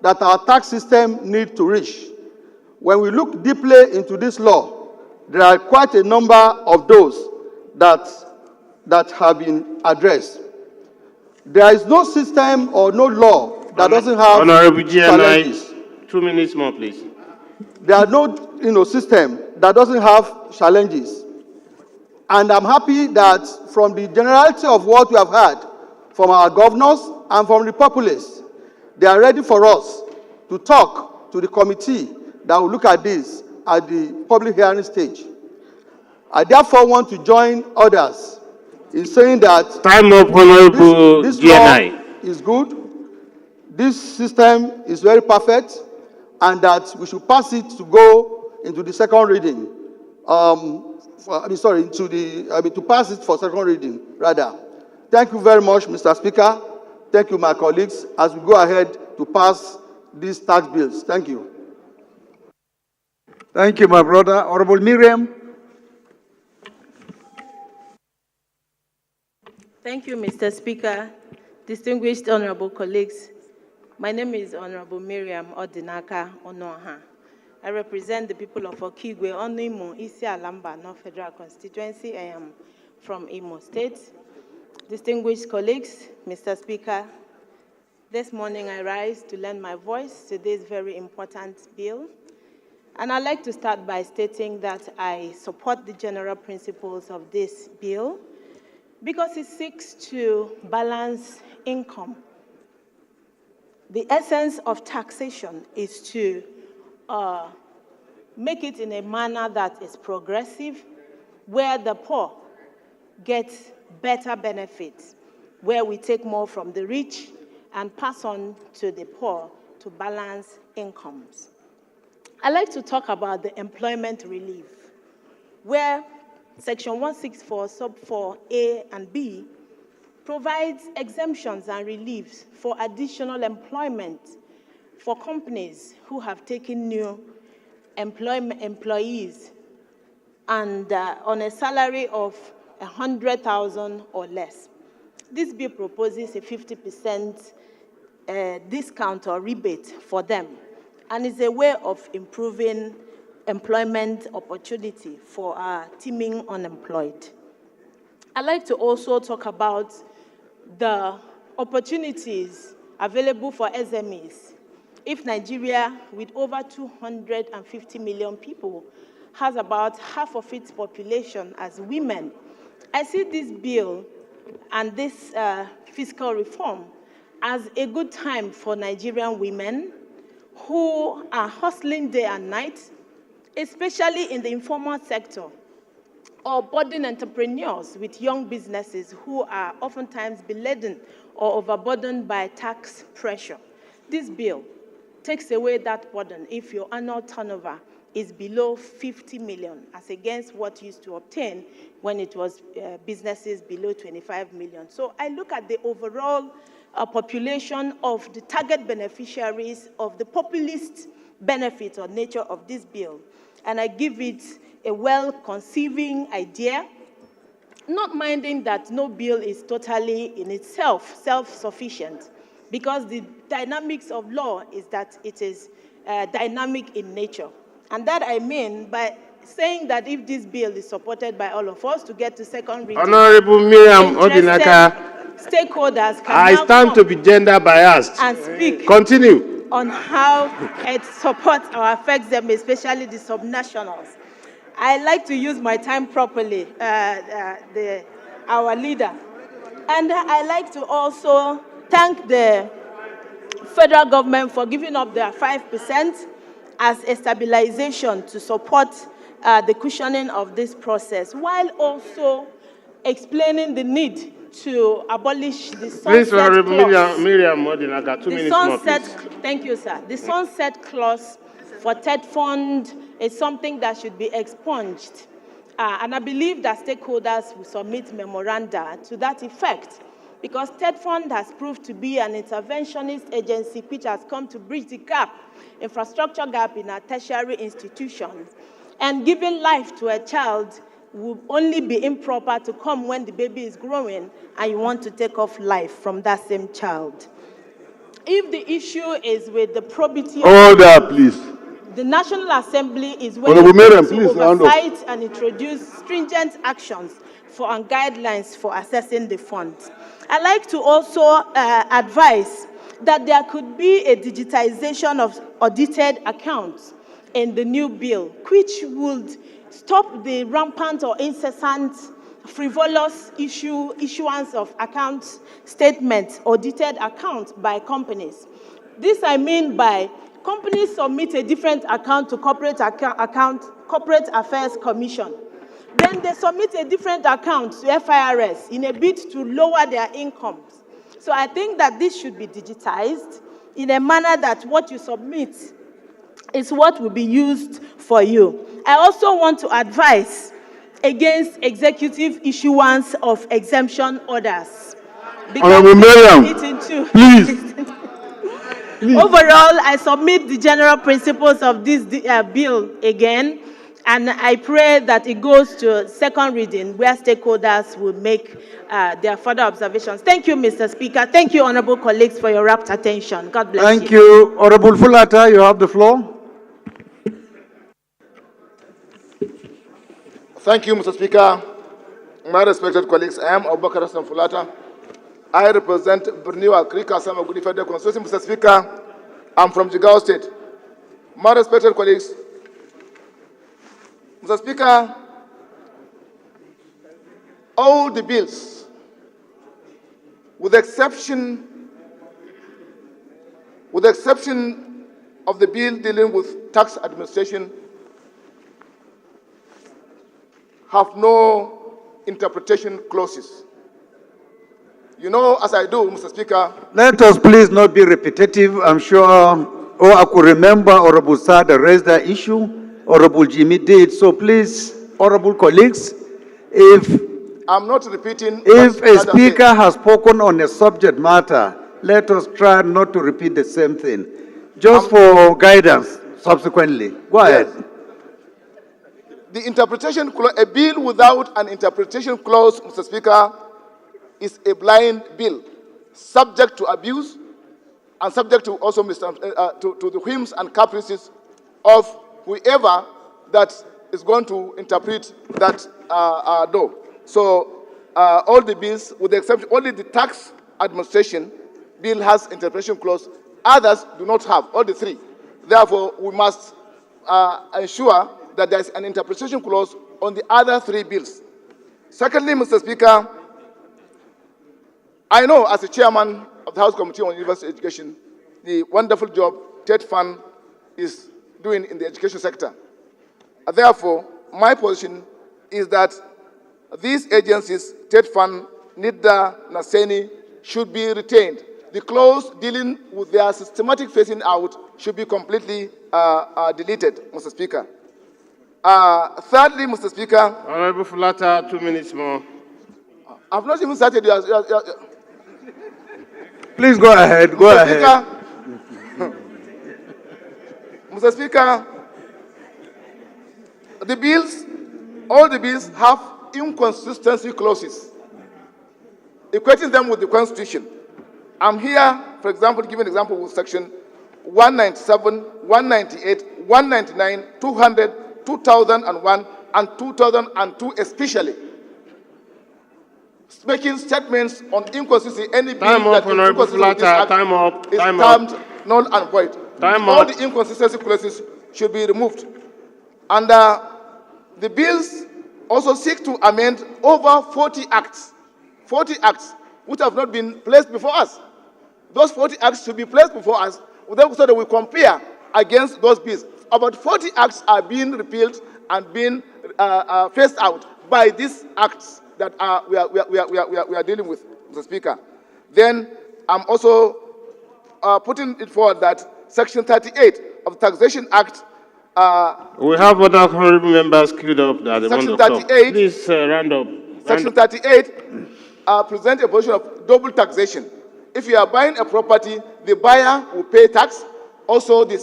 that our tax system needs to reach. When we look deeply into this law, there are quite a number of those that have been addressed. There is no system or no law that doesn't have Honorable challenges. 2 minutes more, please. There are no system that doesn't have challenges. And I'm happy that from the generality of what we have heard from our governors and from the populace, they are ready for us to talk to the committee that will look at this at the public hearing stage. I therefore want to join others in saying that Time up, Honorable this GNI. law is good, this system is very perfect, and that we should pass it to go into the second reading. To pass it for second reading, rather. Thank you very much, Mr. Speaker. Thank you, my colleagues, as we go ahead to pass these tax bills. Thank you. Thank you, my brother. Honorable Miriam. Thank you, Mr. Speaker. Distinguished honorable colleagues, my name is Honorable Miriam Odinaka Onoha. I represent the people of Okigwe, Onimo, Isi Alamba, North Federal Constituency. I am from Imo State. Distinguished colleagues, Mr. Speaker, this morning I rise to lend my voice to this very important bill. And I'd like to start by stating that I support the general principles of this bill because it seeks to balance income. The essence of taxation is to make it in a manner that is progressive, where the poor get better benefits, where we take more from the rich and pass on to the poor to balance incomes. I'd like to talk about the employment relief, where Section 164, Sub 4A and B provides exemptions and reliefs for additional employment for companies who have taken new employees and on a salary of 100,000 or less. This bill proposes a 50% discount or rebate for them, and is a way of improving employment opportunity for our teeming unemployed. I'd like to also talk about the opportunities available for SMEs. If Nigeria, with over 250 million people, has about half of its population as women, I see this bill and this fiscal reform as a good time for Nigerian women who are hustling day and night, especially in the informal sector, or budding entrepreneurs with young businesses who are oftentimes beladen or overburdened by tax pressure. This bill takes away that burden if your annual turnover is below 50 million, as against what used to obtain when it was businesses below 25 million. So I look at the overall population of the target beneficiaries of the populist benefit or nature of this bill, and I give it a well-conceiving idea, not minding that no bill is totally in itself self-sufficient, because the dynamics of law is that it is dynamic in nature. And that I mean by saying that if this bill is supported by all of us to get to second reading, Honorable Miriam Odinaka, stakeholders can I stand to be gender biased. And speak. Continue On how it supports or affects them, especially the subnationals. I like to use my time properly, our leader. And I like to also thank the federal government for giving up their 5% as a stabilization to support the cushioning of this process, while also explaining the need to abolish the sunset Please, Honorable clause. Miriam Odinaka, 2 minutes more, please. Thank you, sir. The sunset clause for TED fund is something that should be expunged. And I believe that stakeholders will submit memoranda to that effect, because TED fund has proved to be an interventionist agency which has come to bridge the gap, infrastructure gap in our tertiary institutions. And giving life to a child will only be improper to come when the baby is growing and you want to take off life from that same child. If the issue is with the probity Order, please. the National Assembly is Honorable willing Mariam, to please round up. oversight and introduce stringent actions and guidelines for assessing the funds. I'd like to also advise that there could be a digitization of audited accounts in the new bill, which would stop the rampant or incessant frivolous issuance of account statements, audited accounts by companies. This I mean by companies submit a different account to Corporate Affairs Commission. Then they submit a different account to FIRS in a bid to lower their incomes. So I think that this should be digitized in a manner that what you submit is what will be used for you. I also want to advise against executive issuance of exemption orders. Honorable Mariam, please. Overall, I submit the general principles of this bill again, and I pray that it goes to second reading where stakeholders will make their further observations. Thank you, Mr. Speaker. Thank you, honorable colleagues, for your rapt attention. God bless you. Thank you. Honorable Fulata, you have the floor. Thank you, Mr. Speaker. My respected colleagues, I am Abubakar Hassan Fulata. I represent Borneo Akrika Sama Gudi Federal Constitution. Mr. Speaker, I'm from Jigawa State. My respected colleagues, Mr. Speaker, all the bills, with the exception of the bill dealing with tax administration, have no interpretation clauses. You know, as I do, Mr. Speaker. Let us please not be repetitive. I'm sure, I could remember Honorable Sada raised that issue. Honorable Jimmy did. So please, honorable colleagues, if I'm not repeating. If a speaker has spoken on a subject matter, let us try not to repeat the same thing, just for guidance subsequently. Go ahead. The interpretation clause, a bill without an interpretation clause, Mr. Speaker, is a blind bill, subject to abuse and subject to also to the whims and caprices of whoever that is going to interpret that law. So all the bills, with the exception, only the tax administration bill has interpretation clause. Others do not have, all the three. Therefore, we must ensure that there is an interpretation clause on the other three bills. Secondly, Mr. Speaker, I know as a chairman of the House Committee on University Education, the wonderful job TED Fund is doing in the education sector. Therefore, my position is that these agencies, TED Fund, NIDA, NASENI, should be retained. The clause dealing with their systematic phasing out should be completely deleted, Mr. Speaker. Thirdly, Mr. Speaker. Honorable Fulata, 2 minutes more. I've not even started. Please go ahead. Go ahead. Mr. Speaker, the bills, all the bills have inconsistency clauses, equating them with the Constitution. I'm here, for example, to give an example with section 197, 198, 199, 200, 2001, and 2002 especially, making statements on inconsistency. Any bill that is inconsistent with this act is termed null and void. All the inconsistency clauses should be removed. And the bills also seek to amend over 40 acts which have not been placed before us. Those 40 acts should be placed before us so that we compare against those bills. About 40 acts are being repealed and being phased out by these acts that we are dealing with, Mr. Speaker. Then I'm also putting it forward that Section 38 of the Taxation Act. We have other honorable members queued up that they want to talk. Please round up. Section 38 presents a position of double taxation. If you are buying a property, the buyer will pay tax. Also, the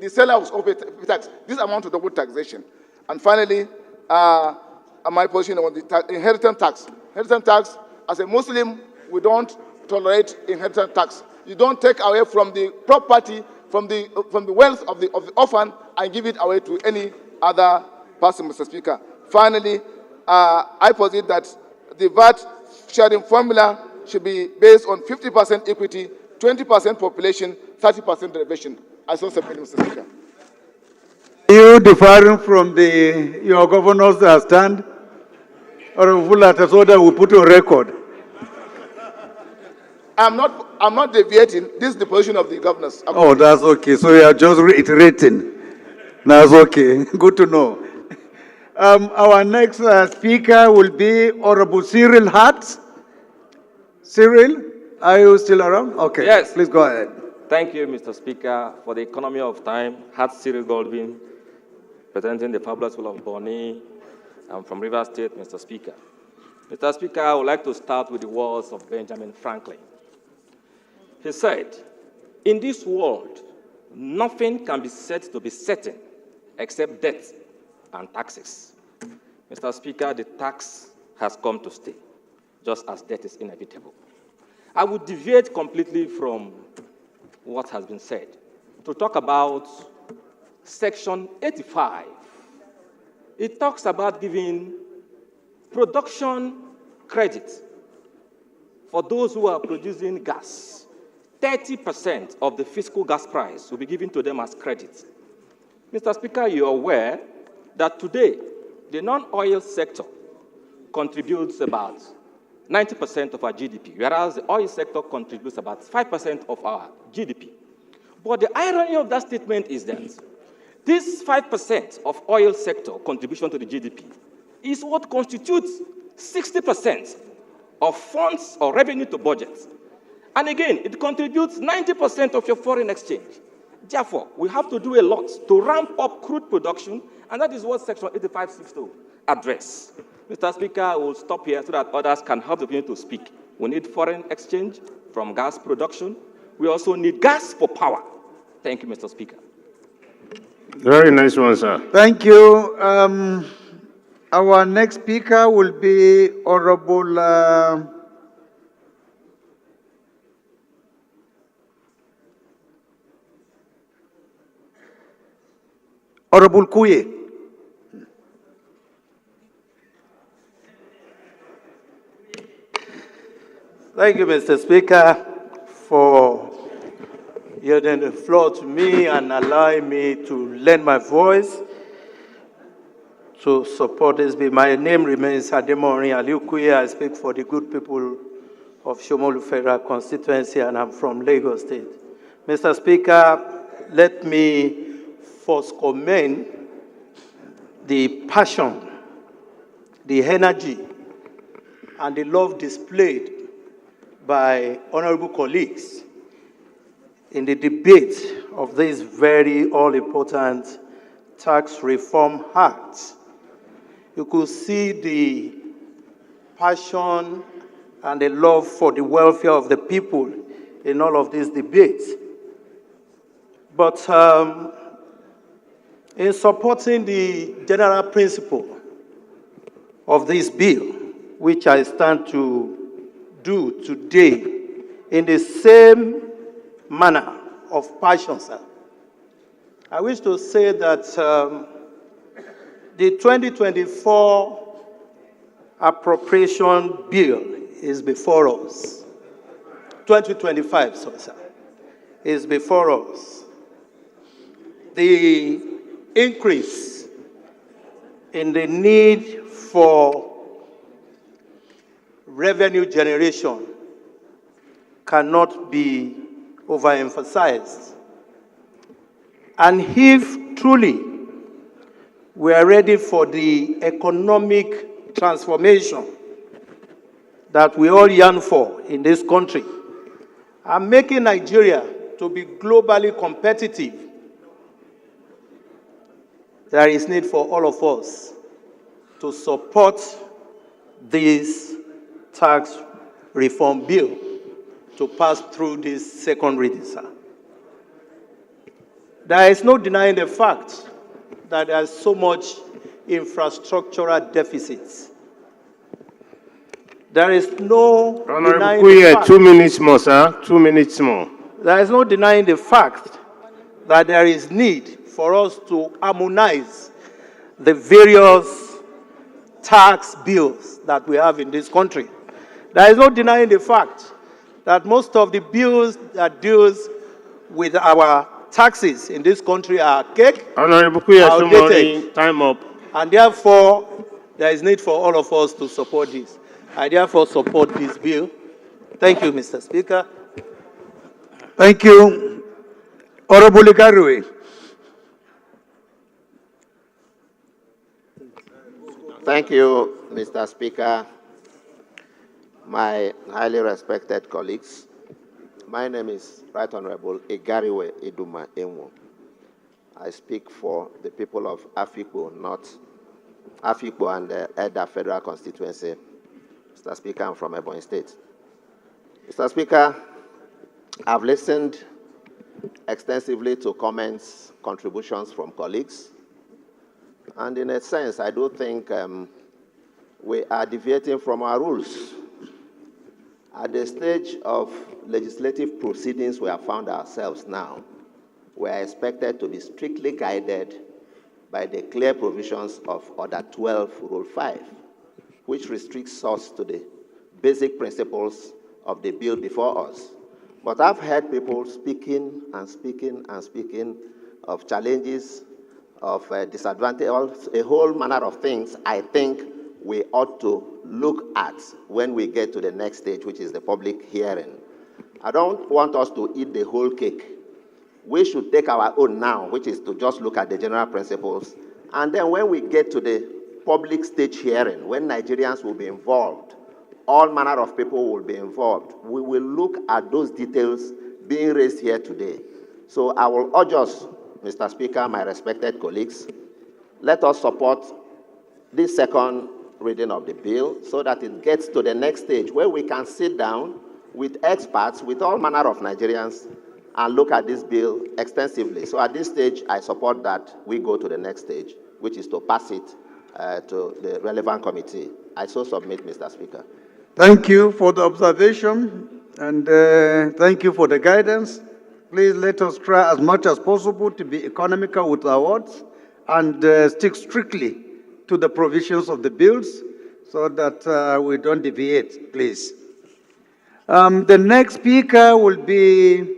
seller will also pay tax. This amount to double taxation. And finally, my position on the inheritance tax. Inheritance tax, as a Muslim, we don't tolerate inheritance tax. You don't take away from the property, from the wealth of the orphan and give it away to any other person, Mr. Speaker. Finally, I posit that the VAT sharing formula should be based on 50% equity, 20% population, 30% derivation. I so submit, Mr. Speaker. You differing from your governor's stand? Or so that we put on record? I'm not deviating. This is the position of the governors. Oh, that's okay. So you are just reiterating. That's okay. Good to know. Our next speaker will be Honorable Cyril Hart. Cyril, are you still around? Okay. Yes. Please go ahead. Thank you, Mr. Speaker. For the economy of time, Hart Cyril Goldwyn, presenting the fabulous will of Bonny. I'm from Rivers State, Mr. Speaker. Mr. Speaker, I would like to start with the words of Benjamin Franklin. He said, "In this world, nothing can be said to be certain except death and taxes." Mr. Speaker, the tax has come to stay, just as death is inevitable. I would deviate completely from what has been said to talk about Section 85. It talks about giving production credit for those who are producing gas. 30% of the fiscal gas price will be given to them as credit. Mr. Speaker, you are aware that today the non-oil sector contributes about 90% of our GDP, whereas the oil sector contributes about 5% of our GDP. But the irony of that statement is that this 5% of oil sector contribution to the GDP is what constitutes 60% of funds or revenue to budgets. And again, it contributes 90% of your foreign exchange. Therefore, we have to do a lot to ramp up crude production, and that is what Section 85 seeks to address. Mr. Speaker, I will stop here so that others can have the opportunity to speak. We need foreign exchange from gas production. We also need gas for power. Thank you, Mr. Speaker. Very nice one, sir. Thank you. Our next speaker will be Honorable Honorable Kuye. Thank you, Mr. Speaker, for yielding the floor to me and allowing me to lend my voice to support this bill. My name remains Ademori Aliukuye. I speak for the good people of Shomolu Federal Constituency, and I'm from Lagos State. Mr. Speaker, let me first commend the passion, the energy, and the love displayed by honorable colleagues in the debate of this very all-important Tax Reform Act. You could see the passion and the love for the welfare of the people in all of these debates. But in supporting the general principle of this bill, which I stand to do today in the same manner of passion, sir, I wish to say that the 2024 appropriation bill is before us. 2025, sorry, sir, is before us. The increase in the need for revenue generation cannot be overemphasized. And if truly we are ready for the economic transformation that we all yearn for in this country, and making Nigeria to be globally competitive, there is need for all of us to support this tax reform bill to pass through this second reading, sir. There is no denying the fact that there is so much infrastructural deficits There is no Honorable denying the Kuye, fact. 2 minutes more, sir. 2 minutes more. There is no denying the fact that there is need for us to harmonize the various tax bills that we have in this country. There is no denying the fact that most of the bills that deals with our taxes in this country are cake, Honorable Kuye, outdated, time up. and therefore there is need for all of us to support this. I therefore support this bill. Thank you, Mr. Speaker. Thank you. Honorable Igariwe. Thank you, Mr. Speaker. My highly respected colleagues, my name is Right Honorable Igariwe Iduma Enwo. I speak for the people of Afikpo North, Afikpo and the Edda Federal Constituency. Mr. Speaker, I'm from Ebonyi State. Mr. Speaker, I've listened extensively to comments, contributions from colleagues, and in a sense, I do think we are deviating from our rules. At the stage of legislative proceedings we have found ourselves now, we are expected to be strictly guided by the clear provisions of Order 12, Rule 5, which restricts us to the basic principles of the bill before us. But I've heard people speaking and speaking and speaking of challenges, of disadvantage, a whole manner of things I think we ought to look at when we get to the next stage, which is the public hearing. I don't want us to eat the whole cake. We should take our own now, which is to just look at the general principles. And then when we get to the public stage hearing, when Nigerians will be involved, all manner of people will be involved, we will look at those details being raised here today. So I will urge us, Mr. Speaker, my respected colleagues, let us support this second reading of the bill so that it gets to the next stage where we can sit down with experts, with all manner of Nigerians, and look at this bill extensively. So at this stage, I support that we go to the next stage, which is to pass it to the relevant committee. I so submit, Mr. Speaker. Thank you for the observation, and thank you for the guidance. Please let us try as much as possible to be economical with our words and stick strictly to the provisions of the bills so that we don't deviate, please. The next speaker will be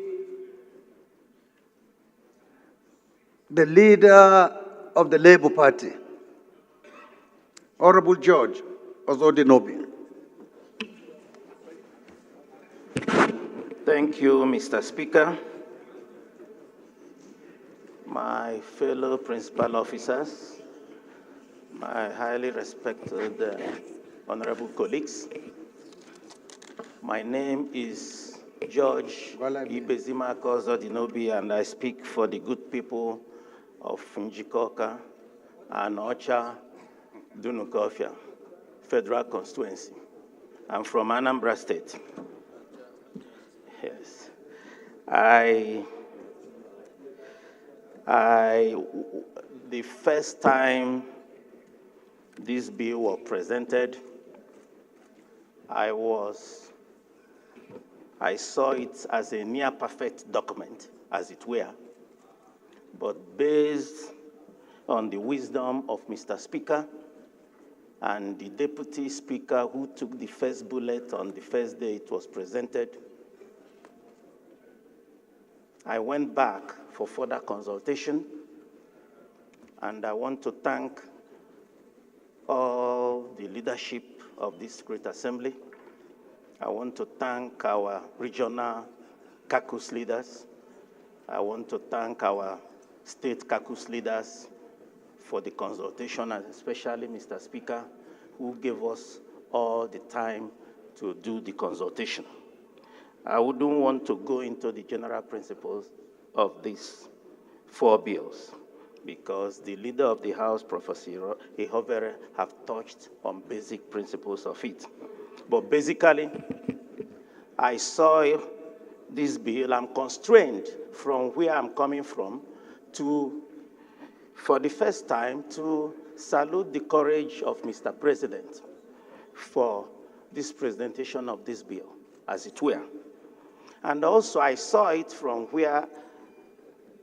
the leader of the Labour Party, Honorable George Ozodinobi. Thank you, Mr. Speaker. My fellow principal officers, my highly respected honorable colleagues, my name is George Ibezima Ozodinobi, and I speak for the good people of Njikoka and Ocha Dunukofia Federal Constituency. I'm from Anambra State. Yes. The first time this bill was presented, I saw it as a near perfect document, as it were. But based on the wisdom of Mr. Speaker and the Deputy Speaker who took the first bullet on the first day it was presented, I went back for further consultation, and I want to thank all the leadership of this great assembly. I want to thank our regional caucus leaders. I want to thank our state caucus leaders for the consultation, and especially Mr. Speaker, who gave us all the time to do the consultation. I wouldn't want to go into the general principles of these 4 bills because the leader of the House, Professor Ihovere, have touched on basic principles of it. But basically, I saw this bill, I'm constrained from where I'm coming from to, for the first time, to salute the courage of Mr. President for this presentation of this bill, as it were. And also I saw it from where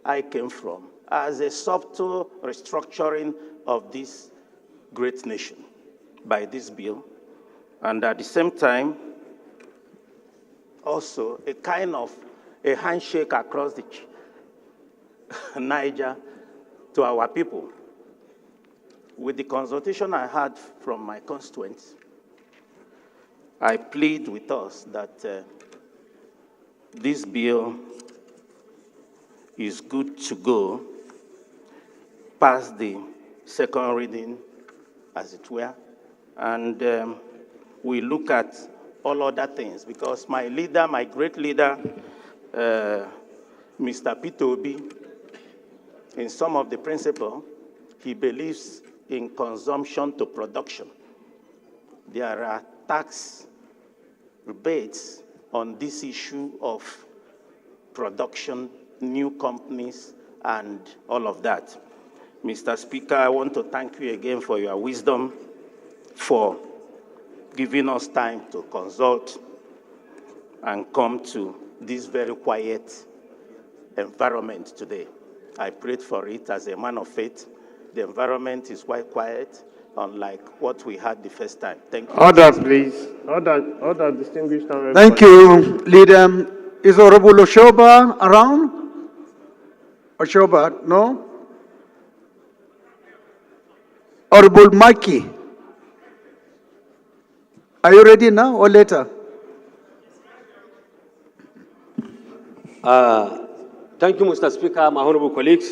I came from, as a subtle restructuring of this great nation by this bill, and at the same time, also a kind of a handshake across the Niger to our people. With the consultation I had from my constituents, I plead with us that this bill is good to go past the second reading, as it were, and we look at all other things, because my leader, my great leader, Mr. Peter Obi, in some of the principle, he believes in consumption to production. There are tax rebates on this issue of production, new companies, and all of that. Mr. Speaker, I want to thank you again for your wisdom, for giving us time to consult and come to this very quiet environment today. I prayed for it as a man of faith. The environment is quite quiet, unlike what we had the first time. Thank you. Order, please. Order, distinguished honorable. Thank you, Leader. Is Honorable Oshoba around? Oshoba, no? Honorable Maki. Are you ready now or later? Thank you, Mr. Speaker, my honorable colleagues.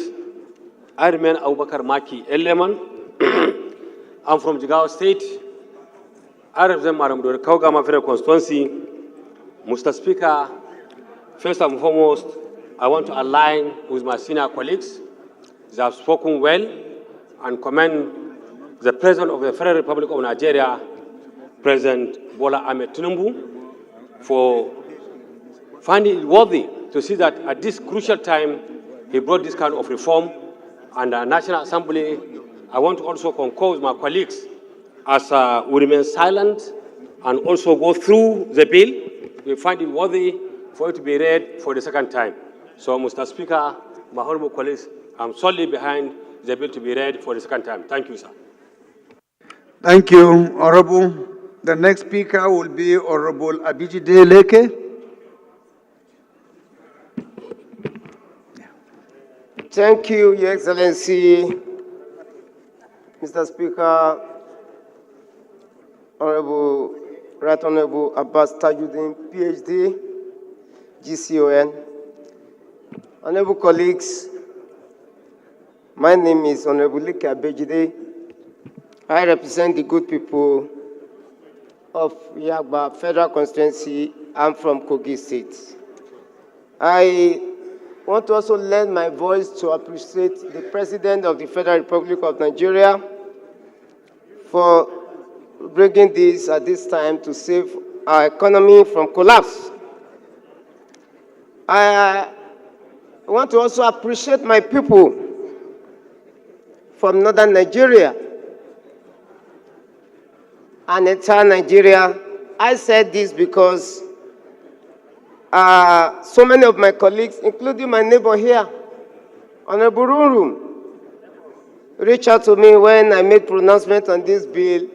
I remain Abubakar Maki Eleman. I'm from Jigawa State. I represent Maramdor Kaugama Federal Constituency. Mr. Speaker, first and foremost, I want to align with my senior colleagues. They have spoken well and commend the President of the Federal Republic of Nigeria, President Bola Ahmed Tinubu, for finding it worthy to see that at this crucial time, he brought this kind of reform. And the National Assembly, I want to also concur with my colleagues as we remain silent and also go through the bill. We find it worthy for it to be read for the second time. So, Mr. Speaker, my honorable colleagues, I'm solely behind the bill to be read for the second time. Thank you, sir. Thank you, Honorable. The next speaker will be Honorable Abijide Leke. Thank you, Your Excellency, Mr. Speaker, Right Honorable Abbas Tajuddin, PhD, GCON. Honorable colleagues, my name is Honorable Leke Abejide. I represent the good people of Yagba Federal Constituency. I'm from Kogi State. I want to also lend my voice to appreciate the President of the Federal Republic of Nigeria for bringing this at this time to save our economy from collapse. I want to also appreciate my people from northern Nigeria and entire Nigeria. I said this because so many of my colleagues, including my neighbor here, Honorable Rurum, reached out to me when I made pronouncement on this bill,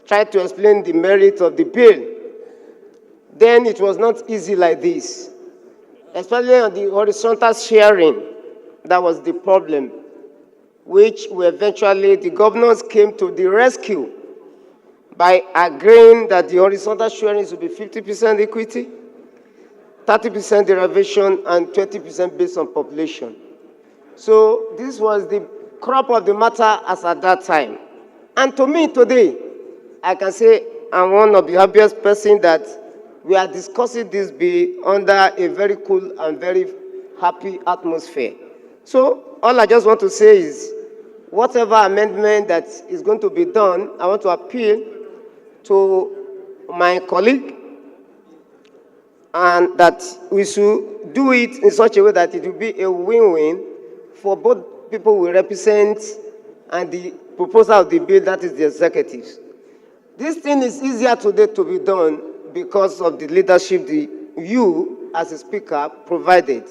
tried to explain the merit of the bill. Then it was not easy like this, especially on the horizontal sharing. That was the problem, which eventually the governors came to the rescue by agreeing that the horizontal sharing should be 50% equity, 30% derivation, and 20% based on population. So this was the crop of the matter as at that time. And to me today, I can say I'm one of the happiest persons that we are discussing this bill under a very cool and very happy atmosphere. So all I just want to say is, whatever amendment that is going to be done, I want to appeal to my colleague, and that we should do it in such a way that it will be a win-win for both people we represent and the proposer of the bill, that is the executives. This thing is easier today to be done because of the leadership you, as a speaker, provided.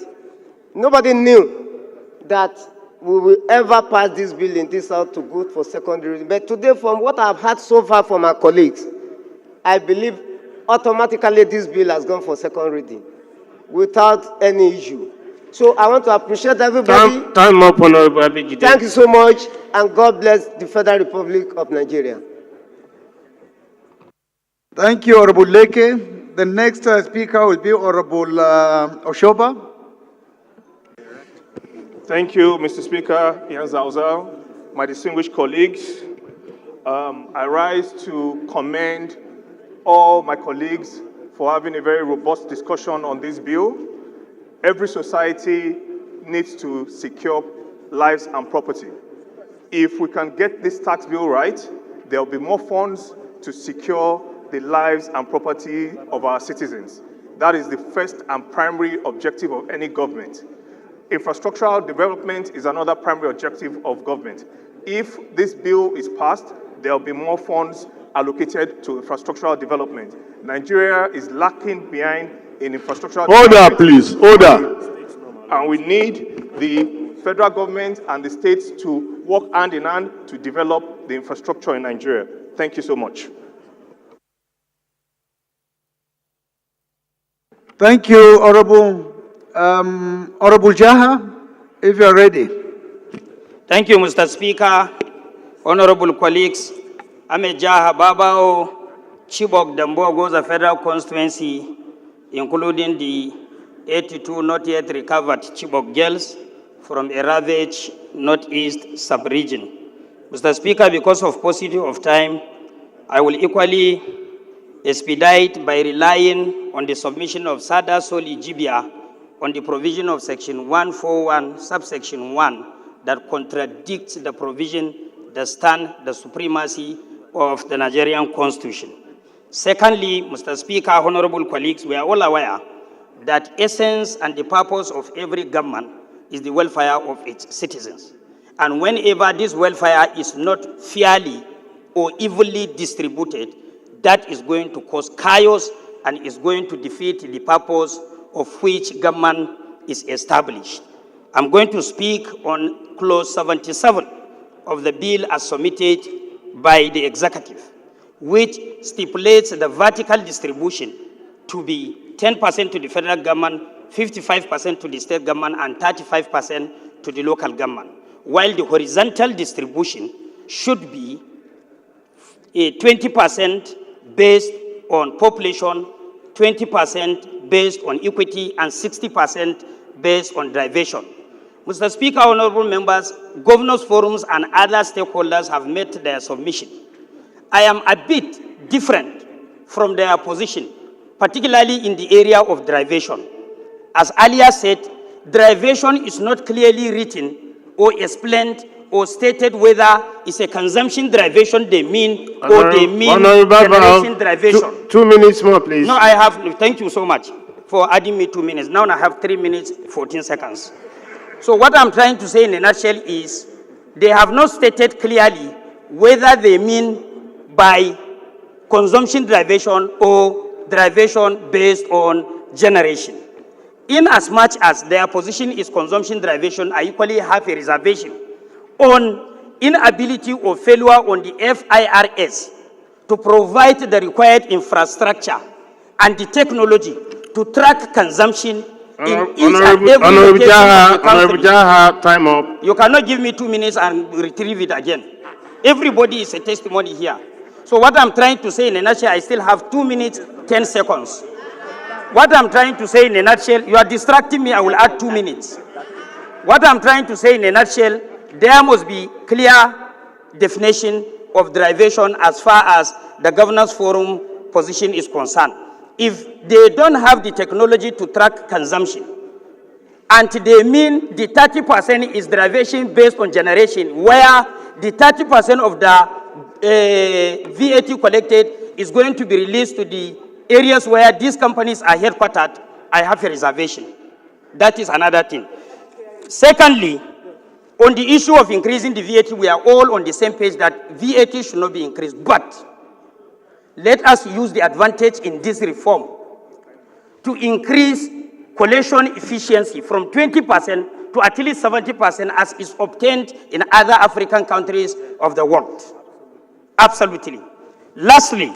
Nobody knew that we will ever pass this bill in this House to go for secondary reading. But today, from what I've heard so far from our colleagues, I believe automatically this bill has gone for second reading without any issue. So I want to appreciate everybody. Time up, Honorable Abigide. Thank you so much, and God bless the Federal Republic of Nigeria. Thank you, Honorable Leke. The next speaker will be Honorable Oshoba. Thank you, Mr. Speaker, Ian Zauzau, my distinguished colleagues. I rise to commend all my colleagues for having a very robust discussion on this bill. Every society needs to secure lives and property. If we can get this tax bill right, there will be more funds to secure the lives and property of our citizens. That is the first and primary objective of any government. Infrastructural development is another primary objective of government. If this bill is passed, there will be more funds allocated to infrastructural development. Nigeria is lacking behind in infrastructural development. Order, please. Order. And we need the federal government and the states to work hand in hand to develop the infrastructure in Nigeria. Thank you so much. Thank you, Honorable Jaha, if you are ready. Thank you, Mr. Speaker, honorable colleagues. I'm a Jaha Babao, Chibok Dambo Goza Federal Constituency, including the 82 not yet recovered Chibok girls from a ravaged northeast sub-region. Mr. Speaker, because of paucity of time, I will equally expedite by relying on the submission of Sada Soli Jibia on the provision of Section 141, subsection 1, that contradicts the provision that stand the supremacy of the Nigerian Constitution. Secondly, Mr. Speaker, honorable colleagues, we are all aware that essence and the purpose of every government is the welfare of its citizens. And whenever this welfare is not fairly or evenly distributed, that is going to cause chaos and is going to defeat the purpose of which government is established. I'm going to speak on clause 77 of the bill as submitted by the executive, which stipulates the vertical distribution to be 10% to the federal government, 55% to the state government, and 35% to the local government, while the horizontal distribution should be 20% based on population, 20% based on equity, and 60% based on derivation. Mr. Speaker, honorable members, governors' forums and other stakeholders have made their submission. I am a bit different from their position, particularly in the area of derivation. As earlier said, derivation is not clearly written or explained or stated whether it's a consumption derivation they mean or they mean generation derivation. 2 minutes more, please. No, I have, thank you so much for adding me 2 minutes. Now I have 3 minutes, 14 seconds. So what I'm trying to say in a nutshell is they have not stated clearly whether they mean by consumption derivation or derivation based on generation. In as much as their position is consumption derivation, I equally have a reservation on inability or failure on the FIRS to provide the required infrastructure and the technology to track consumption in each and every location of the country. Time up. You cannot give me 2 minutes and retrieve it again. Everybody is a testimony here. So what I'm trying to say in a nutshell, I still have 2 minutes, 10 seconds. What I'm trying to say in a nutshell, you are distracting me, I will add 2 minutes. What I'm trying to say in a nutshell, there must be clear definition of derivation as far as the governance forum position is concerned. If they don't have the technology to track consumption, and they mean the 30% is derivation based on generation, where the 30% of the VAT collected is going to be released to the areas where these companies are headquartered, I have a reservation. That is another thing. Secondly, on the issue of increasing the VAT, we are all on the same page that VAT should not be increased. But let us use the advantage in this reform to increase collection efficiency from 20% to at least 70% as is obtained in other African countries of the world. Absolutely. Lastly,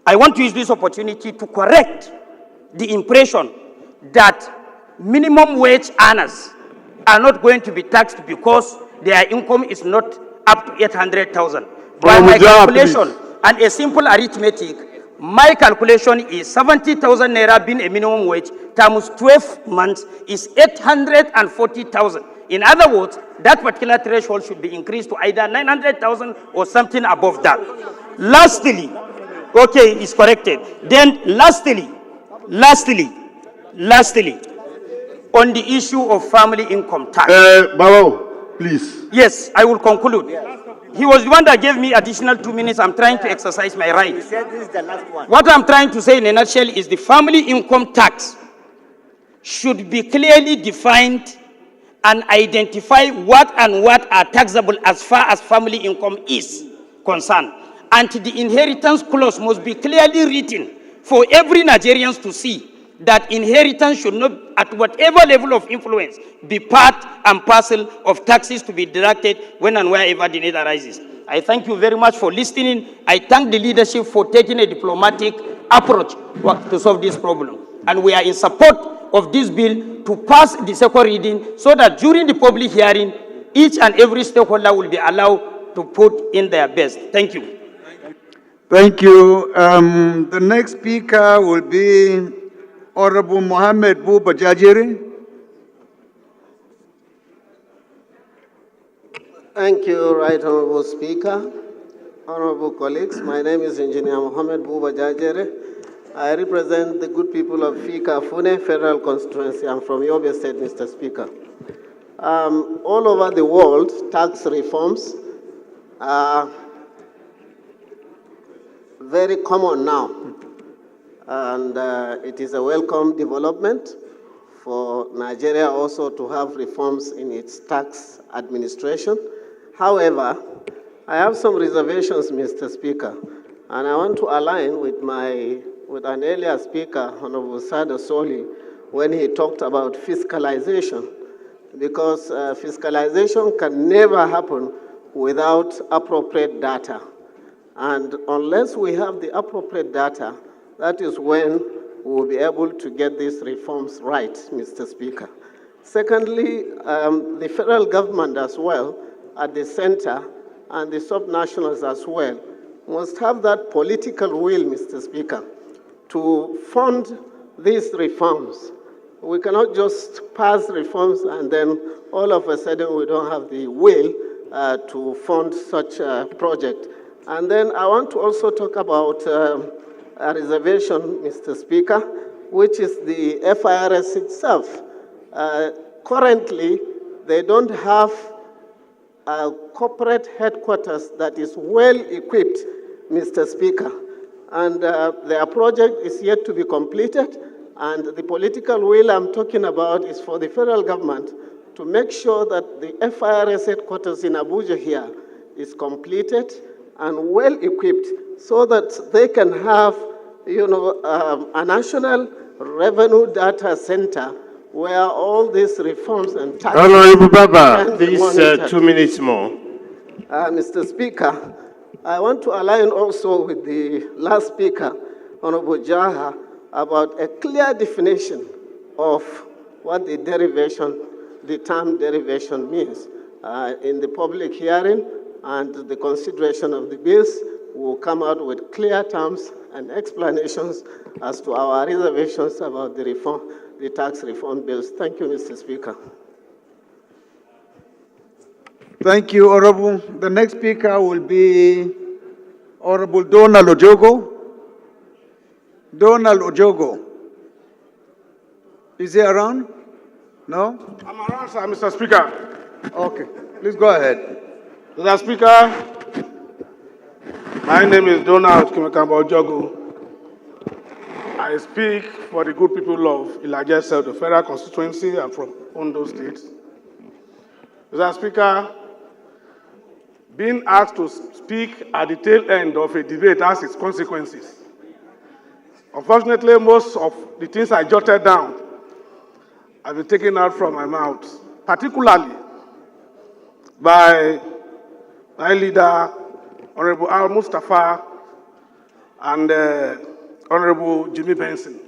I want to use this opportunity to correct the impression that minimum wage earners are not going to be taxed because their income is not up to 800,000. By my calculation and a simple arithmetic, my calculation is 70,000 naira being a minimum wage times 12 months is 840,000. In other words, that particular threshold should be increased to either 900,000 or something above that. Lastly, okay, it's corrected. Then lastly, on the issue of family income tax. Babo, please. Yes, I will conclude. He was the one that gave me additional 2 minutes. I'm trying to exercise my right. You said this is the last one. What I'm trying to say in a nutshell is the family income tax should be clearly defined and identify what are taxable as far as family income is concerned. And the inheritance clause must be clearly written for every Nigerian to see that inheritance should not, at whatever level of influence, be part and parcel of taxes to be deducted when and wherever the need arises. I thank you very much for listening. I thank the leadership for taking a diplomatic approach to solve this problem. And we are in support of this bill to pass the second reading so that during the public hearing, each and every stakeholder will be allowed to put in their best. Thank you. Thank you. The next speaker will be Honorable Mohammed Buba Jajiri. Thank you, Right Honorable Speaker. Honorable colleagues, my name is Engineer Mohammed Buba Jajiri. I represent the good people of Fika Fune Federal Constituency. I'm from Yobe State, Mr. Speaker. All over the world, tax reforms are very common now. And it is a welcome development for Nigeria also to have reforms in its tax administration. However, I have some reservations, Mr. Speaker, and I want to align with an earlier speaker, Honorable Sada Soli, when he talked about fiscalization, because fiscalization can never happen without appropriate data. And unless we have the appropriate data, that is when we will be able to get these reforms right, Mr. Speaker. Secondly, the federal government as well, at the center, and the subnationals as well, must have that political will, Mr. Speaker, to fund these reforms. We cannot just pass reforms and then all of a sudden we don't have the will to fund such a project. And then I want to also talk about a reservation, Mr. Speaker, which is the FIRS itself. Currently, they don't have a corporate headquarters that is well equipped, Mr. Speaker. And their project is yet to be completed. And the political will I'm talking about is for the federal government to make sure that the FIRS headquarters in Abuja here is completed and well equipped so that they can have, a national revenue data center where all these reforms and taxes. Honorable Baba, please 2 minutes more. Mr. Speaker, I want to align also with the last speaker, Honorable Jaha, about a clear definition of what the term derivation means. In the public hearing and the consideration of the bills, will come out with clear terms and explanations as to our reservations about the tax reform bills. Thank you, Mr. Speaker. Thank you, Honorable. The next speaker will be Honorable Donald Ojogo. Donald Ojogo. Is he around? No? I'm around, sir, Mr. Speaker. Okay, please go ahead. Mr. Speaker, my name is Donald Kimekamba Ojogo. I speak for the good people of Ilaje South, the Federal Constituency. I'm from Ondo State. Mr. Speaker, being asked to speak at the tail end of a debate has its consequences. Unfortunately, most of the things I jotted down have been taken out from my mouth, particularly by my leader, Honorable Al Mustafa, and Honorable Jimmy Benson.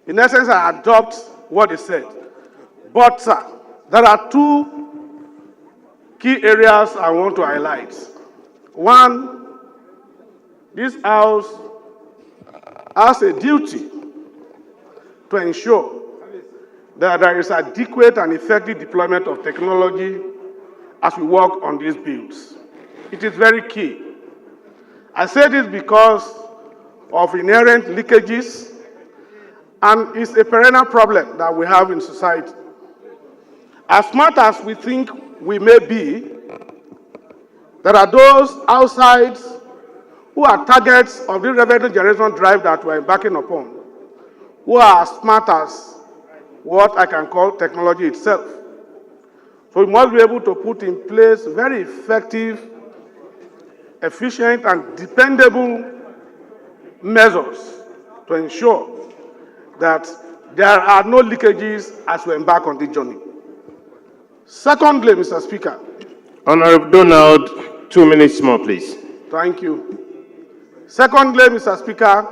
In essence, I adopt what they said. But, sir, there are two key areas I want to highlight. One, this House has a duty to ensure that there is adequate and effective deployment of technology as we work on these bills. It is very key. I say this because of inherent leakages, and it's a perennial problem that we have in society. As smart as we think we may be, there are those outside who are targets of the revenue generation drive that we're embarking upon, who are as smart as what I can call technology itself. So we must be able to put in place very effective, efficient, and dependable measures to ensure that there are no leakages as we embark on this journey. Secondly, Mr. Speaker. Honorable Donald, 2 minutes more, please. Thank you. Secondly, Mr. Speaker,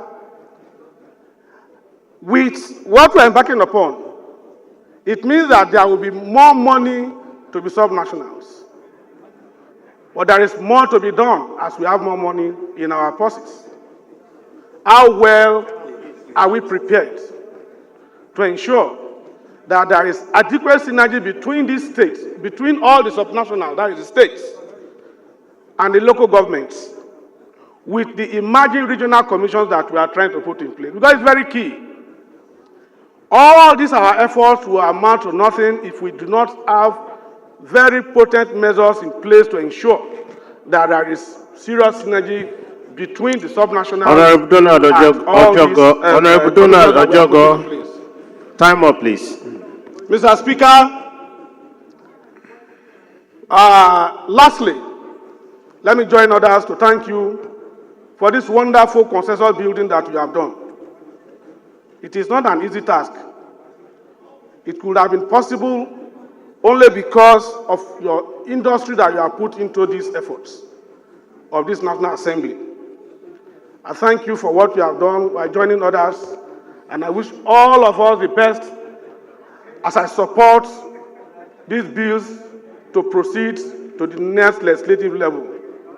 with what we're embarking upon, it means that there will be more money to be subnationals. But there is more to be done as we have more money in our purses. How well are we prepared to ensure that there is adequate synergy between these states, between all the subnationals, that is the states, and the local governments, with the emerging regional commissions that we are trying to put in place? Because it's very key. All these our efforts will amount to nothing if we do not have very potent measures in place to ensure that there is serious synergy between the subnationals. Honorable Donald Ojogo, Honorable Donald Ojogo, time up, please. Mr. Speaker, lastly, let me join others to thank you for this wonderful consensus building that you have done. It is not an easy task. It could have been possible only because of your industry that you have put into these efforts of this National Assembly. I thank you for what you have done by joining others, and I wish all of us the best as I support these bills to proceed to the next legislative level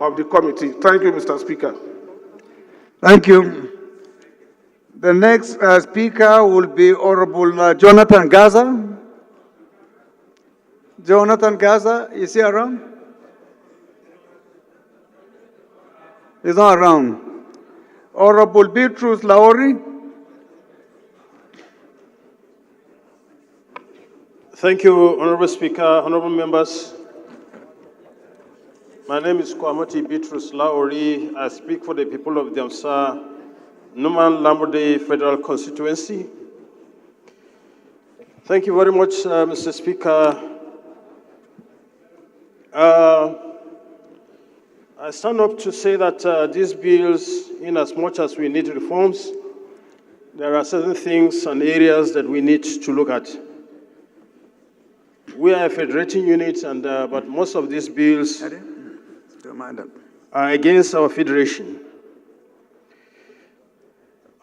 of the committee. Thank you, Mr. Speaker. Thank you. The next speaker will be Honorable Jonathan Gaza. Jonathan Gaza, is he around? He's not around. Honorable Beatrice Lowry. Thank you, Honorable Speaker, honorable members. My name is Kwamoti Beatrice Lowry. I speak for the people of the Amsa Numan Lamurde Federal Constituency. Thank you very much, Mr. Speaker. I stand up to say that these bills, in as much as we need reforms, there are certain things and areas that we need to look at. We are a federating unit, but most of these bills are against our federation.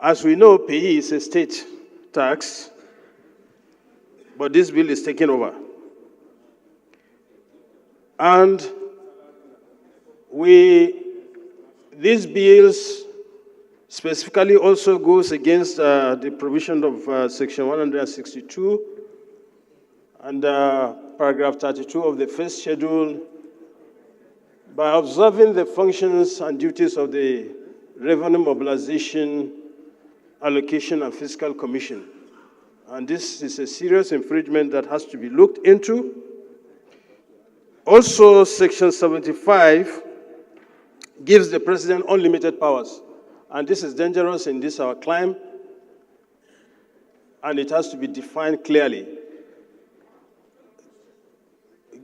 As we know, PE is a state tax, but this bill is taken over. And these bills specifically also goes against the provision of Section 162 and paragraph 32 of the first schedule by observing the functions and duties of the Revenue Mobilization, Allocation and Fiscal Commission. And this is a serious infringement that has to be looked into. Also, Section 75 gives the President unlimited powers. And this is dangerous in this our climb, and it has to be defined clearly.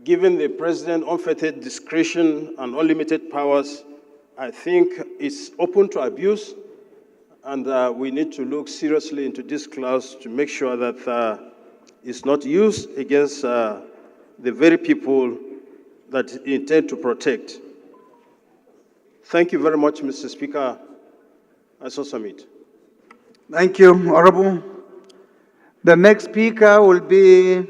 given the president unfettered discretion and unlimited powers, I think it's open to abuse, and we need to look seriously into this clause to make sure that it's not used against the very people that it intend to protect. Thank you very much, Mr. Speaker. I so submit. Thank you, Honorable. The next speaker will be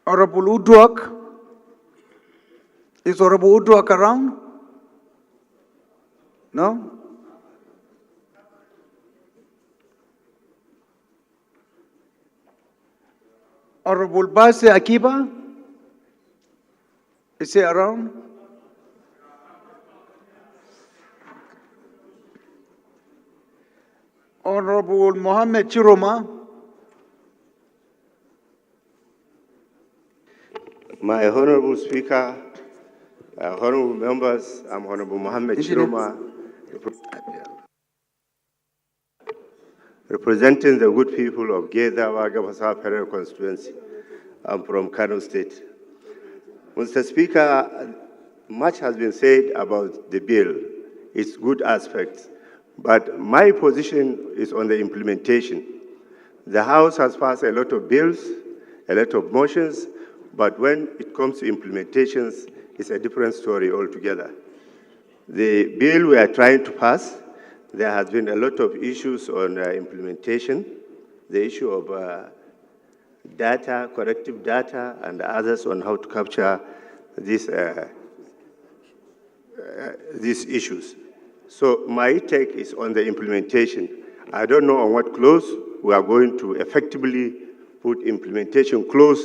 Honorable Uduak. Is Honorable Uduak around? No? Honorable Base Akiba? Is he around? Honorable Mohammed Chiroma? My Honorable Speaker, Honorable Members, I'm Honorable Mohammed Chiroma, representing the good people of Geda Wagabasa Federal Constituency. I'm from Kano State. Mr. Speaker, much has been said about the bill, its good aspects, but my position is on the implementation. The House has passed a lot of bills, a lot of motions, but when it comes to implementations, it's a different story altogether. The bill we are trying to pass, there has been a lot of issues on implementation, the issue of data, corrective data, and others on how to capture these issues. So my take is on the implementation. I don't know on what clause we are going to effectively put implementation clause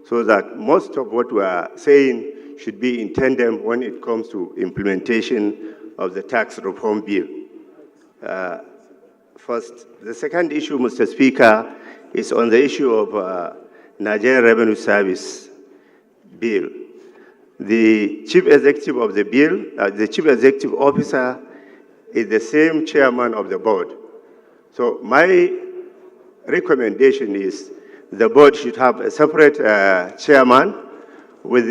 so that most of what we are saying should be in tandem when it comes to implementation of the tax reform bill. First, the second issue, Mr. Speaker, is on the issue of Nigerian Revenue Service bill. The chief executive of the bill, the chief executive officer is the same chairman of the board. So my recommendation is the board should have a separate chairman with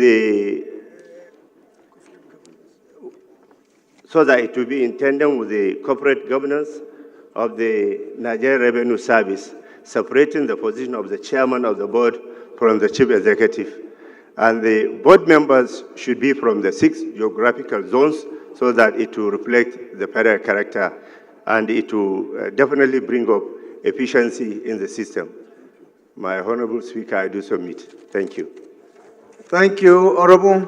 so that it will be in tandem with the corporate governance of the Nigerian Revenue Service, separating the position of the chairman of the board from the chief executive. And the board members should be from the 6 geographical zones so that it will reflect the federal character and it will definitely bring up efficiency in the system. My Honorable Speaker, I do submit. Thank you. Thank you, Honorable.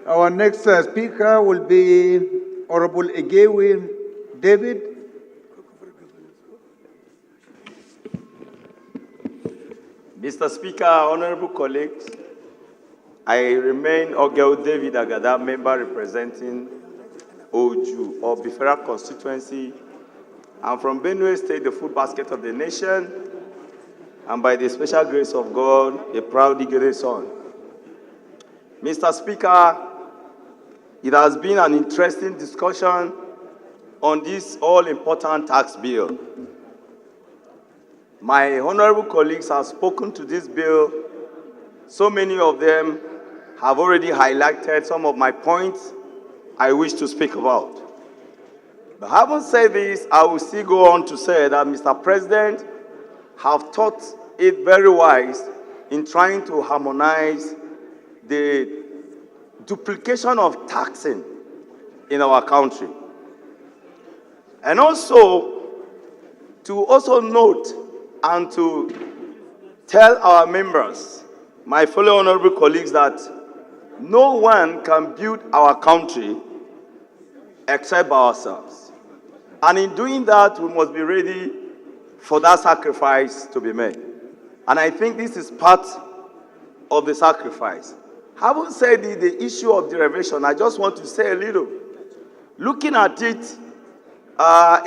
Our next speaker will be Honorable Egewi David. Mr. Speaker, honorable colleagues, I remain Ogewi David Agada, member representing Oju of the Federal Constituency. I'm from Benue State, the food basket of the nation, and by the special grace of God, a proud Igede son. Mr. Speaker, it has been an interesting discussion on this all-important tax bill. My honorable colleagues have spoken to this bill. So many of them have already highlighted some of my points I wish to speak about. But having said this, I will still go on to say that Mr. President have thought it very wise in trying to harmonize the duplication of taxing in our country. And also, to also note and to tell our members, my fellow honorable colleagues, that no one can build our country except by ourselves. And in doing that, we must be ready for that sacrifice to be made. And I think this is part of the sacrifice. Having said the issue of derivation, I just want to say a little. Looking at it,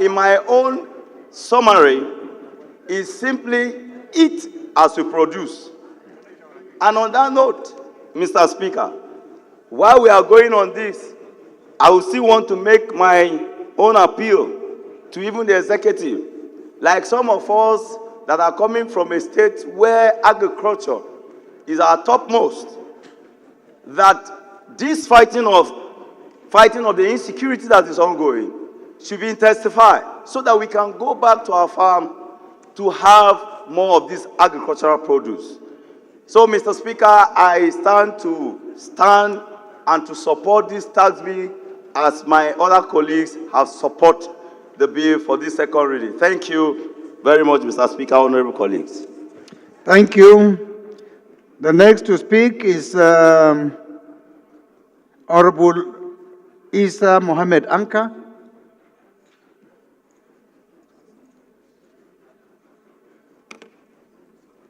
in my own summary, is simply eat as we produce. And on that note, Mr. Speaker, while we are going on this, I will still want to make my own appeal to even the executive. Like some of us that are coming from a state where agriculture is our topmost, that this fighting of the insecurity that is ongoing should be intensified so that we can go back to our farm to have more of this agricultural produce. So, Mr. Speaker, I stand and to support this tax bill as my other colleagues have supported the bill for this second reading. Thank you very much, Mr. Speaker, honorable colleagues. Thank you. The next to speak is Honorable Isa Mohammed Anka.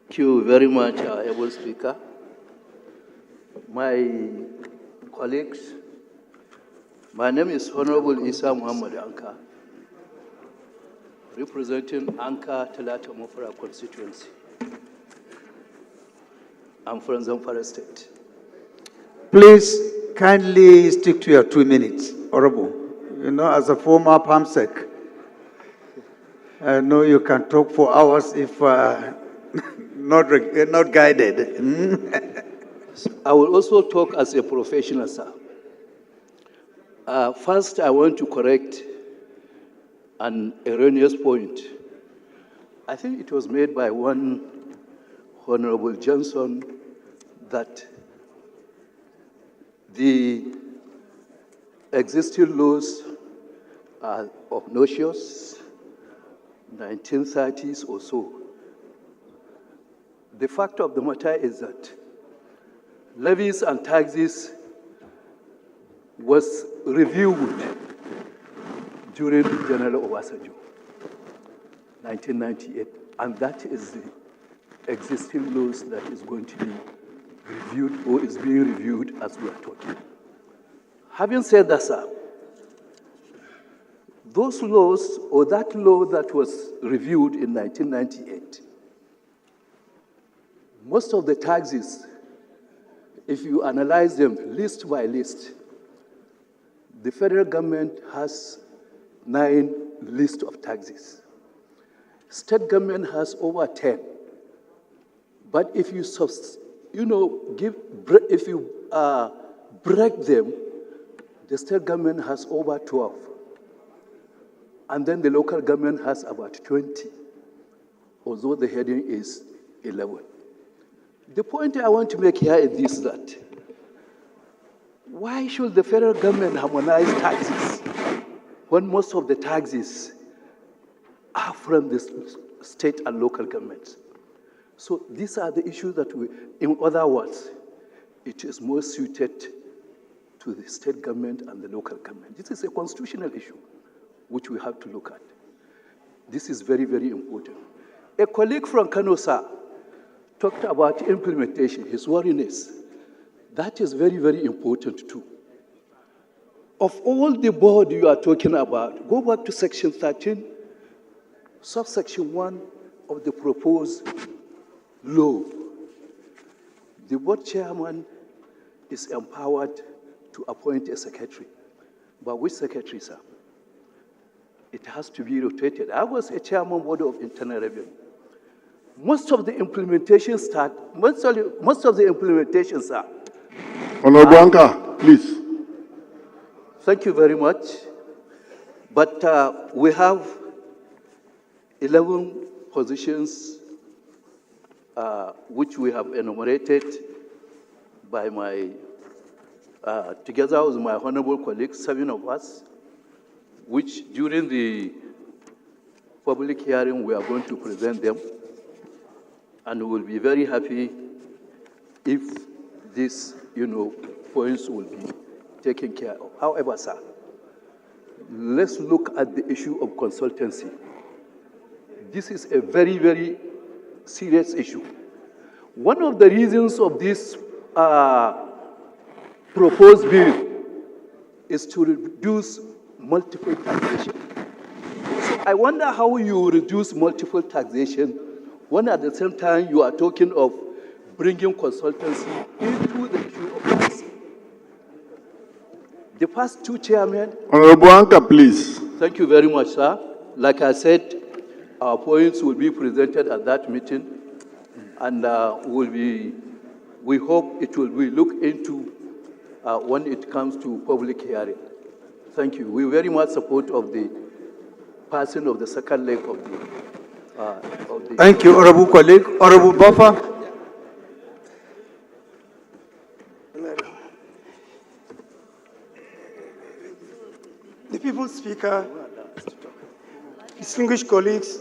Thank you very much, able Speaker. My colleagues, my name is Honorable Isa Muhammad Anka, representing Anka Talata Mofara constituency. I'm from Zamfara State. Please kindly stick to your 2 minutes, Honorable. You know, as a former PAMSEC, I know you can talk for hours if not guided. I will also talk as a professional, sir. First, I want to correct an erroneous point. I think it was made by one Honorable Johnson that the existing laws are obnoxious, 1930s or so. The fact of the matter is that levies and taxes was reviewed during General Obasanjo, 1998, and that is the existing laws that is going to be reviewed or is being reviewed as we are talking. Having said that, sir, those laws or that law that was reviewed in 1998, most of the taxes, if you analyze them list by list, the federal government has 9 lists of taxes. State government has over 10. But if you, break them, the state government has over 12. And then the local government has about 20, although the heading is 11. The point I want to make here is this, that why should the federal government harmonize taxes when most of the taxes are from the state and local governments? So these are the issues that in other words, it is more suited to the state government and the local government. This is a constitutional issue which we have to look at. This is very, very important. A colleague from Kano, sir, talked about implementation, his worriness. That is very, very important too. Of all the board you are talking about, go back to section 13, subsection 1 of the proposed law. The board chairman is empowered to appoint a secretary. But which secretary, sir? It has to be rotated. I was a chairman board of internal revenue. Most of the implementation sir. Honorable Anka, please. Thank you very much. But we have 11 positions which we have enumerated by together with my honorable colleagues, 7 of us, which during the public hearing we are going to present them. And we will be very happy if these, points will be taken care of. However, sir, let's look at the issue of consultancy. This is a very, very serious issue. One of the reasons of this proposed bill is to reduce multiple taxation. So I wonder how you reduce multiple taxation when at the same time you are talking of bringing consultancy into the issue of tax. The past 2 chairmen... Honorable Anka, please. Thank you very much, sir. Like I said, Our points will be presented at that meeting, and we hope it will be looked into when it comes to public hearing. Thank you. We very much support of the passing of the second leg of the. Thank you, Honorable colleague. Honorable Buffer. The People's Speaker, distinguished colleagues,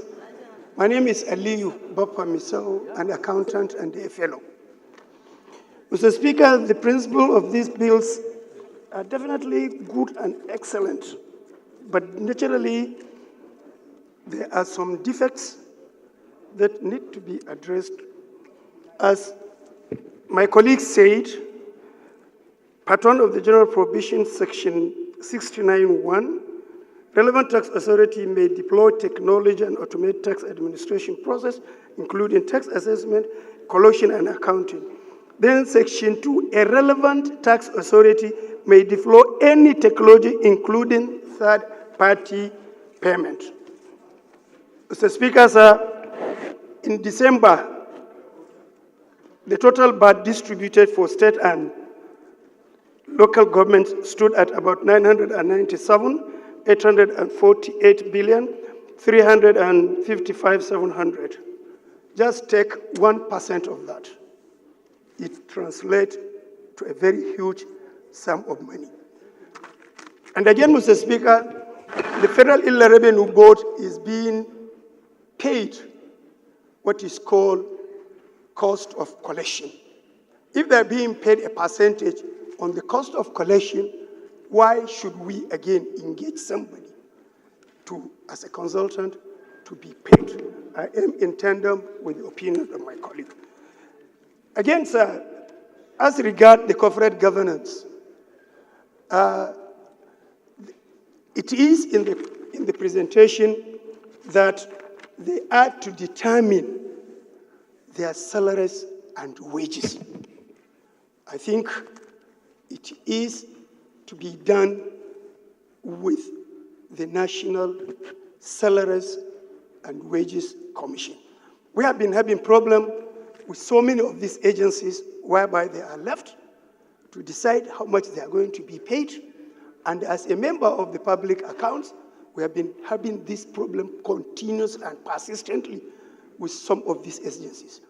my name is Aliyu Bapa Misao, an accountant and a fellow. Mr. Speaker, the principle of these bills are definitely good and excellent, but naturally, there are some defects that need to be addressed. As my colleague said, Part 1 of the General Provision, Section 69(1), relevant tax authority may deploy technology and automate tax administration process, including tax assessment, collection, and accounting. Then Section 2, a relevant tax authority may deploy any technology, including third-party payment. Mr. Speaker, sir, in December, the total VAT distributed for state and local governments stood at about 997,848,355,700. Just take 1% of that. It translates to a very huge sum of money. And again, Mr. Speaker, the Federal Inland Revenue Board is being paid what is called cost of collection. If they're being paid a percentage on the cost of collection, why should we again engage somebody as a consultant to be paid? I am in tandem with the opinion of my colleague. Again, sir, as regards the corporate governance, it is in the presentation that they are to determine their salaries and wages. I think it is to be done with the National Salaries and Wages Commission. We have been having problems with so many of these agencies whereby they are left to decide how much they are going to be paid. And as a member of the public accounts, we have been having this problem continuously and persistently with some of these agencies.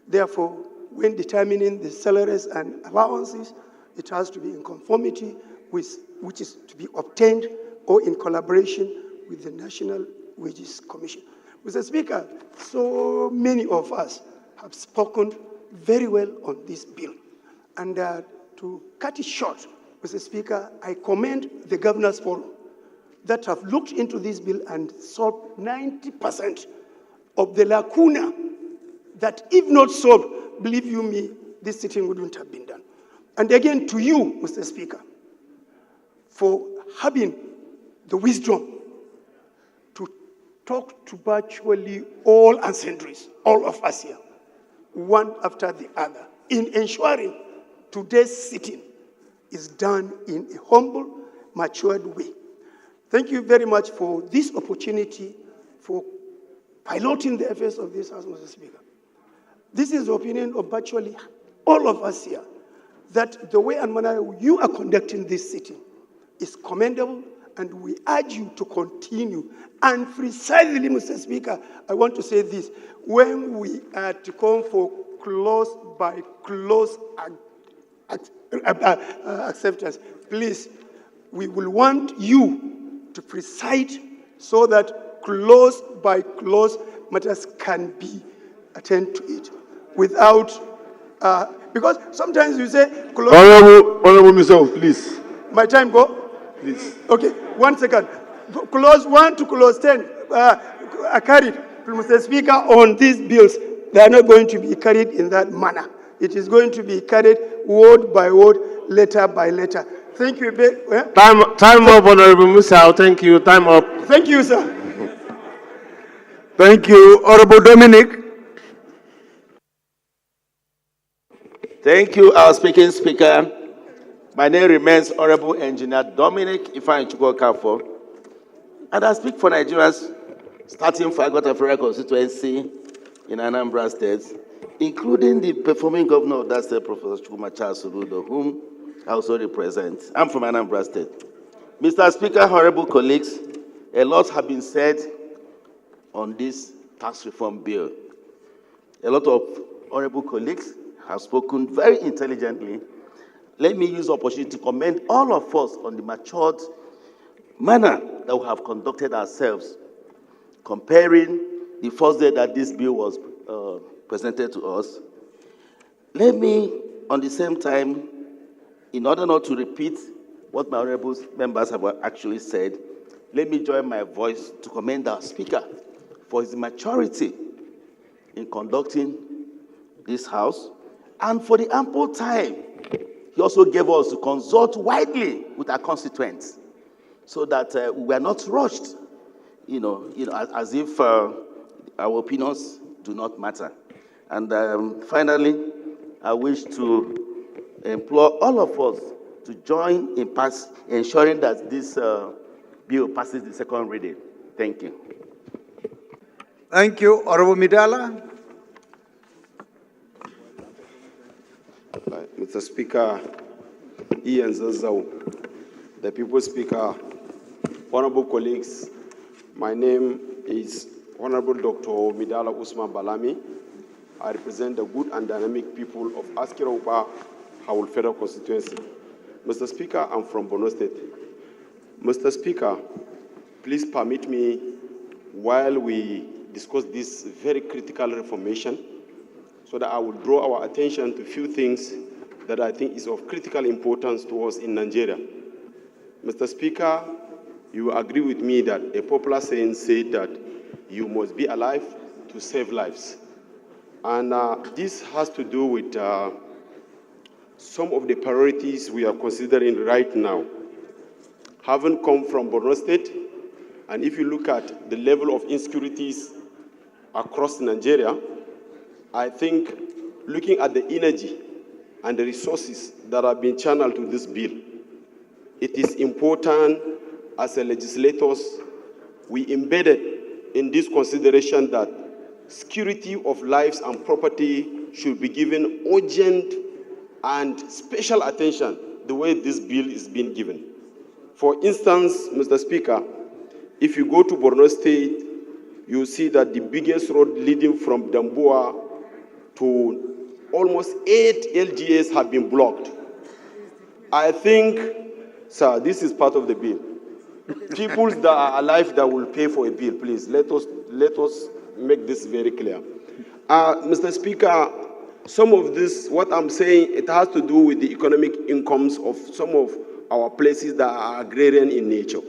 Therefore, when determining the salaries and allowances, it has to be in conformity with which is to be obtained or in collaboration with the National Wages Commission. Mr. Speaker, so many of us have spoken very well on this bill. And to cut it short, Mr. Speaker, I commend the Governors Forum that have looked into this bill and solved 90% of the lacuna that, if not solved, believe you me, this sitting wouldn't have been done. And again, to you, Mr. Speaker, for having the wisdom to talk to virtually all and sundries, all of us here, one after the other, in ensuring today's sitting is done in a humble, matured way. Thank you very much for this opportunity for piloting the affairs of this House, Mr. Speaker. This is the opinion of virtually all of us here, that the way and manner you are conducting this sitting is commendable, and we urge you to continue. And precisely, Mr. Speaker, I want to say this. When we are to come for close-by-close acceptance, please, we will want you to preside so that close-by-close matters can be attended to it without, because sometimes you say... Honorable Mr. please. My time go? Please. Okay, 1 second. Clause 1 to clause 10 are carried. Mr. Speaker, on these bills, they are not going to be carried in that manner. It is going to be carried word by word, letter by letter. Thank you. Time up, Honorable Musau. Thank you. Time up. Thank you, sir. Thank you. Honorable Dominic. Thank you, our speaker. My name remains Honorable Engineer Dominic Ifeanyi Chukwukafo, and I speak for Nigerians starting for Agota constituency in Anambra State, including the performing governor of that state, Professor Chuma Charles Soludo, whom I also represent. I'm from Anambra State. Mr. Speaker, honorable colleagues, a lot have been said on this tax reform bill. A lot of honorable colleagues have spoken very intelligently. Let me use the opportunity to commend all of us on the matured manner that we have conducted ourselves, comparing the first day that this bill was presented to us. Let me, on the same time, in order not to repeat what my honorable members have actually said, let me join my voice to commend our Speaker for his maturity in conducting this House and for the ample time he also gave us to consult widely with our constituents so that we were not rushed, as if our opinions do not matter. And finally, I wish to implore all of us to join in ensuring that this bill passes the second reading. Thank you. Thank you. Honorable Midala. Mr. Speaker, Ian Zazau, the People's Speaker, honorable colleagues, my name is Honorable Dr. Midala Usman Balami. I represent the good and dynamic people of Askira-Uba Howell Federal Constituency. Mr. Speaker, I'm from Borno State. Mr. Speaker, please permit me, while we discuss this very critical reformation, so that I will draw our attention to a few things that I think is of critical importance to us in Nigeria. Mr. Speaker, you agree with me that a popular saying said that you must be alive to save lives. And this has to do with some of the priorities we are considering right now. Having come from Borno State, and if you look at the level of insecurities across Nigeria, I think looking at the energy and the resources that have been channeled to this bill, it is important as a legislators, we embedded in this consideration that security of lives and property should be given urgent and special attention the way this bill is being given. For instance, Mr. Speaker, if you go to Borno State, you see that the biggest road leading from Damboa to almost 8 LGAs have been blocked. I think, sir, this is part of the bill. People that are alive that will pay for a bill, please, let us make this very clear. Mr. Speaker, some of this, what I'm saying, it has to do with the economic incomes of some of our places that are agrarian in nature.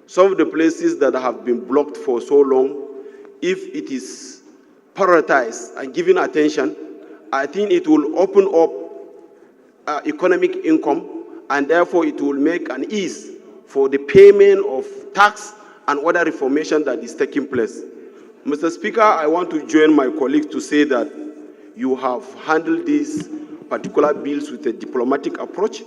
Some of the places that have been blocked for so long, if it is prioritized and given attention, I think it will open up economic income, and therefore it will make an ease for the payment of tax and other reformation that is taking place. Mr. Speaker, I want to join my colleagues to say that you have handled these particular bills with a diplomatic approach,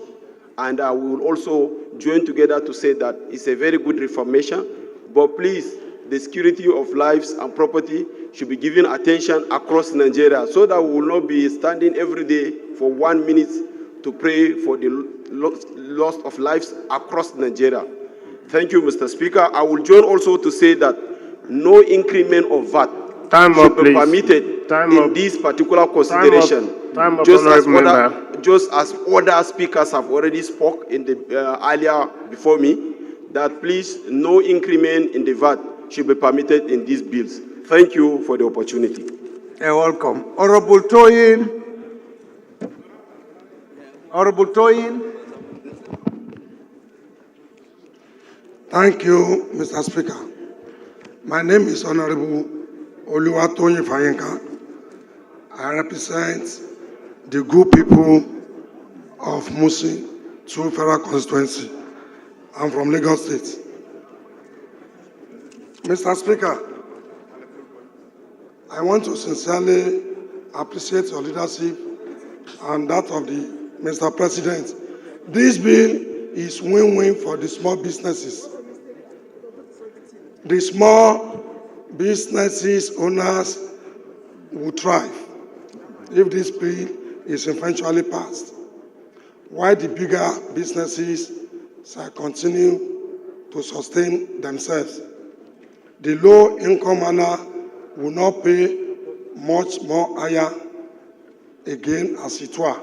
and I will also join together to say that it's a very good reformation, but please, the security of lives and property should be given attention across Nigeria so that we will not be standing every day for 1 minute to pray for the loss of lives across Nigeria. Thank you, Mr. Speaker. I will join also to say that no increment of VAT should be permitted in this particular consideration. Just as other speakers have already spoke in the earlier before me, that please no increment in the VAT should be permitted in these bills. Thank you for the opportunity. You're welcome. Honorable Toyin. Honorable Toyin. Thank you, Mr. Speaker. My name is Honorable Oluwatoyin Fayenka. I represent the good people of Musi, 2 Federal Constituency. I'm from Lagos State. Mr. Speaker, I want to sincerely appreciate your leadership and that of the Mr. President. This bill is win-win for the small businesses. The small businesses, owners will thrive if this bill is eventually passed, while the bigger businesses shall continue to sustain themselves. The low-income earner will not pay much more higher again as it were.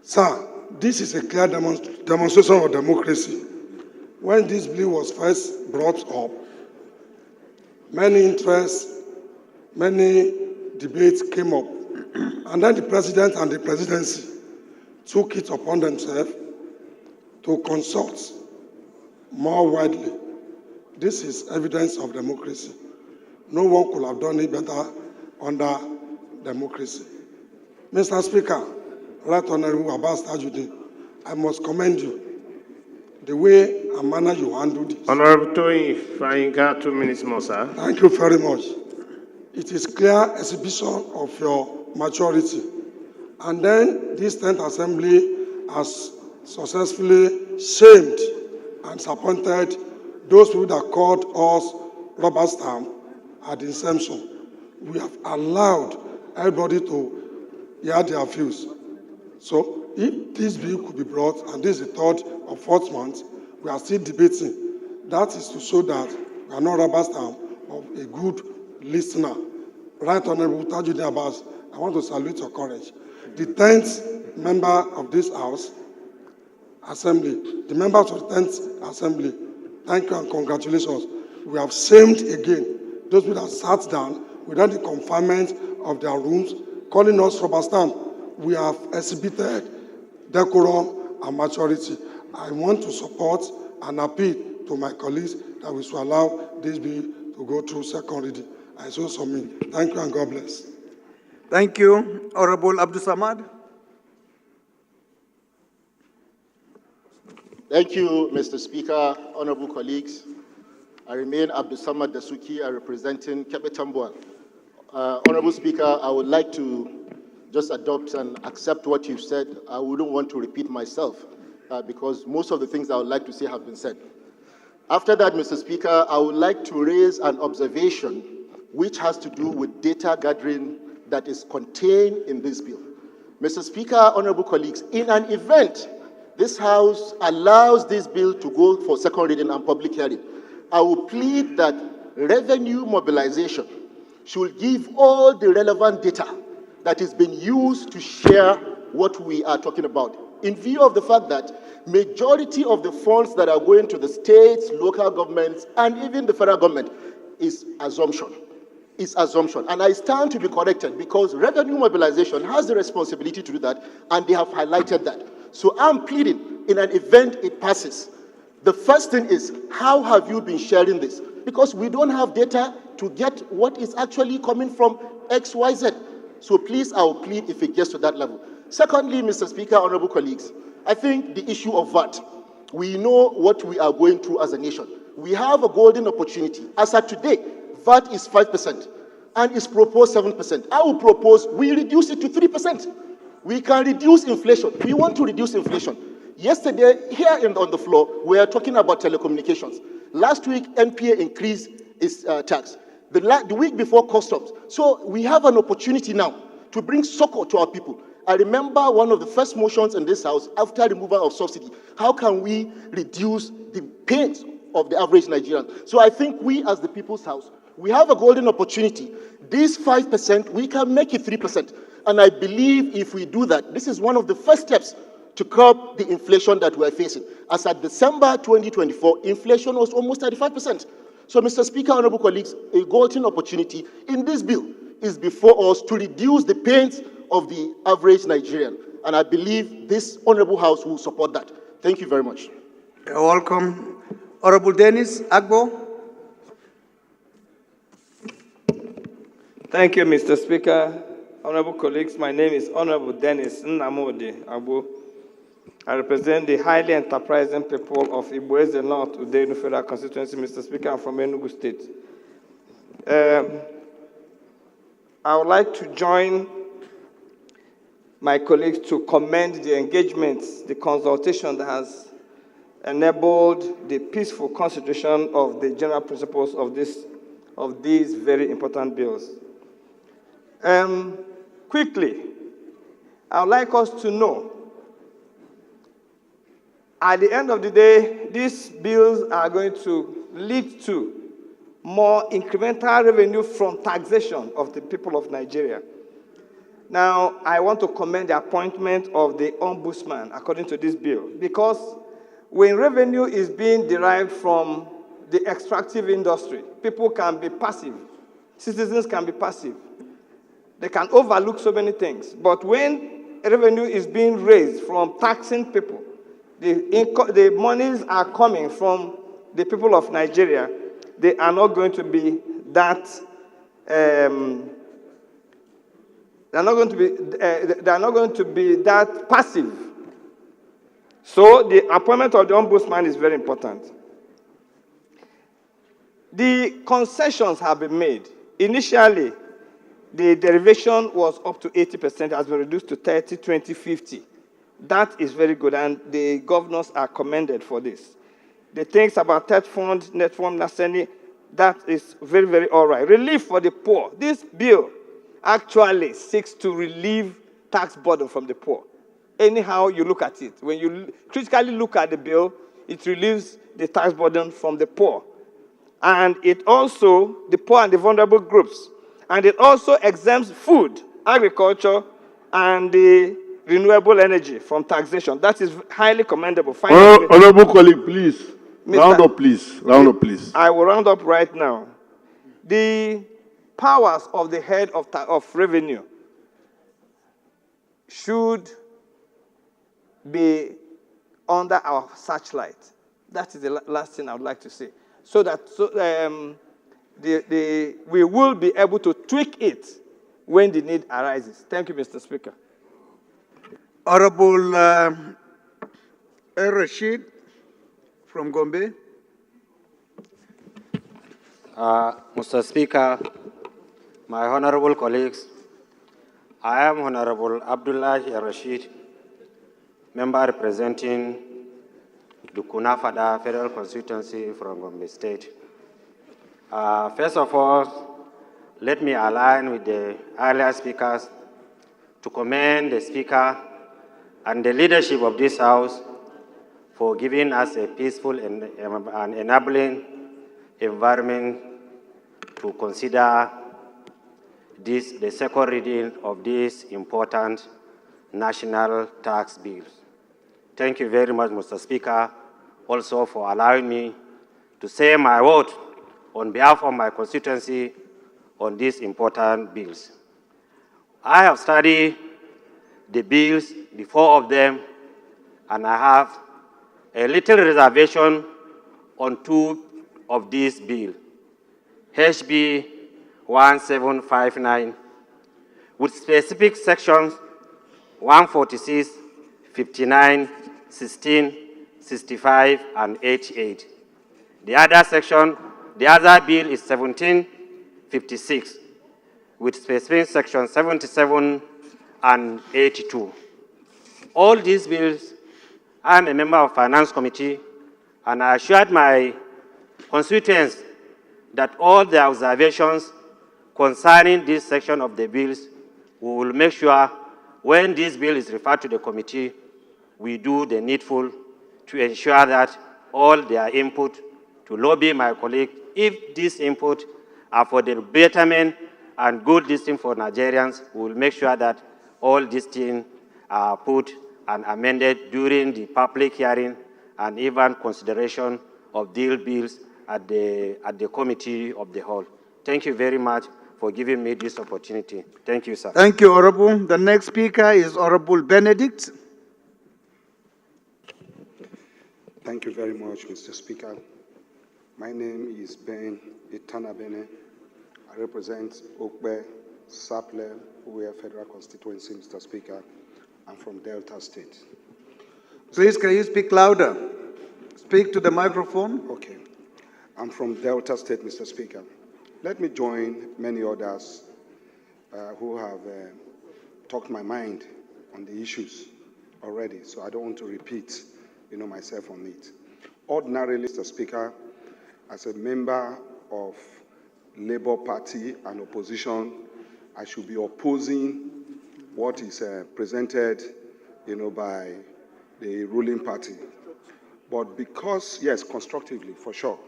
Sir, this is a clear demonstration of democracy. When this bill was first brought up, many interests, many debates came up, and then the president and the presidency took it upon themselves to consult more widely. This is evidence of democracy. No one could have done it better under democracy. Mr. Speaker, Right Honorable Abbas Tajuddin, I must commend you. The way and manner you handle this. Honorable Toyin, if I got 2 minutes more, sir. Thank you very much. It is clear exhibition of your maturity. And then this 10th Assembly has successfully shamed and disappointed those people that called us rubber stamp at the inception. We have allowed everybody to hear their views. So if this bill could be brought, and this is the 3rd or 4th month, we are still debating. That is to show that we are not rubber stamp of a good listener. Right Honorable Tajuddin Abbas, I want to salute your courage. The 10th member of this House Assembly, the members of the 10th Assembly, thank you and congratulations. We have shamed again those people that sat down without the confinement of their rooms, calling us rubber stamp. We have exhibited decorum and maturity. I want to support and appeal to my colleagues that we should allow this bill to go through second reading. I so submit. Thank you and God bless. Thank you. Honorable Abdul Samad. Thank you, Mr. Speaker, honorable colleagues. I remain Abdul Samad Dasuki, representing Kebetambua. Honorable Speaker, I would like to just adopt and accept what you've said. I wouldn't want to repeat myself because most of the things I would like to say have been said. After that, Mr. Speaker, I would like to raise an observation which has to do with data gathering that is contained in this bill. Mr. Speaker, honorable colleagues, in an event this House allows this bill to go for second reading and public hearing, I will plead that revenue mobilization should give all the relevant data that is being used to share what we are talking about, in view of the fact that majority of the funds that are going to the states, local governments, and even the federal government is assumption. And I stand to be corrected because revenue mobilization has the responsibility to do that, and they have highlighted that. So I'm pleading, in an event it passes, the first thing is, how have you been sharing this? Because we don't have data to get what is actually coming from XYZ. So please, I will plead if it gets to that level. Secondly, Mr. Speaker, honorable colleagues, I think the issue of VAT, we know what we are going through as a nation. We have a golden opportunity. As of today, VAT is 5% and is proposed 7%. I will propose we reduce it to 3%. We can reduce inflation. We want to reduce inflation. Yesterday, here on the floor, we are talking about telecommunications. Last week, NPA increased its tax. The week before, customs. So we have an opportunity now to bring succor to our people. I remember one of the first motions in this House after removal of subsidy. How can we reduce the pains of the average Nigerian? So I think we, as the People's House, we have a golden opportunity. This 5%, we can make it 3%. And I believe if we do that, this is one of the first steps to curb the inflation that we're facing. As at December 2024, inflation was almost 35%. So, Mr. Speaker, honorable colleagues, a golden opportunity in this bill is before us to reduce the pains of the average Nigerian. And I believe this honorable House will support that. Thank you very much. You're welcome. Honorable Dennis Agbo. Thank you, Mr. Speaker. Honorable colleagues, my name is Honorable Dennis Nnamdi Agbo. I represent the highly enterprising people of Ibueze North, Udenu Federal Constituency, Mr. Speaker. I'm from Enugu State. I would like to join my colleagues to commend the engagements, the consultation that has enabled the peaceful constitution of the general principles of this of these very important bills. Quickly, I would like us to know, at the end of the day, these bills are going to lead to more incremental revenue from taxation of the people of Nigeria. Now, I want to commend the appointment of the Ombudsman according to this bill, because when revenue is being derived from the extractive industry, people can be passive. Citizens can be passive. They can overlook so many things. But when revenue is being raised from taxing people, the monies are coming from the people of Nigeria, they are not going to be that they're not going to be that passive. So the appointment of the Ombudsman is very important. The concessions have been made. Initially, the derivation was up to 80%, has been reduced to 30, 20, 50. That is very good, and the governors are commended for this. The things about TED fund, net fund, NASENI, that is very, very all right. Relief for the poor. This bill actually seeks to relieve tax burden from the poor. Anyhow you look at it, when you critically look at the bill, it relieves the tax burden from the poor. And it also, the poor and the vulnerable groups. And it also exempts food, agriculture, and the renewable energy from taxation. That is highly commendable. Honorable colleague, please. Round up, please. Round up, please. I will round up right now. The powers of the head of revenue should be under our searchlight. That is the last thing I would like to say. So that we will be able to tweak it when the need arises. Thank you, Mr. Speaker. Honorable Rashid from Gombe. Mr. Speaker, my honorable colleagues, I am Honorable Abdullahi Rashid, member representing the Kunafada Federal Constituency from Gombe State. First of all, let me align with the earlier speakers to commend the Speaker and the leadership of this House for giving us a peaceful and enabling environment to consider the second reading of these important national tax bills. Thank you very much, Mr. Speaker, also for allowing me to say my word on behalf of my constituency on these important bills. I have studied the bills, the four of them, and I have a little reservation on two of these bills. HB 1759, with specific sections 146, 59, 16, 65, and 88. The other section, the other bill is 1756, with specific sections 77 and 82. All these bills, I am a member of Finance Committee, and I assured my constituents that all the observations concerning this section of the bills, we will make sure when this bill is referred to the committee, we do the needful to ensure that all their input to lobby my colleague, if this input are for the betterment and good listing for Nigerians, we will make sure that all these things are put and amended during the public hearing and even consideration of deal bills at the committee of the whole. Thank you very much for giving me this opportunity. Thank you, sir. Thank you, Honorable. The next speaker is Honorable Benedict. Thank you very much, Mr. Speaker. My name is Ben Itanabene. I represent Okbe, Saple, Uwe Federal Constituency, Mr. Speaker. I'm from Delta State. Please, can you speak louder? Speak to the microphone. Okay. I'm from Delta State, Mr. Speaker. Let me join many others who have talked my mind on the issues already, so I don't want to repeat, myself on it. Ordinarily, Mr. Speaker, as a member of Labour Party and opposition, I should be opposing what is presented, by the ruling party. But because, yes, constructively, for sure.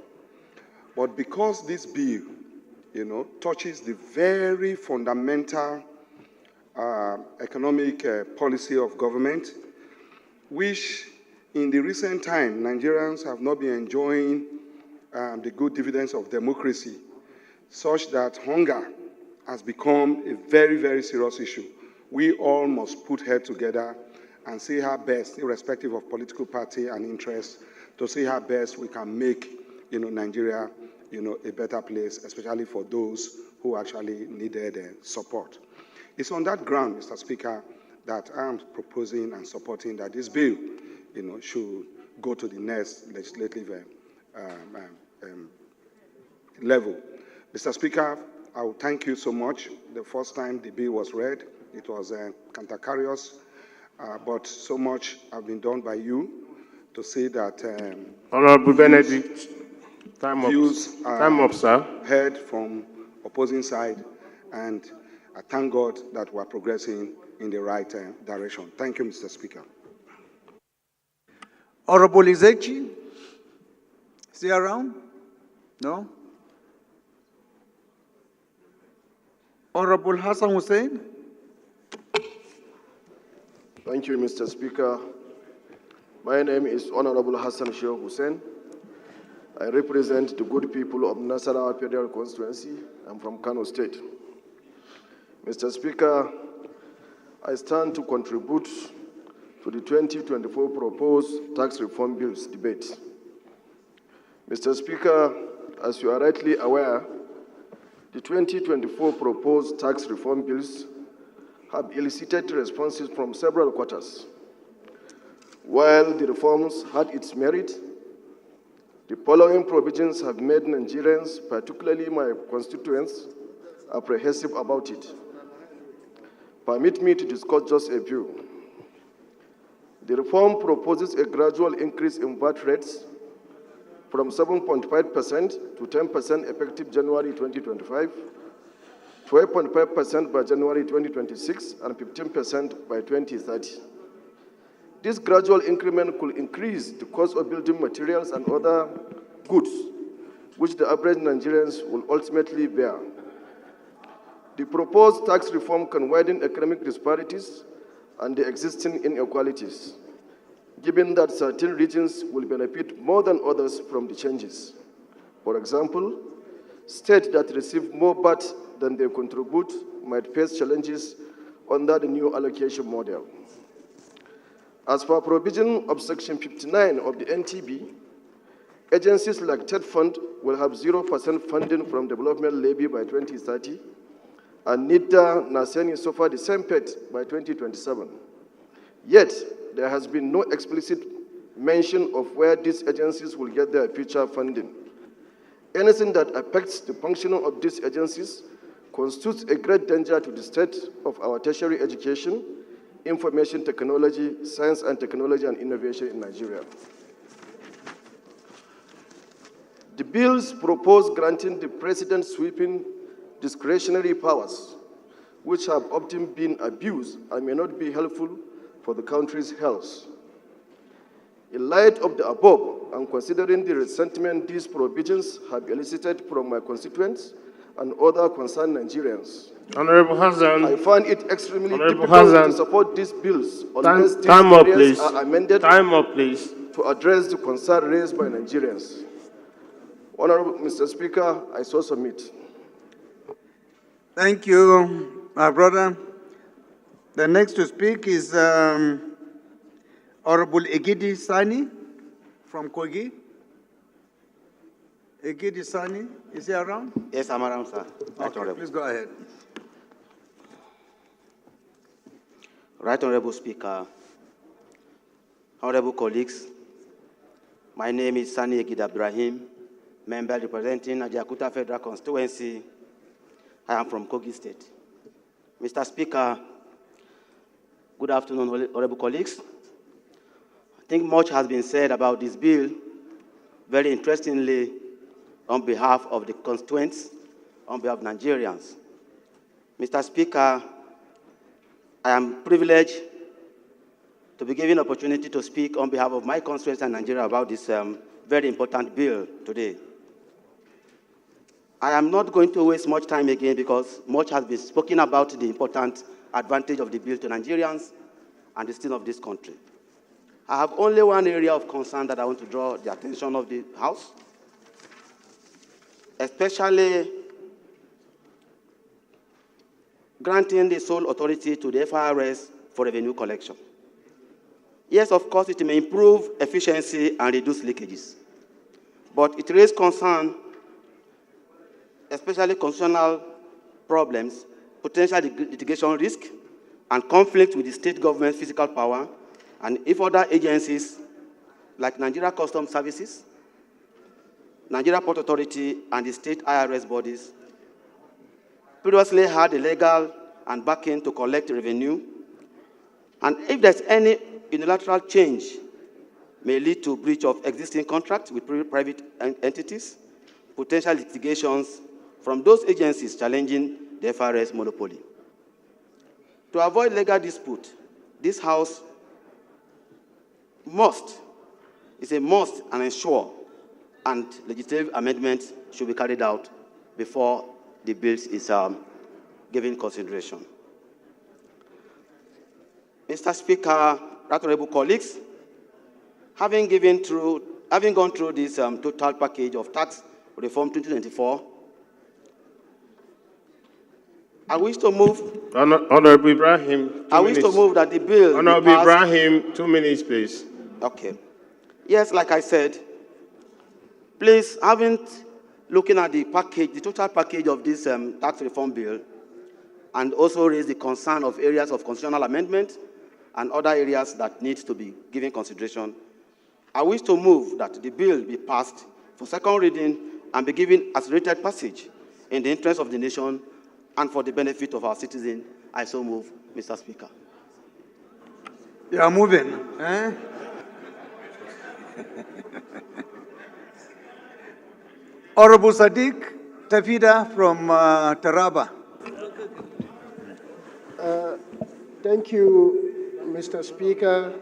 But because this bill, touches the very fundamental economic policy of government, which in the recent time, Nigerians have not been enjoying the good dividends of democracy, such that hunger has become a very, very serious issue. We all must put heads together and see how best, irrespective of political party and interest, to see how best we can make, Nigeria, a better place, especially for those who actually needed support. It's on that ground, Mr. Speaker, that I am proposing and supporting that this bill, should go to the next legislative level. Mr. Speaker, I will thank you so much. The first time the bill was read, it was cantankerous, but so much has been done by you to see that Honorable Benedict, time up, sir. Heard from opposing side, and I thank God that we're progressing in the right direction. Thank you, Mr. Speaker. Honorable Izechi, is he around? No? Honorable Hassan Hussein. Thank you, Mr. Speaker. My name is Honorable Hassan Sheikh Hussein. I represent the good people of Nasarawa Federal Constituency. I'm from Kano State. Mr. Speaker, I stand to contribute to the 2024 proposed tax reform bills debate. Mr. Speaker, as you are rightly aware, the 2024 proposed tax reform bills have elicited responses from several quarters. While the reforms had its merit, the following provisions have made Nigerians, particularly my constituents, apprehensive about it. Permit me to discuss just a few. The reform proposes a gradual increase in VAT rates from 7.5% to 10% effective January 2025, 12.5% by January 2026, and 15% by 2030. This gradual increment could increase the cost of building materials and other goods, which the average Nigerians will ultimately bear. The proposed tax reform can widen economic disparities and the existing inequalities, given that certain regions will benefit more than others from the changes. For example, states that receive more VAT than they contribute might face challenges under the new allocation model. As for provision of Section 59 of the NTB, agencies like TED Fund will have 0% funding from development levy by 2030, and NIDA, NASENI suffer the same fate by 2027. Yet, there has been no explicit mention of where these agencies will get their future funding. Anything that affects the functioning of these agencies constitutes a great danger to the state of our tertiary education, information technology, science and technology, and innovation in Nigeria. The bills propose granting the president sweeping discretionary powers, which have often been abused and may not be helpful for the country's health. In light of the above, and considering the resentment these provisions have elicited from my constituents and other concerned Nigerians, Honorable Hassan, I find it extremely difficult to support these bills unless these areas are amended to address the concern raised by Nigerians. Honorable Mr. Speaker, I so submit. Thank you, my brother. The next to speak is Honorable Egidi Sani from Kogi. Egidi Sani, is he around? Yes, I'm around, sir. Okay, please go ahead. Right Honorable Speaker, honorable colleagues, my name is Sani Egidi Ibrahim, member representing Ajakuta Federal Constituency. I am from Kogi State. Mr. Speaker, good afternoon, honorable colleagues. I think much has been said about this bill. Very interestingly, on behalf of the constituents, on behalf of Nigerians. Mr. Speaker, I am privileged to be given opportunity to speak on behalf of my constituents and Nigeria about this very important bill today. I am not going to waste much time again because much has been spoken about the important advantage of the bill to Nigerians and the state of this country. I have only one area of concern that I want to draw the attention of the House, especially granting the sole authority to the FIRS for revenue collection. Yes, of course, it may improve efficiency and reduce leakages, but it raises concern, especially constitutional problems, potential litigation risk, and conflict with the state government's fiscal power, and if other agencies like Nigeria Customs Services, Nigeria Port Authority, and the state IRS bodies previously had the legal and backing to collect revenue, and if there's any unilateral change may lead to breach of existing contracts with private entities, potential litigations from those agencies challenging the FRS monopoly. To avoid legal dispute, this House is a must and ensure, and legislative amendments should be carried out before the bill is given consideration. Mr. Speaker, honorable colleagues, having gone through this total package of tax reform 2024, I wish to move. Honorable Ibrahim, I wish to move that the bill. Honorable Ibrahim, 2 minutes, please. Okay. Yes, like I said, please, looking at the package, the total package of this tax reform bill, and also raise the concern of areas of constitutional amendment and other areas that need to be given consideration, I wish to move that the bill be passed for second reading and be given accelerated passage in the interest of the nation and for the benefit of our citizens. I so move, Mr. Speaker. You are moving, eh? Honorable Sadiq Tafida from Taraba. Thank you, Mr. Speaker,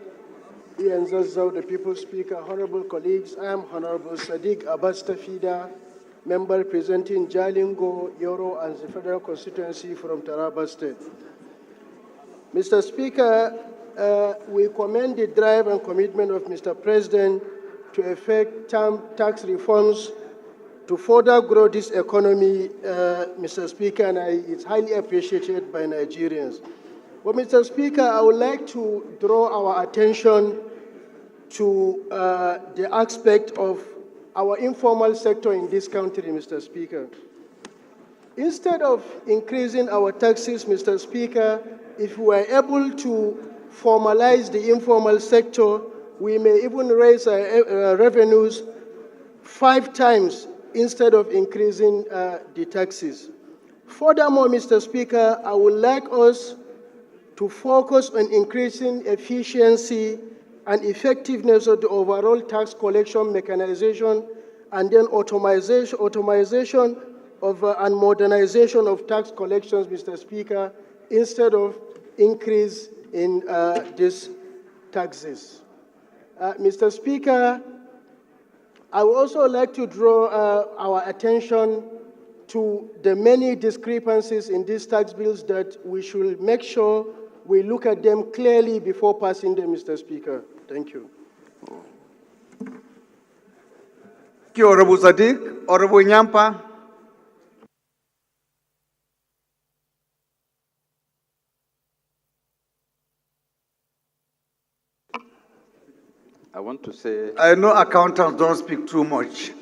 Ian Zazzau, the People's Speaker, honorable colleagues. I am Honorable Sadiq Abbas Tafida, member representing Jalingo, Yoro, and the Federal Constituency from Taraba State. Mr. Speaker, we commend the drive and commitment of Mr. President to effect tax reforms to further grow this economy, Mr. Speaker, and it's highly appreciated by Nigerians. But, Mr. Speaker, I would like to draw our attention to the aspect of our informal sector in this country, Mr. Speaker. Instead of increasing our taxes, Mr. Speaker, if we are able to formalize the informal sector, we may even raise our revenues 5 times instead of increasing the taxes. Furthermore, Mr. Speaker, I would like us to focus on increasing efficiency and effectiveness of the overall tax collection mechanization, and then automation of and modernization of tax collections, Mr. Speaker, instead of increase in these taxes. Mr. Speaker, I would also like to draw our attention to the many discrepancies in these tax bills that we should make sure we look at them clearly before passing them, Mr. Speaker. Thank you. Thank you, Honorable Sadiq. Honorable Nyampa. I want to say... I know accountants don't speak too much.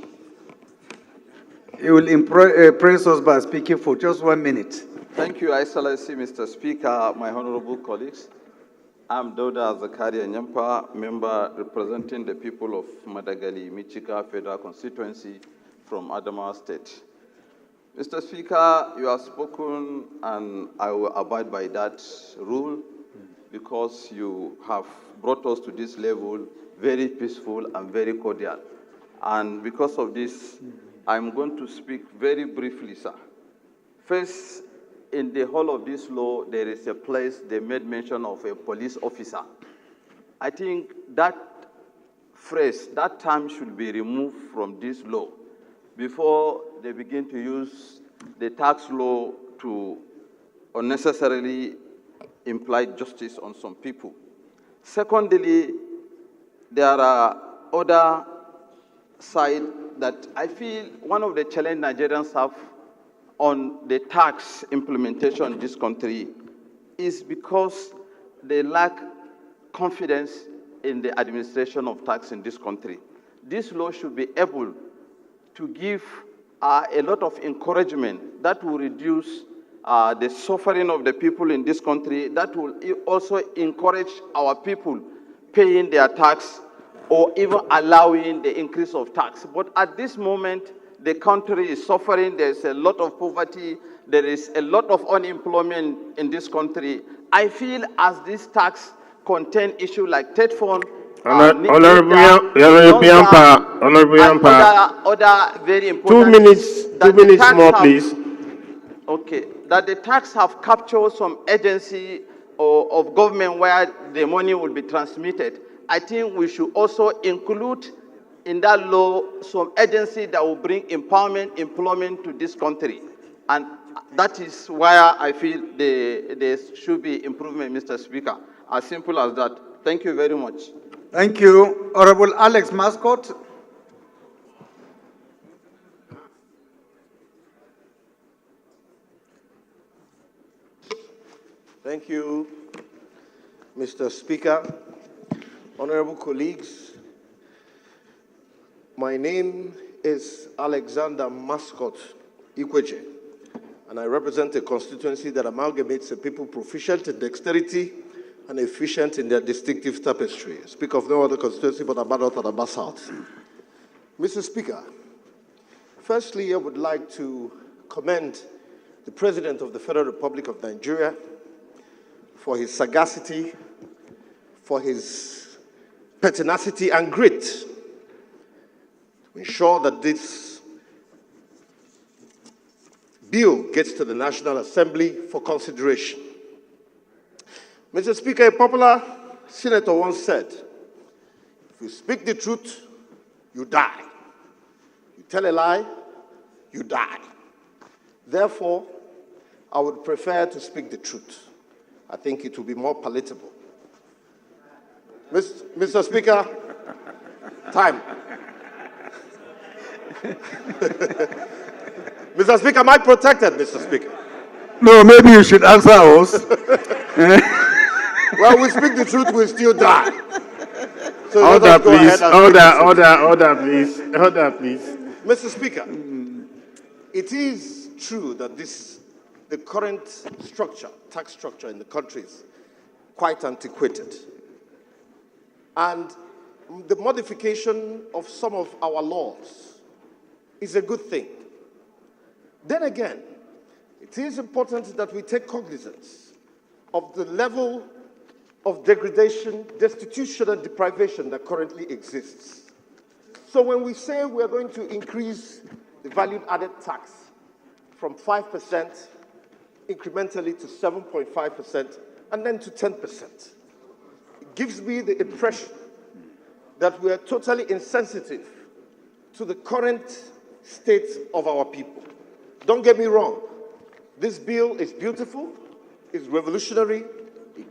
You will impress us by speaking for just 1 minute. Thank you, Excellency, Mr. Speaker, my honorable colleagues. I'm Dauda Zakaria Nyampa, member representing the people of Madagali, Michika Federal Constituency from Adamawa State. Mr. Speaker, you have spoken, and I will abide by that rule because you have brought us to this level very peaceful and very cordial. And because of this, I'm going to speak very briefly, sir. First, in the whole of this law, there is a place they made mention of a police officer. I think that phrase, that term should be removed from this law before they begin to use the tax law to unnecessarily imply justice on some people. Secondly, there are other sides that I feel one of the challenges Nigerians have on the tax implementation in this country is because they lack confidence in the administration of tax in this country. This law should be able to give a lot of encouragement that will reduce the suffering of the people in this country, that will also encourage our people paying their tax or even allowing the increase of tax. But at this moment, the country is suffering. There's a lot of poverty. There is a lot of unemployment in this country. I feel as this tax contain issues like TED fund, Honorable Yampa, other very important. 2 minutes more, please. Okay, that the tax have captured some agency of government where the money will be transmitted. I think we should also include in that law some agency that will bring empowerment, employment to this country. And that is why I feel there should be improvement, Mr. Speaker. As simple as that. Thank you very much. Thank you. Honorable Alex Mascot. Thank you, Mr. Speaker. Honorable colleagues, my name is Alexander Mascot Ikweche, and I represent a constituency that amalgamates a people proficient in dexterity and efficient in their distinctive tapestry. I speak of no other constituency but Aba North and Aba South. Mr. Speaker, firstly, I would like to commend the President of the Federal Republic of Nigeria for his sagacity, for his pertinacity and grit to ensure that this bill gets to the National Assembly for consideration. Mr. Speaker, a popular senator once said, if you speak the truth, you die. You tell a lie, you die. Therefore, I would prefer to speak the truth. I think it will be more palatable. Mr. Speaker, time. Mr. Speaker, am I protected, Mr. Speaker? No, maybe you should answer us. Well, we speak the truth, we still die. So order, please. Order, please. Order, please. Mr. Speaker, it is true that the current structure, tax structure in the country is quite antiquated. And the modification of some of our laws is a good thing. Then again, it is important that we take cognizance of the level of degradation, destitution, and deprivation that currently exists. So when we say we are going to increase the value-added tax from 5% incrementally to 7.5% and then to 10%, it gives me the impression that we are totally insensitive to the current state of our people. Don't get me wrong. This bill is beautiful, it's revolutionary,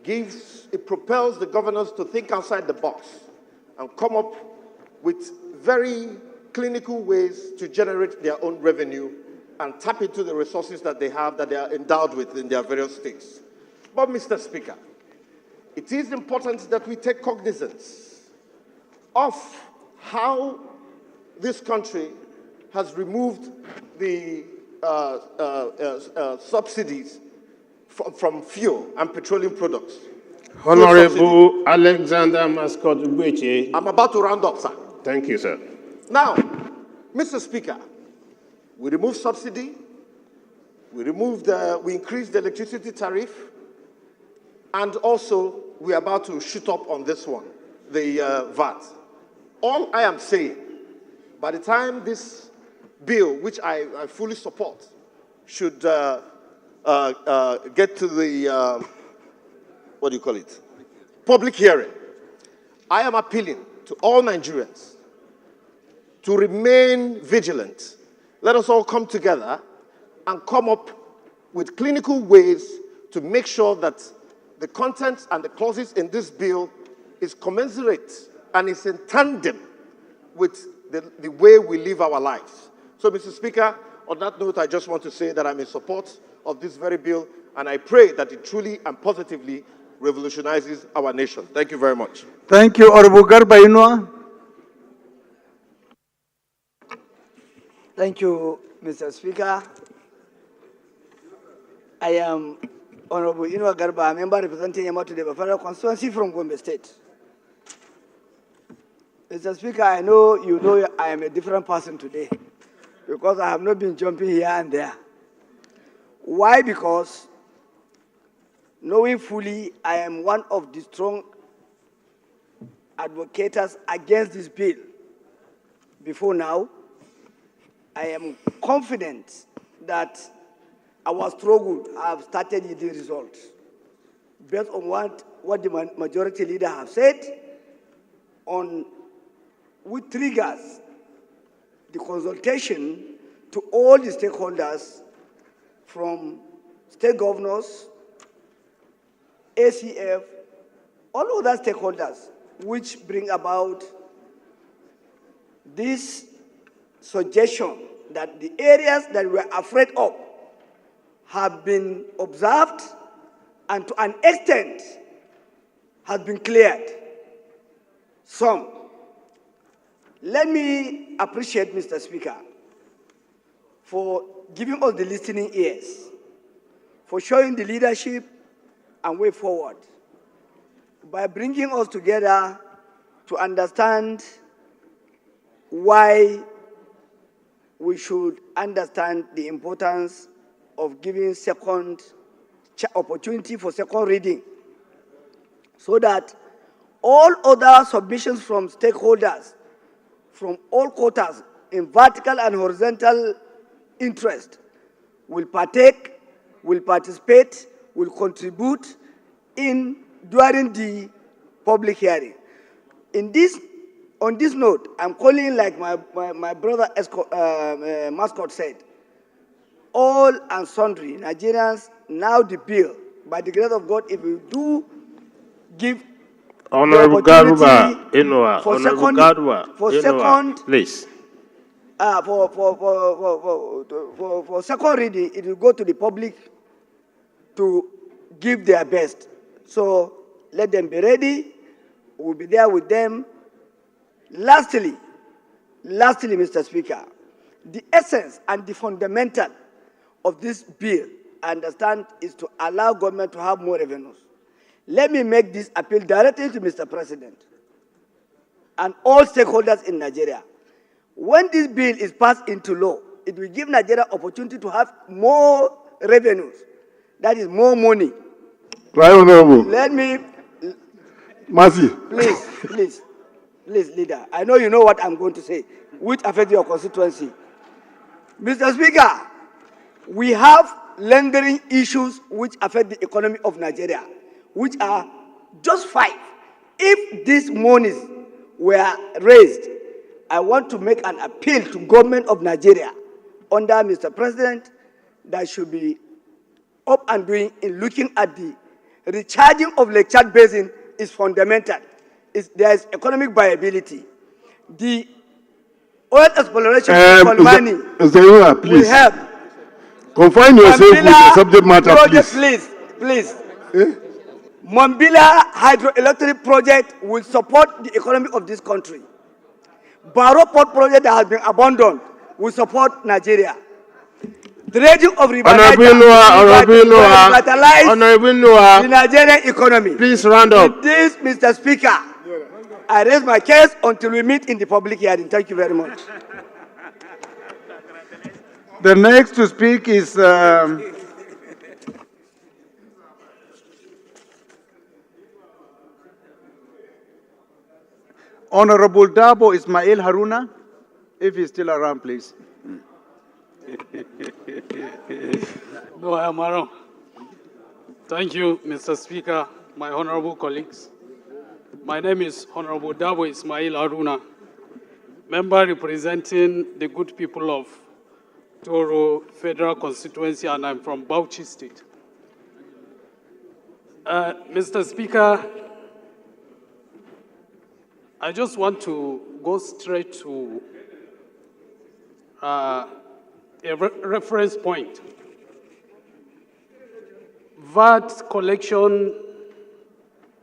it propels the governors to think outside the box and come up with very clinical ways to generate their own revenue and tap into the resources that they have, that they are endowed with in their various states. But, Mr. Speaker, it is important that we take cognizance of how this country has removed the subsidies from fuel and petroleum products. Honorable Alexander Mascot Ikweche. I'm about to round up, sir. Thank you, sir. Now, Mr. Speaker, we removed subsidy, we increased the electricity tariff, and also we're about to shoot up on this one, the VAT. All I am saying, by the time this bill, which I fully support, should get to the, what do you call it? Public hearing. I am appealing to all Nigerians to remain vigilant. Let us all come together and come up with clinical ways to make sure that the contents and the clauses in this bill is commensurate and is in tandem with the way we live our lives. So, Mr. Speaker, on that note, I just want to say that I'm in support of this very bill, and I pray that it truly and positively revolutionizes our nation. Thank you very much. Thank you, Honorable Garba Inua. Thank you, Mr. Speaker. I am Honorable Inua Garba, a member representing Yamato the Federal Constituency from Gombe State. Mr. Speaker, I know you know I am a different person today because I have not been jumping here and there. Why? Because knowing fully I am one of the strong advocates against this bill. Before now, I am confident that our struggle have started yielding results based on what the majority leader have said on which triggers the consultation to all the stakeholders from state governors, ACF, all other stakeholders, which bring about this suggestion that the areas that we are afraid of have been observed and to an extent has been cleared. Some. Let me appreciate Mr. Speaker for giving us the listening ears, for showing the leadership and way forward, by bringing us together to understand why we should understand the importance of giving second opportunity for second reading, so that all other submissions from stakeholders, from all quarters, in vertical and horizontal interest, will partake, will participate, will contribute during the public hearing. On this note, I'm calling, like my brother Mascot said, all and sundry Nigerians, now the bill, by the grace of God, if we do give Honorable Garba Inua, Honorable Garba Inua, please. For second reading, it will go to the public to give their best. So let them be ready. We'll be there with them. Lastly, Mr. Speaker, the essence and the fundamental of this bill, I understand, is to allow government to have more revenues. Let me make this appeal directly to Mr. President and all stakeholders in Nigeria. When this bill is passed into law, it will give Nigeria opportunity to have more revenues. That is more money. Right, Honorable. Let me... Mercy. Please, leader. I know you know what I'm going to say, which affects your constituency. Mr. Speaker, we have lingering issues which affect the economy of Nigeria, which are just 5. If these monies were raised, I want to make an appeal to government of Nigeria under Mr. President that should be up and doing in looking at the recharging of Lake Chad Basin is fundamental. There is economic viability. The oil exploration money will help. Confine yourself with the subject matter, project, please. Mambila hydroelectric project will support the economy of this country. Barrow Port project that has been abandoned will support Nigeria. Dredging of River Niger will revitalize the Nigerian economy. Please round up. With this, Mr. Speaker, I raise my case until we meet in the public hearing. Thank you very much. The next to speak is Honorable Dabo Ismail Haruna, if he's still around, please. No, I am wrong. Thank you, Mr. Speaker, my honorable colleagues. My name is Honorable Dabo Ismail Aruna, member representing the good people of Toro Federal Constituency, and I'm from Bauchi State. Mr. Speaker, I just want to go straight to a reference point. VAT collection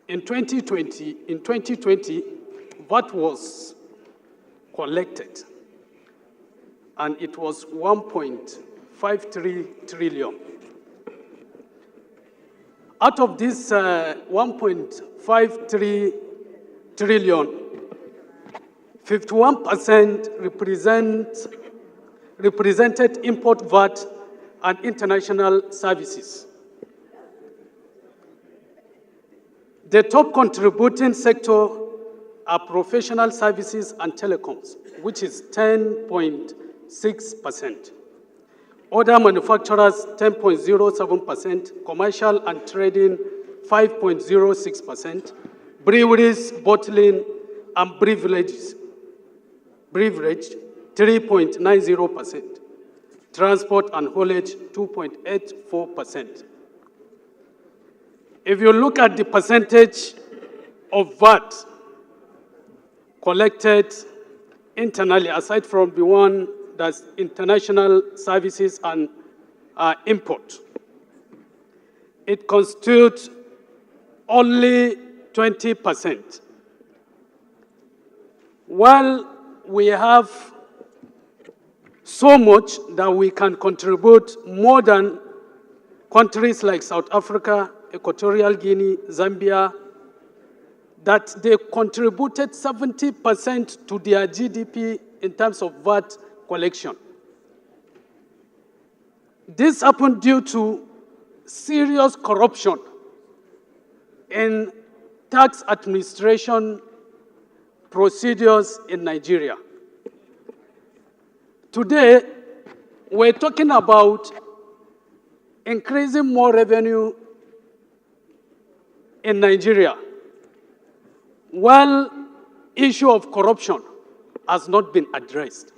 in 2020, VAT was collected, and it was 1.53 trillion. Out of this 1.53 trillion, 51% represented import VAT and international services. The top contributing sector are professional services and telecoms, which is 10.6%. Other manufacturers, 10.07%, commercial and trading, 5.06%, breweries, bottling, and beverage, 3.90%, transport and haulage, 2.84%. If you look at the percentage of VAT collected internally, aside from the one that's international services and import, it constitutes only 20%. While we have so much that we can contribute more than countries like South Africa, Equatorial Guinea, Zambia, that they contributed 70% to their GDP in terms of VAT collection. This happened due to serious corruption in tax administration procedures in Nigeria. Today, we're talking about increasing more revenue in Nigeria, while issue of corruption has not been addressed.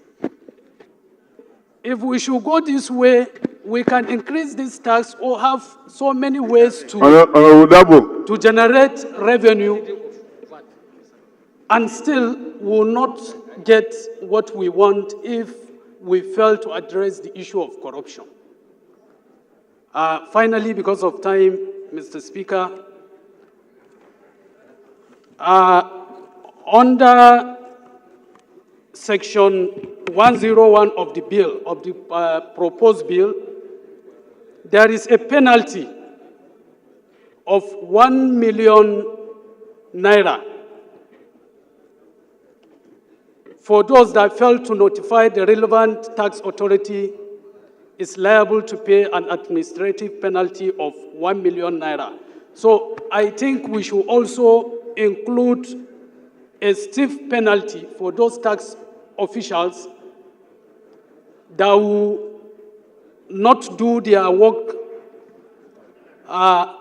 If we should go this way, we can increase this tax or have so many ways to generate revenue, and still will not get what we want if we fail to address the issue of corruption. Finally, because of time, Mr. Speaker, under Section 101 of the bill, of the proposed bill, there is a penalty of 1 million naira for those that fail to notify the relevant tax authority is liable to pay an administrative penalty of 1 million naira. So I think we should also include a stiff penalty for those tax officials that will not do their work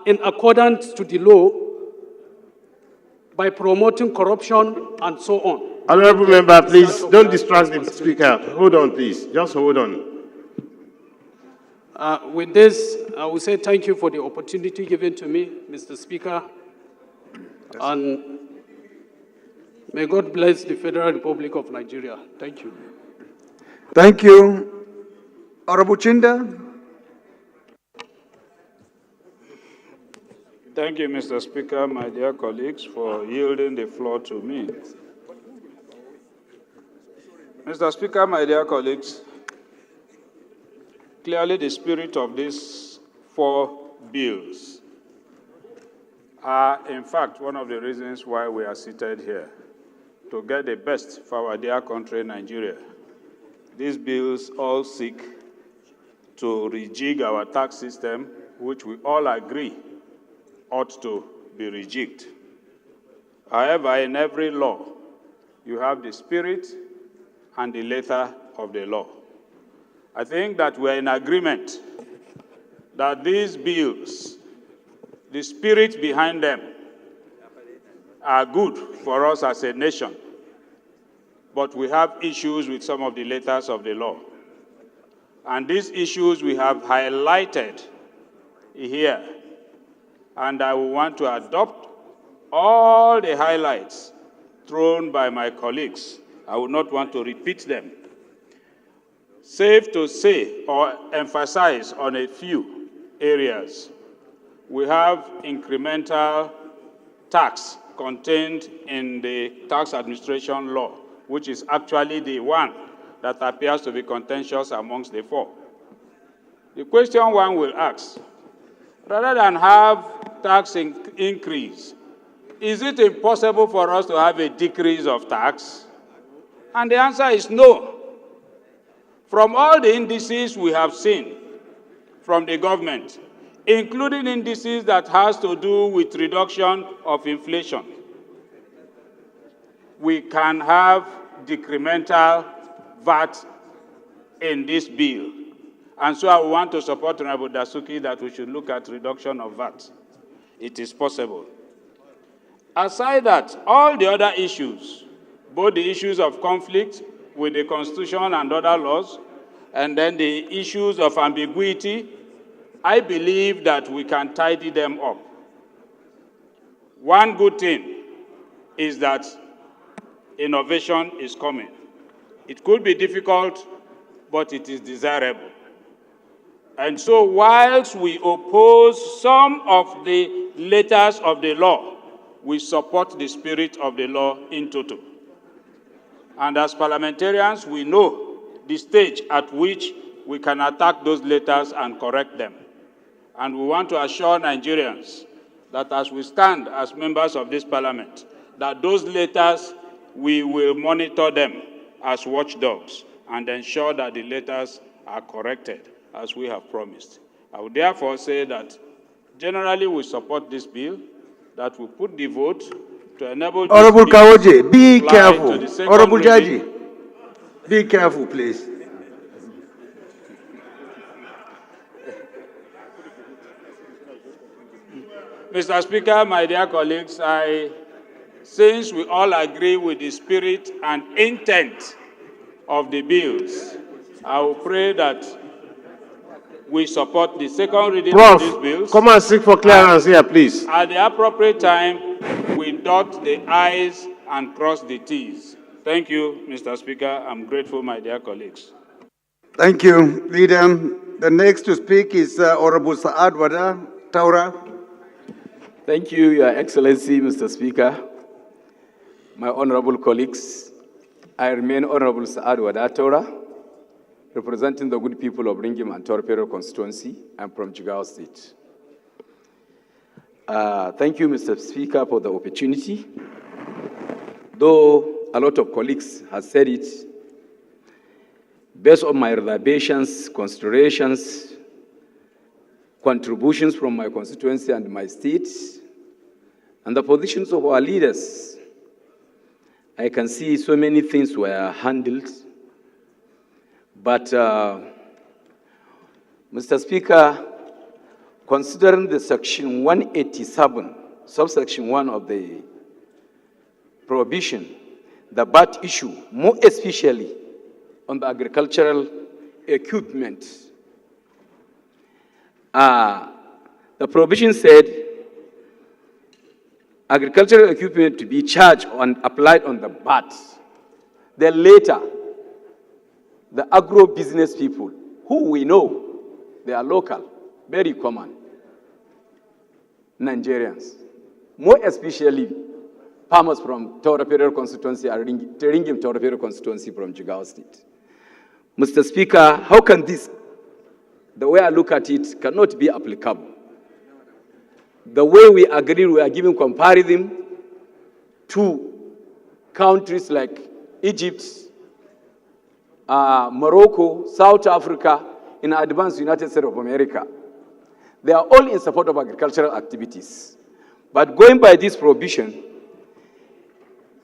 in accordance to the law by promoting corruption and so on. Honorable member, please don't distract the speaker. Hold on, please. Just hold on. With this, I will say thank you for the opportunity given to me, Mr. Speaker, and may God bless the Federal Republic of Nigeria. Thank you. Thank you. Honorable Chinda. Thank you, Mr. Speaker, my dear colleagues, for yielding the floor to me. Mr. Speaker, my dear colleagues, clearly the spirit of these 4 bills are, in fact, one of the reasons why we are seated here, to get the best for our dear country, Nigeria. These bills all seek to rejig our tax system, which we all agree ought to be rejigged. However, in every law, you have the spirit and the letter of the law. I think that we're in agreement that these bills, the spirit behind them, are good for us as a nation, but we have issues with some of the letters of the law. And these issues we have highlighted here, and I will want to adopt all the highlights thrown by my colleagues. I would not want to repeat them. Safe to say or emphasize on a few areas. We have incremental tax contained in the tax administration law, which is actually the one that appears to be contentious amongst the four. The question one will ask, rather than have tax increase, is it impossible for us to have a decrease of tax? And the answer is no. From all the indices we have seen from the government, including indices that has to do with reduction of inflation, we can have decremental VAT in this bill. And so I want to support Honorable Dasuki that we should look at reduction of VAT. It is possible. Aside that, all the other issues, both the issues of conflict with the Constitution and other laws, and then the issues of ambiguity, I believe that we can tidy them up. One good thing is that innovation is coming. It could be difficult, but it is desirable. And so whilst we oppose some of the letters of the law, we support the spirit of the law in toto. And as parliamentarians, we know the stage at which we can attack those letters and correct them. And we want to assure Nigerians that as we stand as members of this parliament, that those letters, we will monitor them as watchdogs and ensure that the letters are corrected as we have promised. I would therefore say that generally we support this bill, that we put the vote to enable this Honorable bill Kawoje, be to careful. the second Honorable reading. Jaji, be careful, please. Mr. Speaker, my dear colleagues, since we all agree with the spirit and intent of the bills, I will pray that we support the second reading of these bills. Come and seek for clearance here, please. At the appropriate time, we dot the I's and cross the T's. Thank you, Mr. Speaker. I'm grateful, my dear colleagues. Thank you, Leader. The next to speak is Honorable Saad Wada Taura. Thank you, Your Excellency, Mr. Speaker. My honorable colleagues, I remain Honorable Saad Wada Taura, representing the good people of Ringim and Torpero constituency. I'm from Jigawa State. Thank you, Mr. Speaker, for the opportunity. Though a lot of colleagues have said it, based on my reservations, considerations, contributions from my constituency and my state, and the positions of our leaders, I can see so many things were handled. But, Mr. Speaker, considering the section 187, subsection 1 of the prohibition, the VAT issue, more especially on the agricultural equipment, the provision said agricultural equipment to be charged and applied on the VAT. Then later, the agro-business people, who we know, they are local, very common, Nigerians, more especially farmers from Torapero constituency and Teringim Torapero constituency from Jigawa State. Mr. Speaker, how can this, the way I look at it, cannot be applicable? The way we agree, we are giving comparison to countries like Egypt, Morocco, South Africa, in advanced United States of America. They are all in support of agricultural activities. But going by this prohibition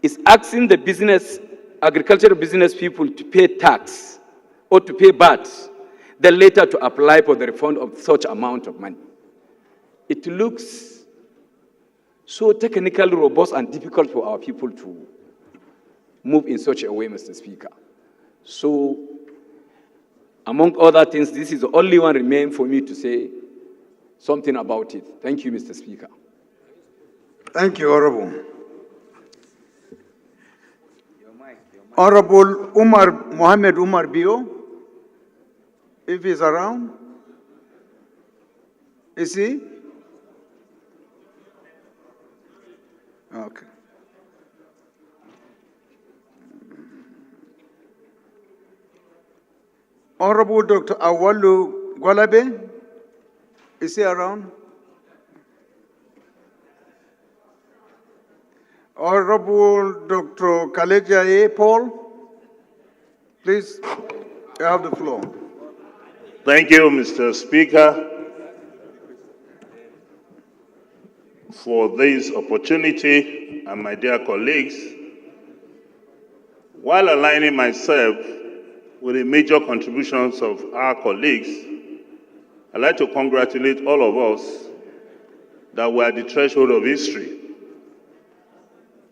is asking the business, agricultural business people to pay tax or to pay VAT. then later to apply for the refund of such amount of money. It looks so technically robust and difficult for our people to move in such a way, Mr. Speaker. So, among other things, this is the only one remain for me to say something about it. Thank you, Mr. Speaker. Thank you, Honorable. Honorable Mohammed Umar Bio, if he's around. Is he? Okay. Honorable Dr. Awalu Gwalabe, is he around? Honorable Dr. Kaleja A. Paul, please, you have the floor. Thank you, Mr. Speaker, for this opportunity, and my dear colleagues. While aligning myself with the major contributions of our colleagues, I'd like to congratulate all of us that we're at the threshold of history.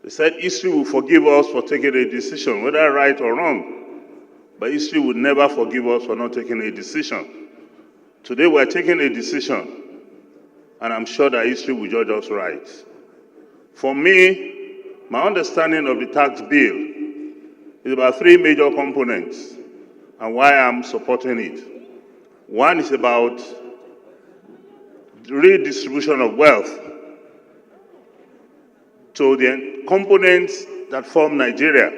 They said history will forgive us for taking a decision, whether right or wrong, but history would never forgive us for not taking a decision. Today we're taking a decision, and I'm sure that history will judge us right. For me, my understanding of the tax bill is about three major components and why I'm supporting it. One is about redistribution of wealth to the components that form Nigeria,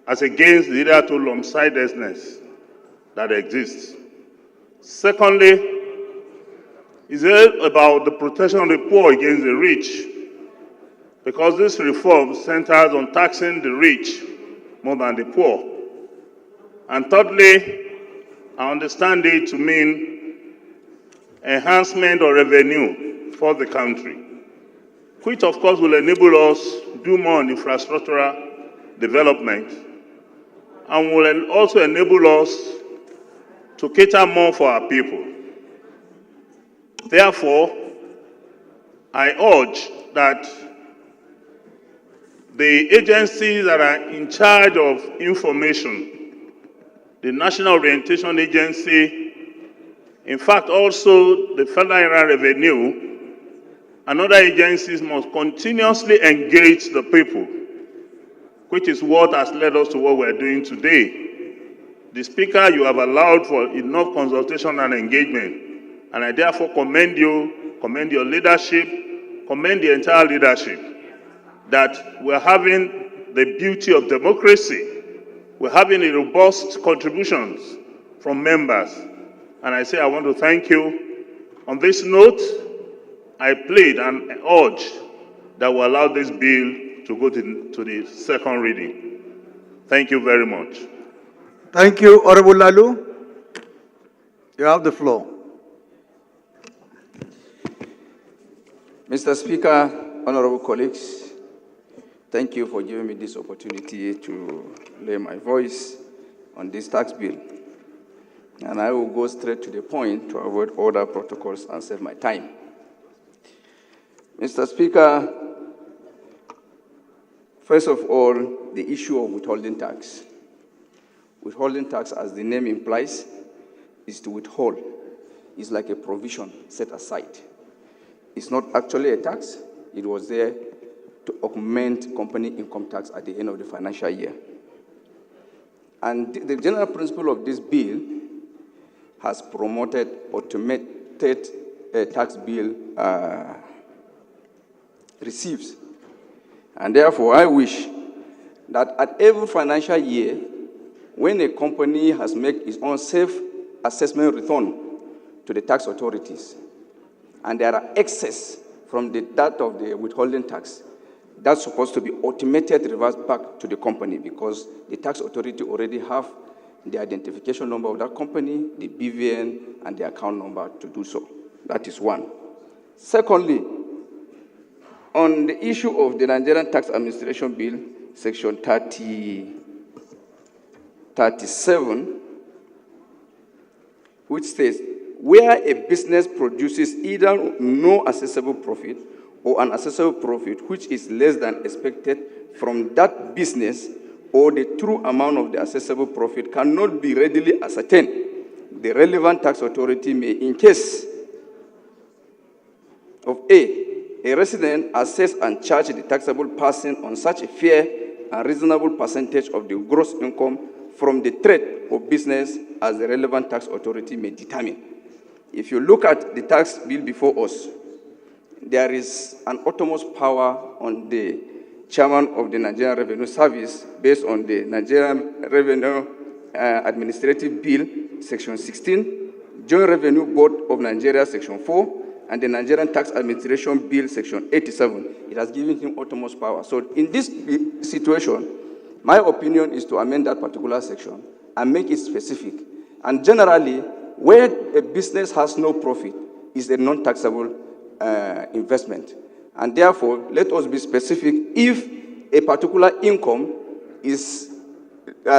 as against the hitherto lopsidedness that exists. Secondly, is about the protection of the poor against the rich, because this reform centers on taxing the rich more than the poor. And thirdly, I understand it to mean enhancement of revenue for the country, which of course will enable us to do more on infrastructural development and will also enable us to cater more for our people. Therefore, I urge that the agencies that are in charge of information, the National Orientation Agency, in fact also the Federal Inland Revenue, and other agencies must continuously engage the people, which is what has led us to what we're doing today. The Speaker, you have allowed for enough consultation and engagement, and I therefore commend you, commend your leadership, commend the entire leadership, that we're having the beauty of democracy. We're having a robust contributions from members. And I say I want to thank you. On this note, I plead and urge that we allow this bill to go to the second reading. Thank you very much. Thank you, Honorable Lalu. You have the floor. Mr. Speaker, honorable colleagues, thank you for giving me this opportunity to lay my voice on this tax bill. And I will go straight to the point to avoid other protocols and save my time. Mr. Speaker, first of all, the issue of withholding tax. Withholding tax, as the name implies, is to withhold. It's like a provision set aside. It's not actually a tax. It was there to augment company income tax at the end of the financial year. And the general principle of this bill has promoted automated tax bill receipts. And therefore, I wish that at every financial year, when a company has made its own self-assessment return to the tax authorities, and there are excess from that of the withholding tax, that's supposed to be automated reversed back to the company, because the tax authority already have the identification number of that company, the BVN, and the account number to do so. That is one. Secondly, on the issue of the Nigerian Tax Administration Bill, Section 37, which says, where a business produces either no assessable profit or an assessable profit which is less than expected from that business, or the true amount of the assessable profit cannot be readily ascertained, the relevant tax authority may, in case of a resident, assess and charge the taxable person on such a fair and reasonable percentage of the gross income from the trade or business as the relevant tax authority may determine. If you look at the tax bill before us, there is an autonomous power on the chairman of the Nigerian Revenue Service based on the Nigerian Revenue Administrative Bill, Section 16, Joint Revenue Board of Nigeria, Section 4, and the Nigerian Tax Administration Bill, Section 87. It has given him autonomous power. So in this situation, my opinion is to amend that particular section and make it specific. And generally, where a business has no profit is a non-taxable investment. And therefore, let us be specific. If a particular income is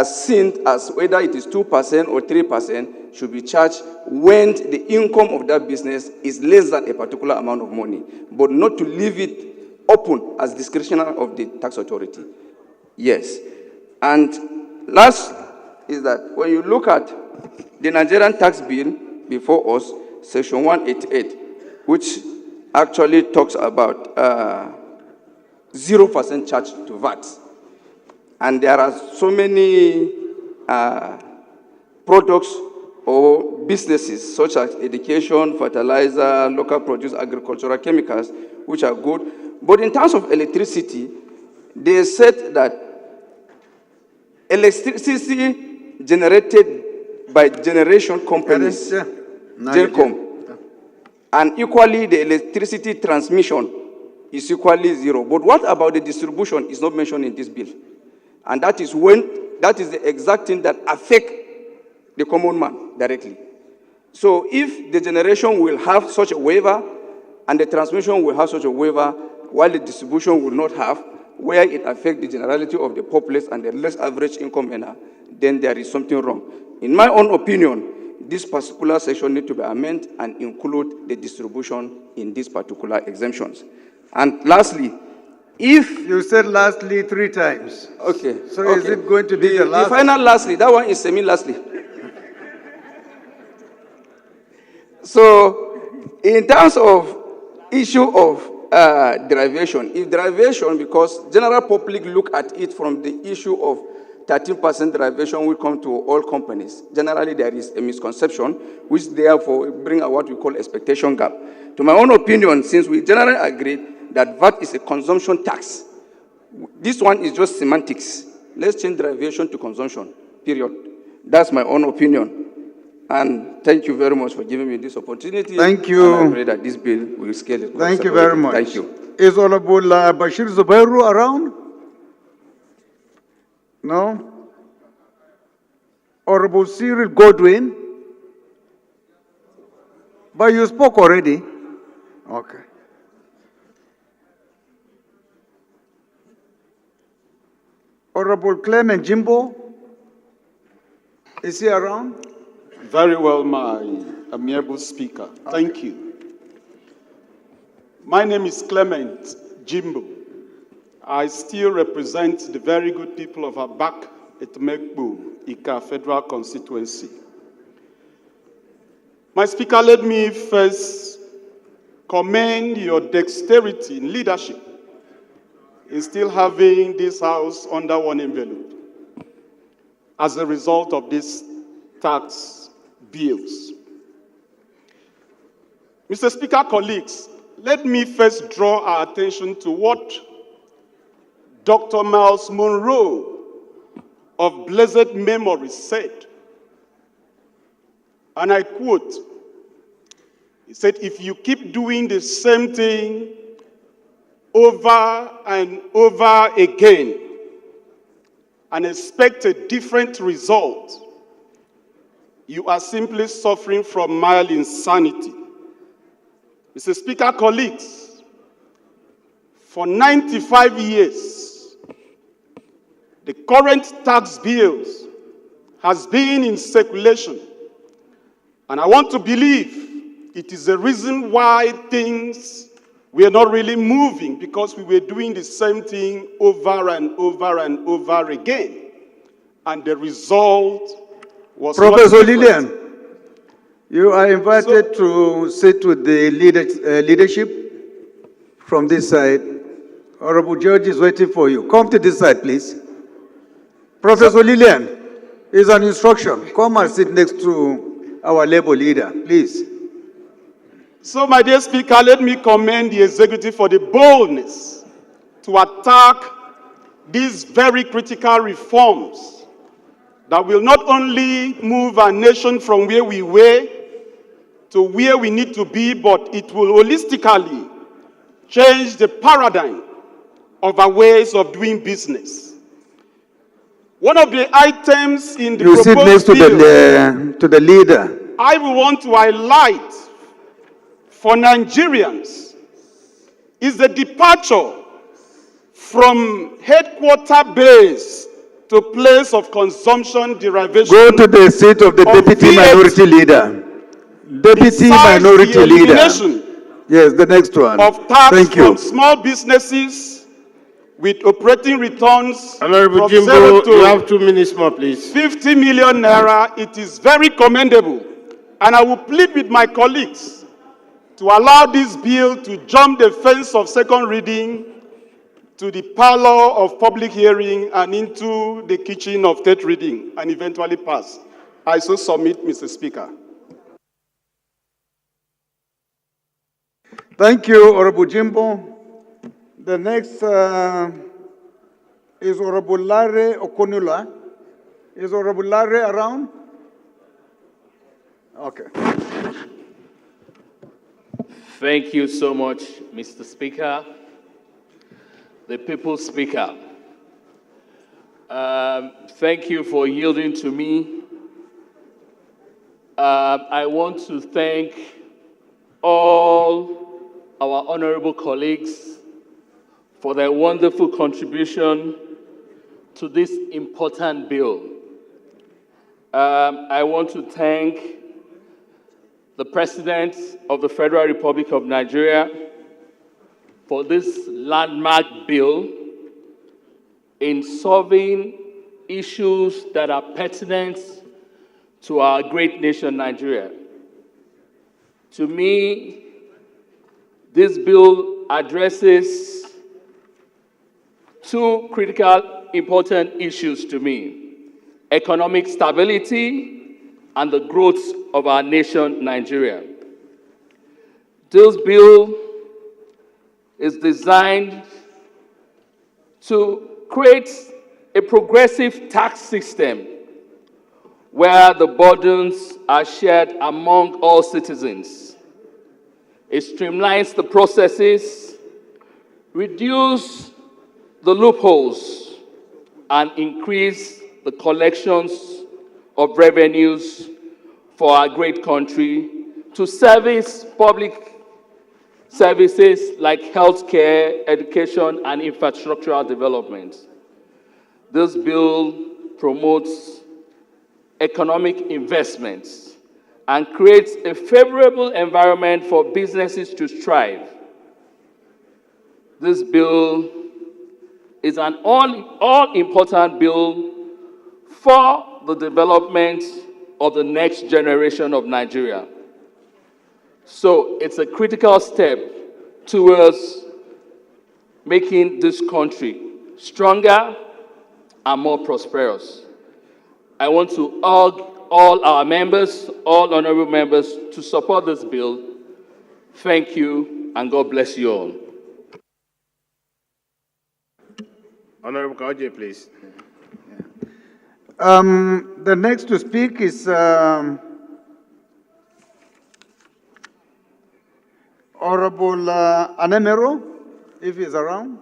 seen as whether it is 2% or 3%, should be charged when the income of that business is less than a particular amount of money, but not to leave it open as discretionary of the tax authority. Yes. And last is that when you look at the Nigerian tax bill before us, Section 188, which actually talks about 0% charge to VAT. And there are so many products or businesses such as education, fertilizer, local produce, agricultural chemicals, which are good. But in terms of electricity, they said that electricity generated by generation companies, GenCom, and equally the electricity transmission is equally zero. But what about the distribution is not mentioned in this bill? And that is the exact thing that affects the common man directly. So if the generation will have such a waiver and the transmission will have such a waiver, while the distribution will not have, where it affects the generality of the populace and the less average income earner, then there is something wrong. In my own opinion, this particular section needs to be amended and include the distribution in these particular exemptions. And lastly, if... You said lastly 3 times. Okay. So okay. Is it going to be the last? The final lastly, that one is semi-lastly. So, in terms of issue of derivation, if derivation, because general public look at it from the issue of 13% derivation will come to all companies. Generally, there is a misconception, which therefore bring out what we call expectation gap. To my own opinion, since we generally agree that VAT is a consumption tax, this one is just semantics. Let's change derivation to consumption, period. That's my own opinion. And thank you very much for giving me this opportunity. Thank you. And I pray that this bill will scale it. Thank you very much. Thank you. Is Honorable Bashir Zubairu around? No? Honorable Cyril Godwin? But you spoke already. Okay. Honorable Clement Jimbo? Is he around? Very well, my amiable speaker. Thank you. My name is Clement Jimbo. I still represent the very good people of Abak, Etmekbu, Ika Federal Constituency. My speaker, let me first commend your dexterity in leadership in still having this house under one envelope as a result of these tax bills. Mr. Speaker, colleagues, let me first draw our attention to what Dr. Miles Monroe of blessed memory said. And I quote, he said, if you keep doing the same thing over and over again and expect a different result, you are simply suffering from mild insanity. Mr. Speaker, colleagues, for 95 years, the current tax bills has been in circulation And I want to believe it is the reason why things were not really moving, because we were doing the same thing over and over and over again. And the result was Professor not different. Lillian, you are invited to sit with the leadership from this side. Honorable Judge is waiting for you. Come to this side, please. Professor Lillian, is an instruction. Come and sit next to our Labour leader, please. So, my dear Speaker, let me commend the executive for the boldness to attack these very critical reforms that will not only move our nation from where we were to where we need to be, but it will holistically change the paradigm of our ways of doing business. One of the items in the You sit next to bill, to the leader. I will want to highlight for Nigerians is the departure from headquarter base to place of consumption derivation. Go to the seat of the deputy minority leader. Deputy minority leader. Yes, the next one. Of tax Thank you. from small businesses with operating returns Honorable from Jimbo, 0 to you have 2 minutes more, please. 50 million naira. It is very commendable. And I will plead with my colleagues to allow this bill to jump the fence of second reading to the parlor of public hearing and into the kitchen of third reading and eventually pass. I so submit, Mr. Speaker. Thank you, Honorable Jimbo. The next is Honorable Larry Okonula. Is Honorable Larry around? Okay. Thank you so much, Mr. Speaker. The People's Speaker. Thank you for yielding to me. I want to thank all our honorable colleagues for their wonderful contribution to this important bill. I want to thank the President of the Federal Republic of Nigeria for this landmark bill in solving issues that are pertinent to our great nation, Nigeria. To me, this bill addresses two critical, important issues to me: economic stability and the growth of our nation, Nigeria. This bill is designed to create a progressive tax system where the burdens are shared among all citizens. It streamlines the processes, reduces the loopholes, and increase the collections of revenues for our great country to service public services like healthcare, education, and infrastructural development. This bill promotes economic investments and creates a favorable environment for businesses to thrive. This bill is an all-important bill for the development of the next generation of Nigeria. So it's a critical step towards making this country stronger and more prosperous. I want to urge all our members, all honorable members, to support this bill. Thank you, and God bless you all. Honorable Kaji, please. The next to speak is Honorable Anemero, if he's around.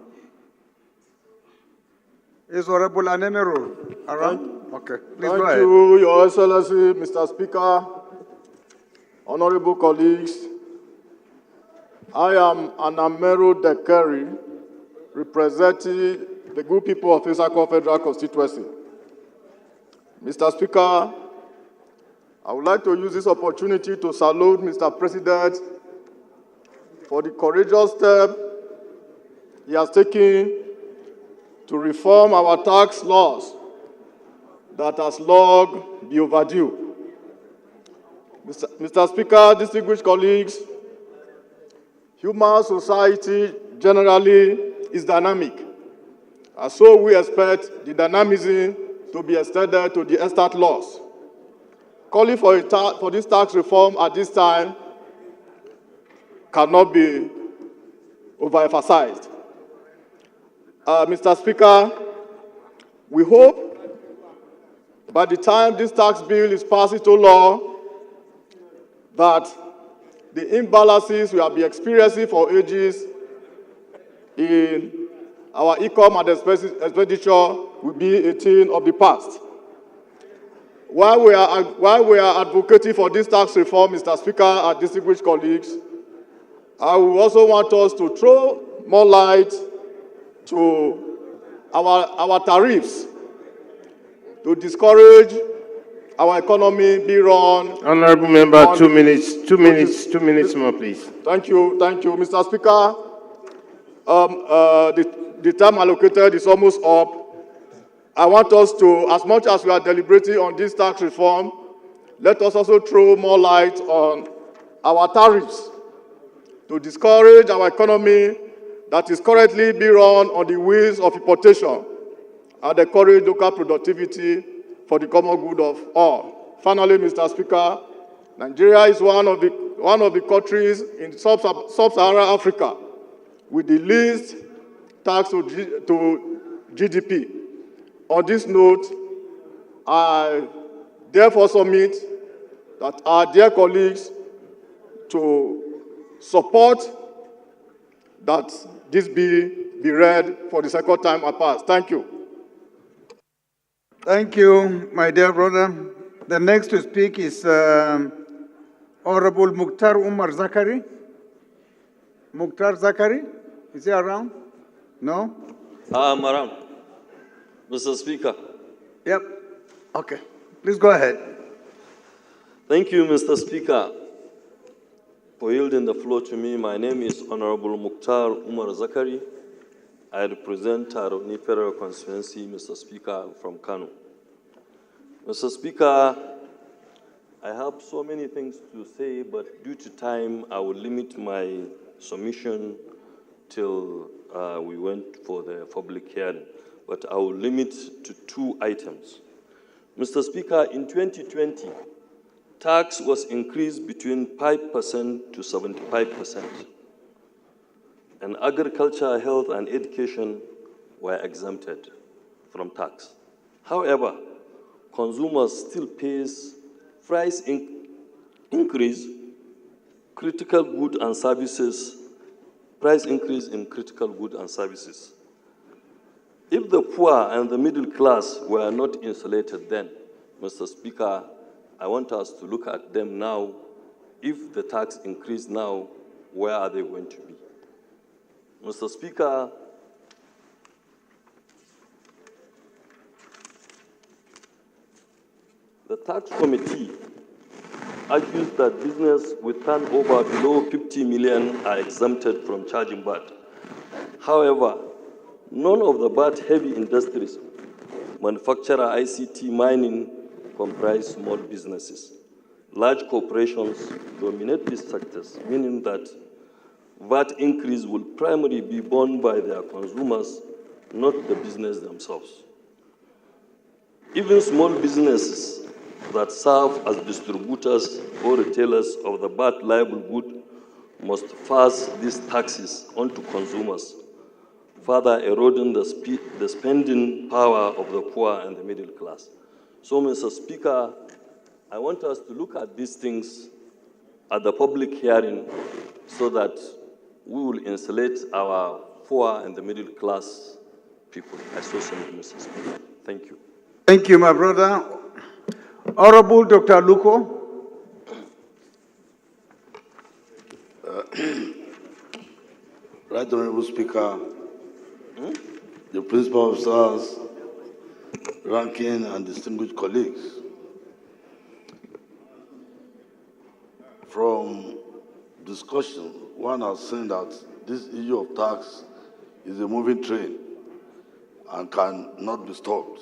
Is Honorable Anemero around? Okay, please go ahead. Thank you, Your Excellency, Mr. Speaker, honorable colleagues. I am Anamero Dekeri, representing the good people of Isako Federal Constituency. Mr. Speaker, I would like to use this opportunity to salute Mr. President for the courageous step he has taken to reform our tax laws that has long been overdue. Mr. Speaker, distinguished colleagues, human society generally is dynamic, and so we expect the dynamism to be extended to the estate laws. Calling for this tax reform at this time cannot be overemphasized. Mr. Speaker, we hope by the time this tax bill is passed into law that the imbalances we have been experiencing for ages in our income and expenditure will be a thing of the past. While we are advocating for this tax reform, Mr. Speaker and distinguished colleagues, I will also want us to throw more light to our tariffs to discourage our economy be run. Honorable member, 2 minutes, 2 minutes, 2 minutes more, please. Thank you, Mr. Speaker. The time allocated is almost up. I want us to, as much as we are deliberating on this tax reform, let us also throw more light on our tariffs to discourage our economy that is currently being run on the wheels of importation and encourage local productivity for the common good of all. Finally, Mr. Speaker, Nigeria is one of the countries in sub-Saharan Africa with the least tax to GDP. On this note, I therefore submit that our dear colleagues to support that this bill be read for the second time I pass. Thank you. Thank you, my dear brother. The next to speak is Honorable Mukhtar Umar Zakari. Mukhtar Zakari, is he around? No? I'm around. Mr. Speaker. Yep. Okay. Please go ahead. Thank you, Mr. Speaker, for yielding the floor to me. My name is Honorable Mukhtar Umar Zakari. I represent Taroni Federal Constituency, Mr. Speaker, from Kano. Mr. Speaker, I have so many things to say, but due to time, I will limit my submission till we went for the public hearing. But I will limit to 2 items. Mr. Speaker, in 2020, tax was increased between 5% to 75%. And agriculture, health, and education were exempted from tax. However, consumers still face price increase, critical goods and services, price increase in critical goods and services. If the poor and the middle class were not insulated then, Mr. Speaker, I want us to look at them now. If the tax increase now, where are they going to be? Mr. Speaker, the tax committee argues that business with turnover below 50 million are exempted from charging VAT. However, none of the VAT-heavy industries, manufacturer, ICT, mining, comprise small businesses. Large corporations dominate these sectors, meaning that VAT increase will primarily be borne by their consumers, not the business themselves. Even small businesses that serve as distributors or retailers of the VAT-liable good must pass these taxes onto consumers, further eroding the spending power of the poor and the middle class. So, Mr. Speaker, I want us to look at these things at the public hearing so that we will insulate our poor and the middle class people. I so submit, Mr. Speaker. Thank you. Thank you, my brother. Honorable Dr. Luko. Right Honorable Speaker, the principal officers, ranking and distinguished colleagues. from discussion, one has seen that this issue of tax is a moving train and cannot be stopped.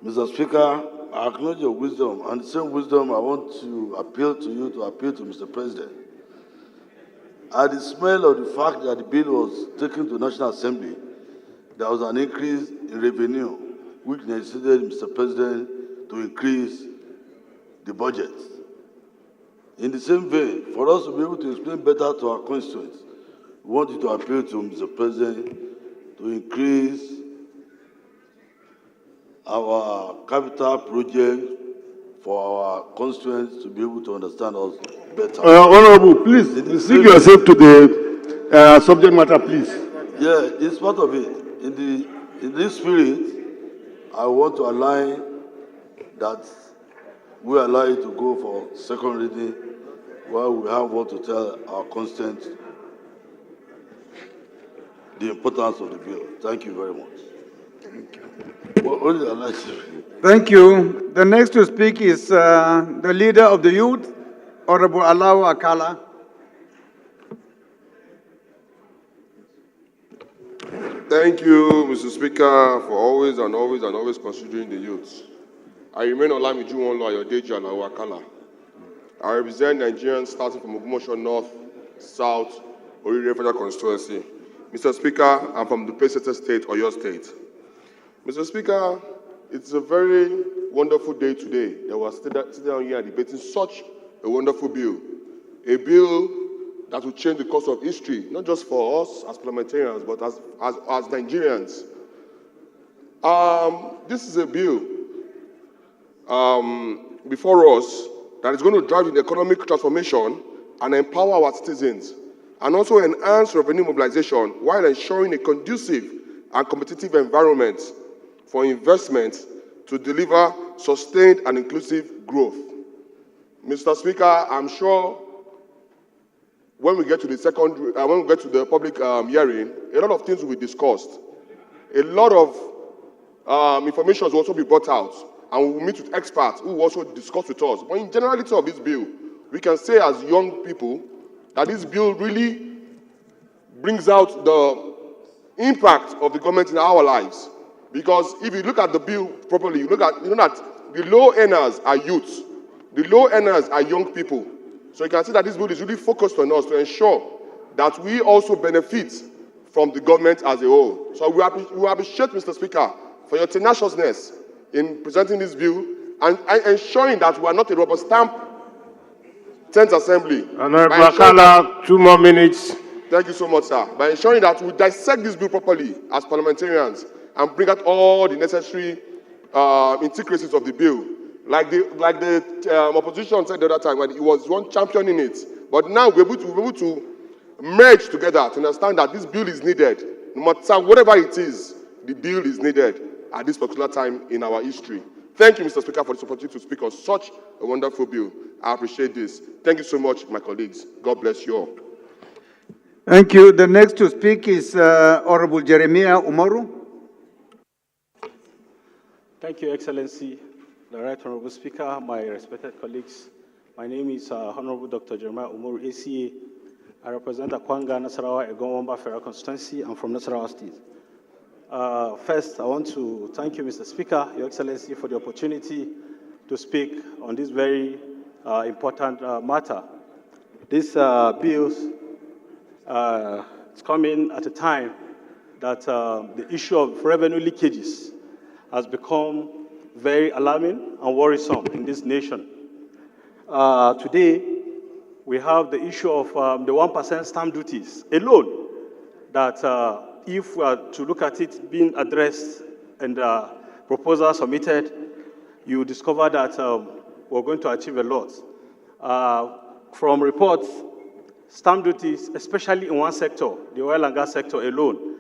Mr. Speaker, I acknowledge your wisdom, and the same wisdom I want to appeal to you to appeal to Mr. President. At the smell of the fact that the bill was taken to National Assembly, there was an increase in revenue, which necessitated Mr. President to increase the budget. In the same vein, for us to be able to explain better to our constituents, we want you to appeal to Mr. President to increase our capital project for our constituents to be able to understand us better. Honorable, please, restrict yourself to the subject matter, please. Yeah, it's part of it. In this spirit, I want to align that we allow it to go for second reading while we have what to tell our constituents the importance of the bill. Thank you very much. Thank you. Thank you. The next to speak is the leader of the youth, Honorable Alaw Akala. Thank you, Mr. Speaker, for always considering the youth. I remain Olamiju Onlo Ayodeji Alaw Akala. I represent Nigerians starting from Ogumosho North, South, Orire Federal Constituency. Mr. Speaker, I'm from the Pesete State, Oyo State. Mr. Speaker, it's a very wonderful day today that we're sitting down here debating such a wonderful bill. A bill that will change the course of history, not just for us as parliamentarians, but as Nigerians. This is a bill before us that is going to drive the economic transformation and empower our citizens, and also enhance revenue mobilization while ensuring a conducive and competitive environment for investment to deliver sustained and inclusive growth. Mr. Speaker, I'm sure when we get to the public hearing, a lot of things will be discussed. A lot of information will also be brought out, and we will meet with experts who will also discuss with us. But in generality of this bill, we can say as young people that this bill really brings out the impact of the government in our lives. Because if you look at the bill properly, you know that the low earners are youth, the low earners are young people. So you can see that this bill is really focused on us to ensure that we also benefit from the government as a whole. So we appreciate, Mr. Speaker, for your tenaciousness in presenting this bill and ensuring that we are not a rubber stamp 10th Assembly. Honorable Akala, 2 more minutes. Thank you so much, sir. By ensuring that we dissect this bill properly as parliamentarians and bring out all the necessary intricacies of the bill. Like the opposition said the other time when he was one championing it. But now we're able to merge together to understand that this bill is needed. No matter whatever it is, the bill is needed at this particular time in our history. Thank you, Mr. Speaker, for this opportunity to speak on such a wonderful bill. I appreciate this. Thank you so much, my colleagues. God bless you all. Thank you. The next to speak is Honorable Jeremiah Umaru. Thank you, Excellency. The Right Honorable Speaker, my respected colleagues. My name is Honorable Dr. Jeremiah Umaru, ACA. I represent Akwanga, Nasarawa, Egomwamba Federal Constituency. I'm from Nasarawa State. First, I want to thank you, Mr. Speaker, Your Excellency, for the opportunity to speak on this very important matter. This bill is coming at a time that the issue of revenue leakages has become very alarming and worrisome in this nation. Today, we have the issue of the 1% stamp duties alone, that if we are to look at it being addressed and proposal submitted, you discover that we're going to achieve a lot. From reports, stamp duties, especially in one sector, the oil and gas sector alone,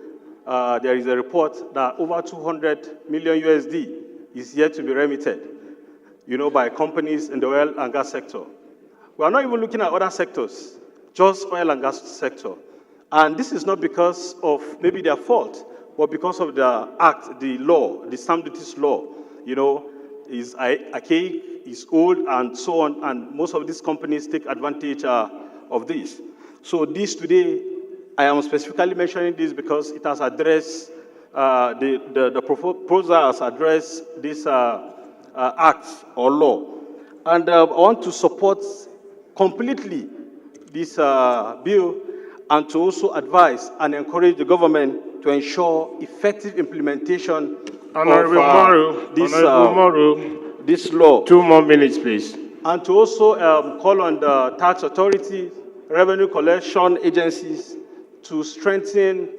there is a report that over 200 million USD is yet to be remitted, by companies in the oil and gas sector. We are not even looking at other sectors, just oil and gas sector. And this is not because of maybe their fault, but because of the act, the law, the stamp duties law, is archaic is old and so on, and most of these companies take advantage of this. So this today, I am specifically mentioning this because it has addressed, the proposal has addressed this act or law. And I want to support completely this bill and to also advise and encourage the government to ensure effective implementation of this law. 2 more minutes, please. And to also call on the tax authority, revenue collection agencies to strengthen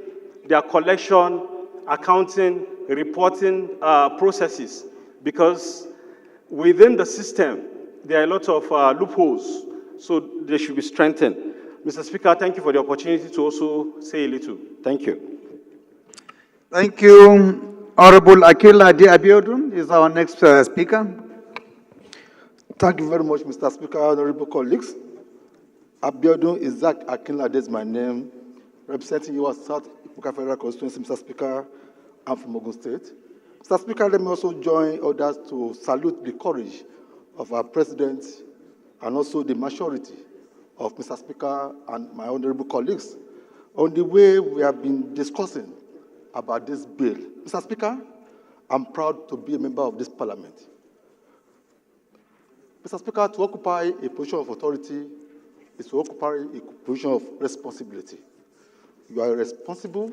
their collection, accounting, reporting processes, because within the system, there are a lot of loopholes, so they should be strengthened. Mr. Speaker, thank you for the opportunity to also say a little. Thank you. Thank you. Honorable Akila Adi Abiodun is our next speaker. Thank you very much, Mr. Speaker, honorable colleagues. Abiodun Isaac Akinlade is my name, representing you as South Ipuka Federal Constituency, Mr. Speaker. I'm from Ogun State. Mr. Speaker, let me also join others to salute the courage of our president and also the maturity of Mr. Speaker and my honorable colleagues on the way we have been discussing about this bill. Mr. Speaker, I'm proud to be a member of this parliament. Mr. Speaker, to occupy a position of authority is to occupy a position of responsibility. You are a responsible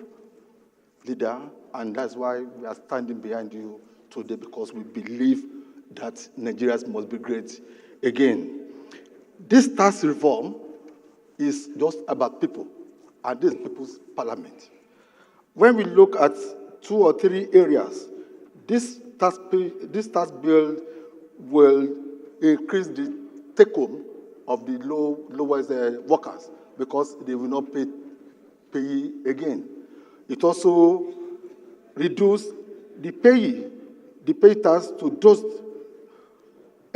leader, and that's why we are standing behind you today, because we believe that Nigerians must be great again. This tax reform is just about people, and this is people's parliament. When we look at 2 or 3 areas, this tax bill will increase the take-home of the lowest workers, because they will not pay again. It also reduces the pay tax to those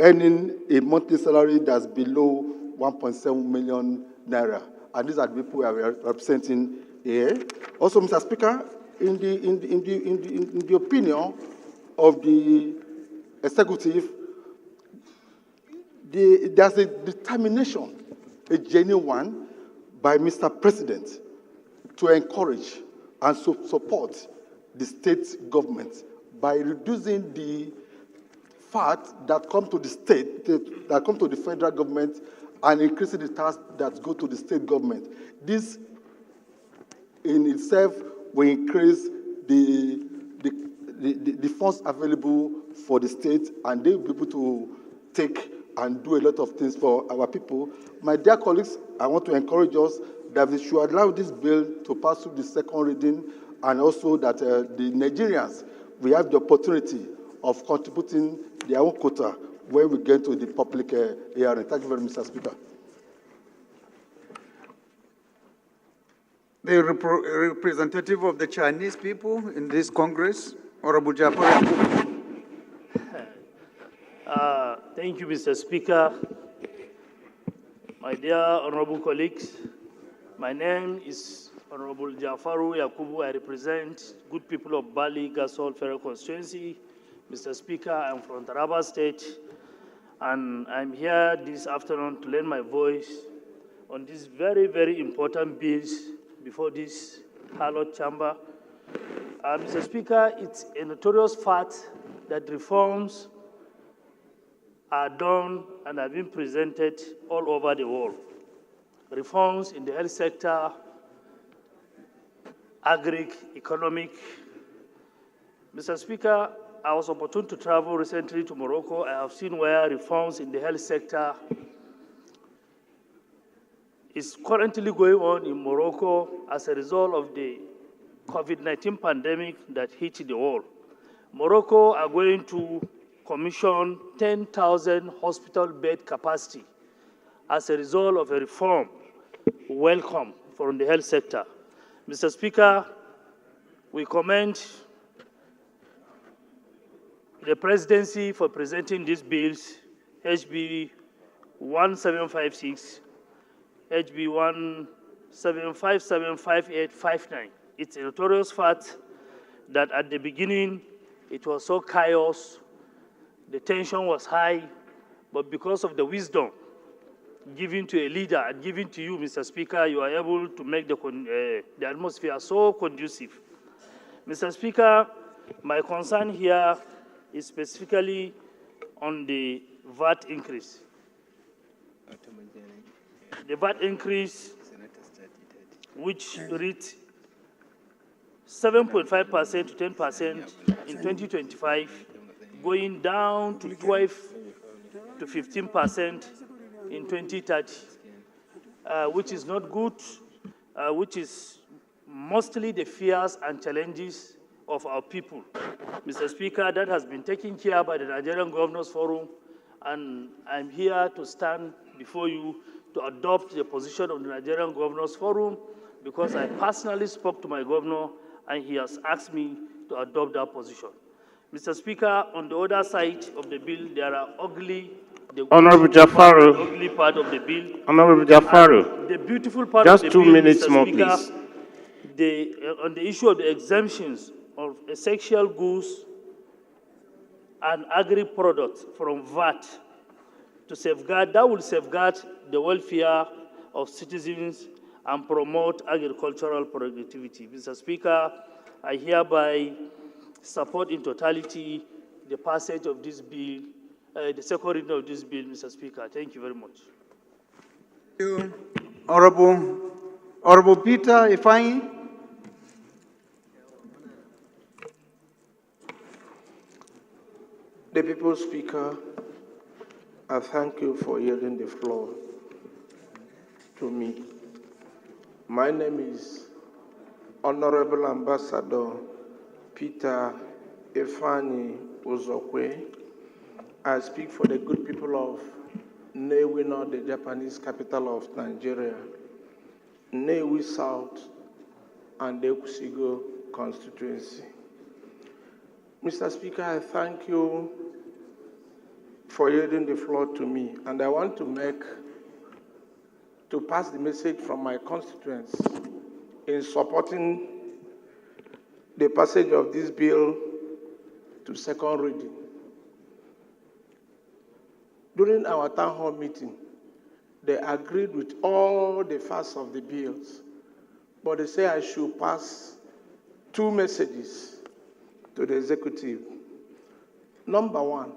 earning a monthly salary that's below 1.7 million naira. And these are the people we are representing here. Also, Mr. Speaker, in the opinion of the executive, there's a determination, a genuine one, by Mr. President to encourage and support the state government by reducing the fat that come to the state, that come to the federal government, and increasing the tax that go to the state government. This in itself will increase the funds available for the state, and they will be able to take and do a lot of things for our people. My dear colleagues, I want to encourage us that we should allow this bill to pass through the second reading, and also that the Nigerians will have the opportunity of contributing their own quota when we get to the public hearing. Thank you very much, Mr. Speaker. The representative of the Chinese people in this Congress, Honorable Jafar. Thank you, Mr. Speaker. My dear honorable colleagues, my name is Honorable Jafaru Yakubu. I represent good people of Bali Gasol Federal Constituency. Mr. Speaker, I'm from Taraba State, and I'm here this afternoon to lend my voice on these very, very important bills before this hallowed chamber. Mr. Speaker, it's a notorious fact that reforms are done and have been presented all over the world. Reforms in the health sector, agri, economic. Mr. Speaker, I was opportune to travel recently to Morocco. I have seen where reforms in the health sector is currently going on in Morocco as a result of the COVID-19 pandemic that hit the world. Morocco are going to commission 10,000 hospital bed capacity as a result of a reform welcome from the health sector. Mr. Speaker, we commend the presidency for presenting these bills, HB 1756, HB 17575859. It's a notorious fact that at the beginning it was so chaos, the tension was high, but because of the wisdom given to a leader and given to you, Mr. Speaker, you are able to make the atmosphere so conducive. Mr. Speaker, my concern here is specifically on the VAT increase. The VAT increase, which reached 7.5% to 10% in 2025, going down to 12 to 15% in 2030, which is not good, which is mostly the fears and challenges of our people. Mr. Speaker, that has been taken care by the Nigerian Governors Forum, and I'm here to stand before you to adopt the position of the Nigerian Governors Forum, because I personally spoke to my governor and he has asked me to adopt that position. Mr. Speaker, on the other side of the bill, there are Honorable Jafaru. ugly part of the bill. Honorable Jafaru. The beautiful part Just of the 2 bill, minutes Mr. more, Speaker, please. On the issue of the exemptions of essential goods and agri-products from VAT to safeguard, that will safeguard the welfare of citizens and promote agricultural productivity. Mr. Speaker, I hereby support in totality the passage of this bill, the second reading of this bill, Mr. Speaker. Thank you very much. Thank you. Honorable Peter Ifeanyi. The People's Speaker, I thank you for yielding the floor to me. My name is Honorable Ambassador Peter Ifeanyi Uzokwe. I speak for the good people of Nnewi, the Japanese capital of Nigeria, Nnewi South, and the Ekusigo constituency. Mr. Speaker, I thank you for yielding the floor to me, and I want to pass the message from my constituents in supporting the passage of this bill to second reading. During our town hall meeting, they agreed with all the facts of the bills, but they say I should pass 2 messages to the executive. Number one,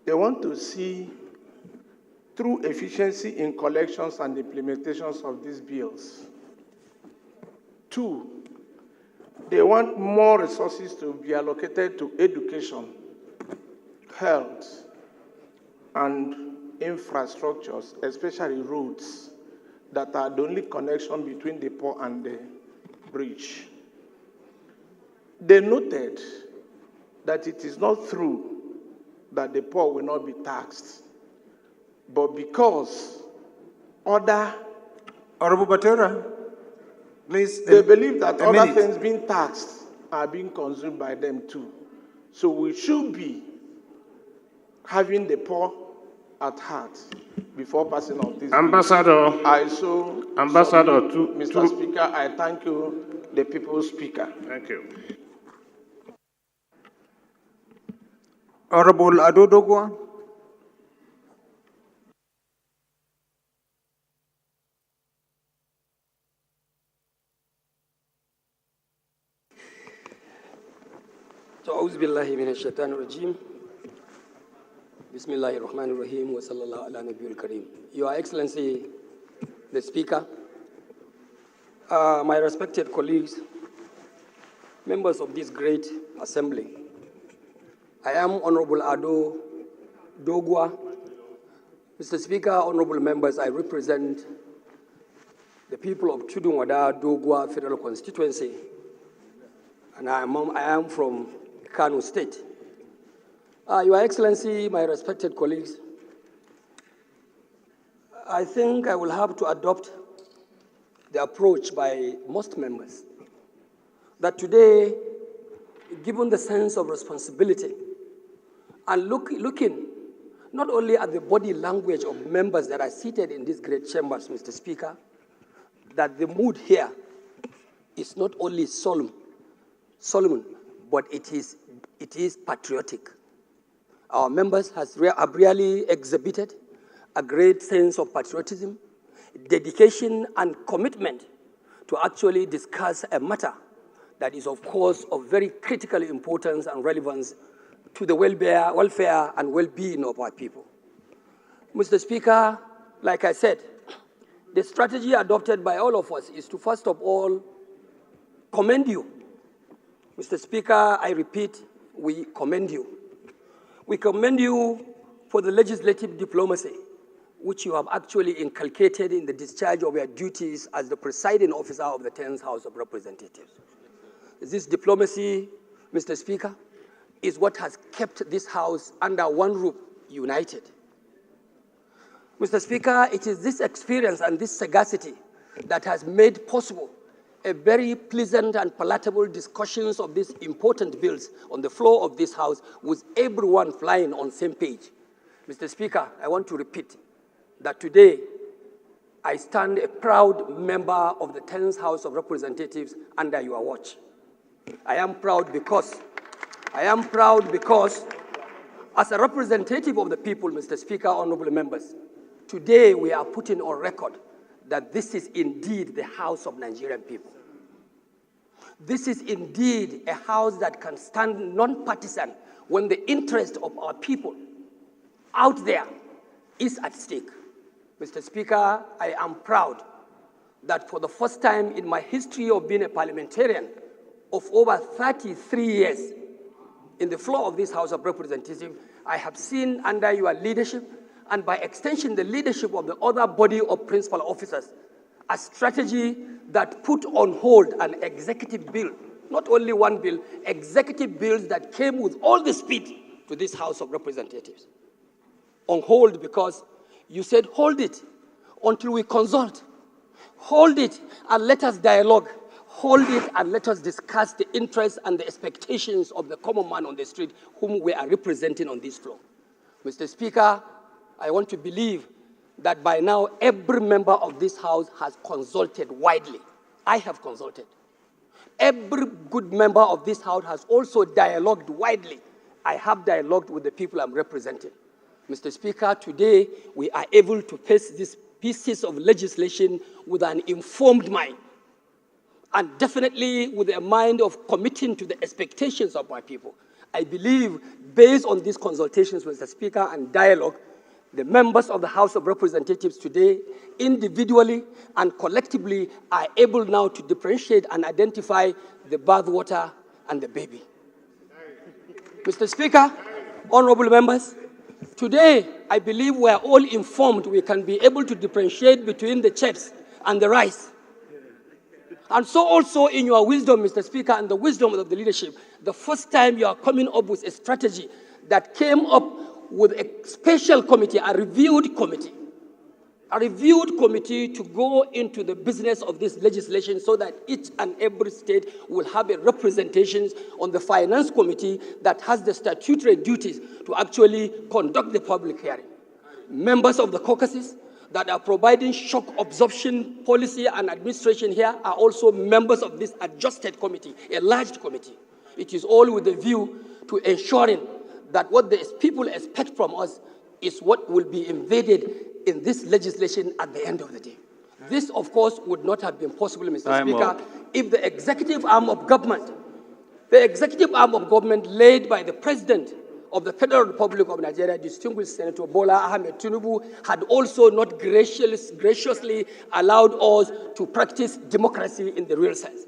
they want to see through efficiency in collections and implementations of these bills. 2, they want more resources to be allocated to education, health, and infrastructures, especially roads, that are the only connection between the poor and the rich. They noted that it is not true that the poor will not be taxed, but because other... Honorable Batera, please. They believe that other things being taxed are being consumed by them too. So we should be having the poor at heart before passing on this. Ambassador. Mr. Speaker, I thank you, the People's Speaker. Thank you. Honorable Adodogwa. أعوذ بالله من الشيطان الرجيم بسم الله الرحمن الرحيم وصلى الله على نبي الكريم. Your Excellency, the Speaker, my respected colleagues, members of this great assembly, I am Honorable Ado Dogwa. Mr. Speaker, honorable members, I represent the people of Chudunwada Dogwa Federal Constituency, and I am from Kano State. Your Excellency, my respected colleagues, I think I will have to adopt the approach by most members that today, given the sense of responsibility and looking not only at the body language of members that are seated in these great chambers, Mr. Speaker, that the mood here is not only solemn, but it is patriotic. Our members have really exhibited a great sense of patriotism, dedication, and commitment to actually discuss a matter that is, of course, of very critical importance and relevance to the welfare and well-being of our people. Mr. Speaker, like I said, the strategy adopted by all of us is to, first of all, commend you. Mr. Speaker, I repeat, we commend you. We commend you for the legislative diplomacy which you have actually inculcated in the discharge of your duties as the presiding officer of the 10th House of Representatives. This diplomacy, Mr. Speaker, is what has kept this House under one roof, united. Mr. Speaker, it is this experience and this sagacity that has made possible a very pleasant and palatable discussions of these important bills on the floor of this House with everyone flying on the same page. Mr. Speaker, I want to repeat that today I stand a proud member of the 10th House of Representatives under your watch. I am proud because as a representative of the people, Mr. Speaker, honorable members, today we are putting on record that this is indeed the House of Nigerian people. This is indeed a House that can stand non-partisan when the interest of our people out there is at stake. Mr. Speaker, I am proud that for the first time in my history of being a parliamentarian of over 33 years in the floor of this House of Representatives, I have seen under your leadership and by extension the leadership of the other body of principal officers, a strategy that put on hold an executive bill, not only one bill, executive bills that came with all the speed to this House of Representatives. On hold because you said, hold it until we consult. Hold it and let us dialogue. Hold it and let us discuss the interests and the expectations of the common man on the street whom we are representing on this floor. Mr. Speaker, I want to believe that by now every member of this House has consulted widely. I have consulted. Every good member of this House has also dialogued widely. I have dialogued with the people I'm representing. Mr. Speaker, today we are able to face these pieces of legislation with an informed mind and definitely with a mind of committing to the expectations of my people. I believe, based on these consultations, Mr. Speaker, and dialogue, the members of the House of Representatives today, individually and collectively, are able now to differentiate and identify the bathwater and the baby. Mr. Speaker, honorable members, today, I believe we are all informed. We can be able to differentiate between the chips and the rice. And so also in your wisdom, Mr. Speaker, and the wisdom of the leadership, the first time you are coming up with a strategy that came up with a special committee, a reviewed committee to go into the business of this legislation so that each and every state will have a representation on the finance committee that has the statutory duties to actually conduct the public hearing. Members of the caucuses that are providing shock absorption policy and administration here are also members of this adjusted committee, a large committee. It is all with a view to ensuring that what the people expect from us is what will be embedded in this legislation at the end of the day. This, of course, would not have been possible, Mr. Speaker, if the executive arm of government, led by the President of the Federal Republic of Nigeria, distinguished Senator Bola Ahmed Tinubu, had also not graciously allowed us to practice democracy in the real sense.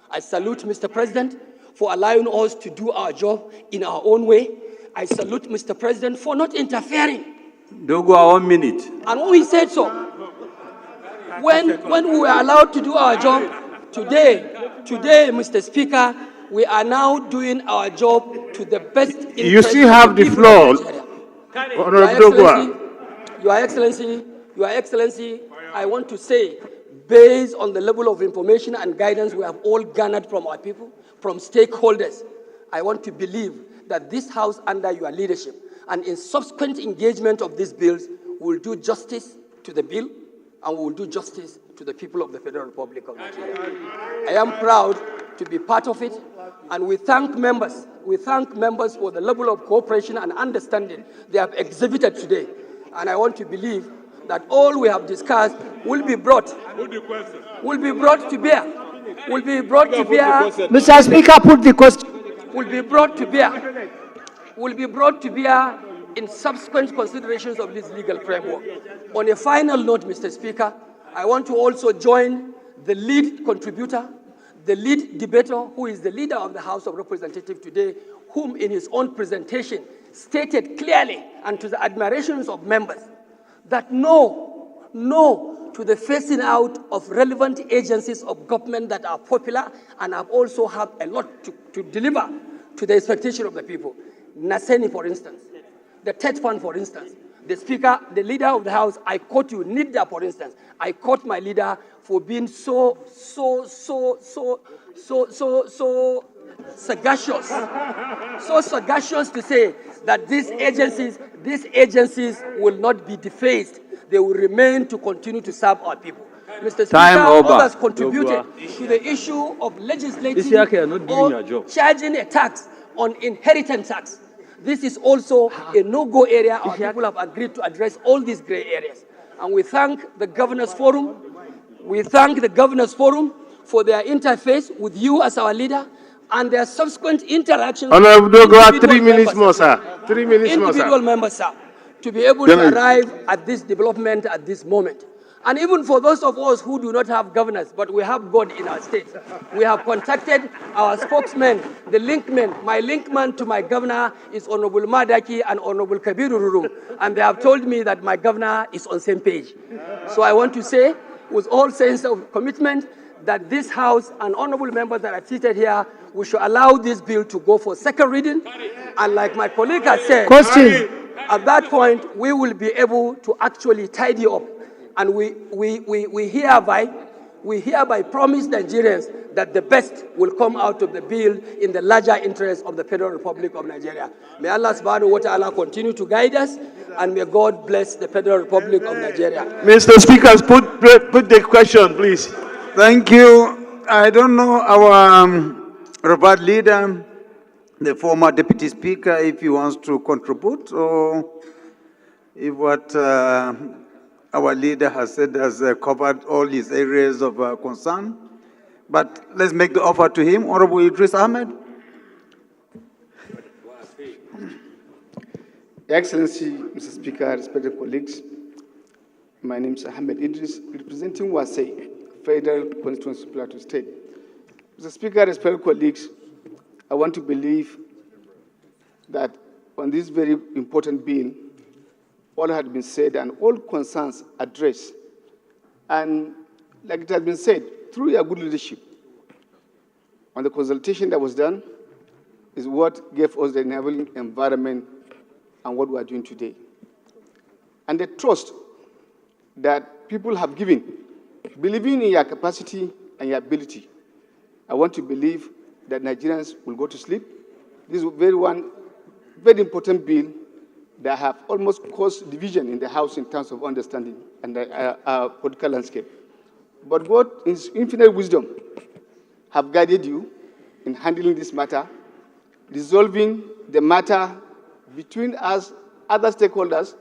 I salute Mr. President for allowing us to do our job in our own way. I salute Mr. President for not interfering. Dogo, 1 minute. And when he said so, when we were allowed to do our job, today, Mr. Speaker, we are now doing our job to the best interest. You still have the floor. Your Excellency, I want to say, based on the level of information and guidance we have all garnered from our people, from stakeholders, I want to believe that this House, under your leadership, and in subsequent engagement of these bills, will do justice to the bill and will do justice to the people of the Federal Republic of Nigeria. I am proud to be part of it, and we thank members We thank members for the level of cooperation and understanding they have exhibited today. And I want to believe that all we have discussed will be brought to bear. Mr. Speaker, put the question. Will be brought to bear in subsequent considerations of this legal framework. On a final note, Mr. Speaker, I want to also join the lead contributor, the lead debater, who is the leader of the House of Representatives today, whom in his own presentation stated clearly and to the admirations of members that no to the phasing out of relevant agencies of government that are popular and have also had a lot to deliver to the expectation of the people. Naseni, for instance, the TED Fund, for instance, the Speaker, the leader of the House, I quote you, NIDA, for instance, I quote my leader for being so sagacious to say that these agencies will not be defaced. They will remain to continue to serve our people. Mr. Speaker, others contributed to the issue of legislating or charging a tax on inheritance tax. This is also a no-go area. Our people have agreed to address all these gray areas. And we thank the Governors Forum. We thank the Governors Forum for their interface with you as our leader and their subsequent interactions. Honorable Dogo, 3 minutes more, sir. 3 minutes more, sir. Individual members, sir, to be able to arrive at this development at this moment. And even for those of us who do not have governors, but we have God in our state, we have contacted our spokesmen, the linkmen. My linkman to my governor is Honorable Madaki and Honorable Kabiru Rurum, and they have told me that my governor is on the same page. So I want to say, with all sense of commitment, that this House and honorable members that are seated here, we should allow this bill to go for second reading. And like my colleague has said, at that point, we will be able to actually tidy up. And we hereby promise Nigerians that the best will come out of the bill in the larger interest of the Federal Republic of Nigeria. May Allah subhanahu wa ta'ala continue to guide us, and may God bless the Federal Republic of Nigeria. Mr. Speaker, put the question, please. Thank you. I don't know our Robert leader, the former Deputy Speaker, if he wants to contribute, or if what our leader has said has covered all his areas of concern. But let's make the offer to him. Honorable Idris Ahmed. Your Excellency, Mr. Speaker, respected colleagues, my name is Ahmed Idris, representing Wasai, Federal Constituency Plateau State. Mr. Speaker, respected colleagues, I want to believe that on this very important bill, all had been said and all concerns addressed. And like it has been said, through your good leadership on the consultation that was done is what gave us the enabling environment and what we are doing today. And the trust that people have given, believing in your capacity and your ability, I want to believe that Nigerians will go to sleep. This is very important bill that have almost caused division in the House in terms of understanding and our political landscape. But God, in His infinite wisdom, have guided you in handling this matter, resolving the matter between us, other stakeholders,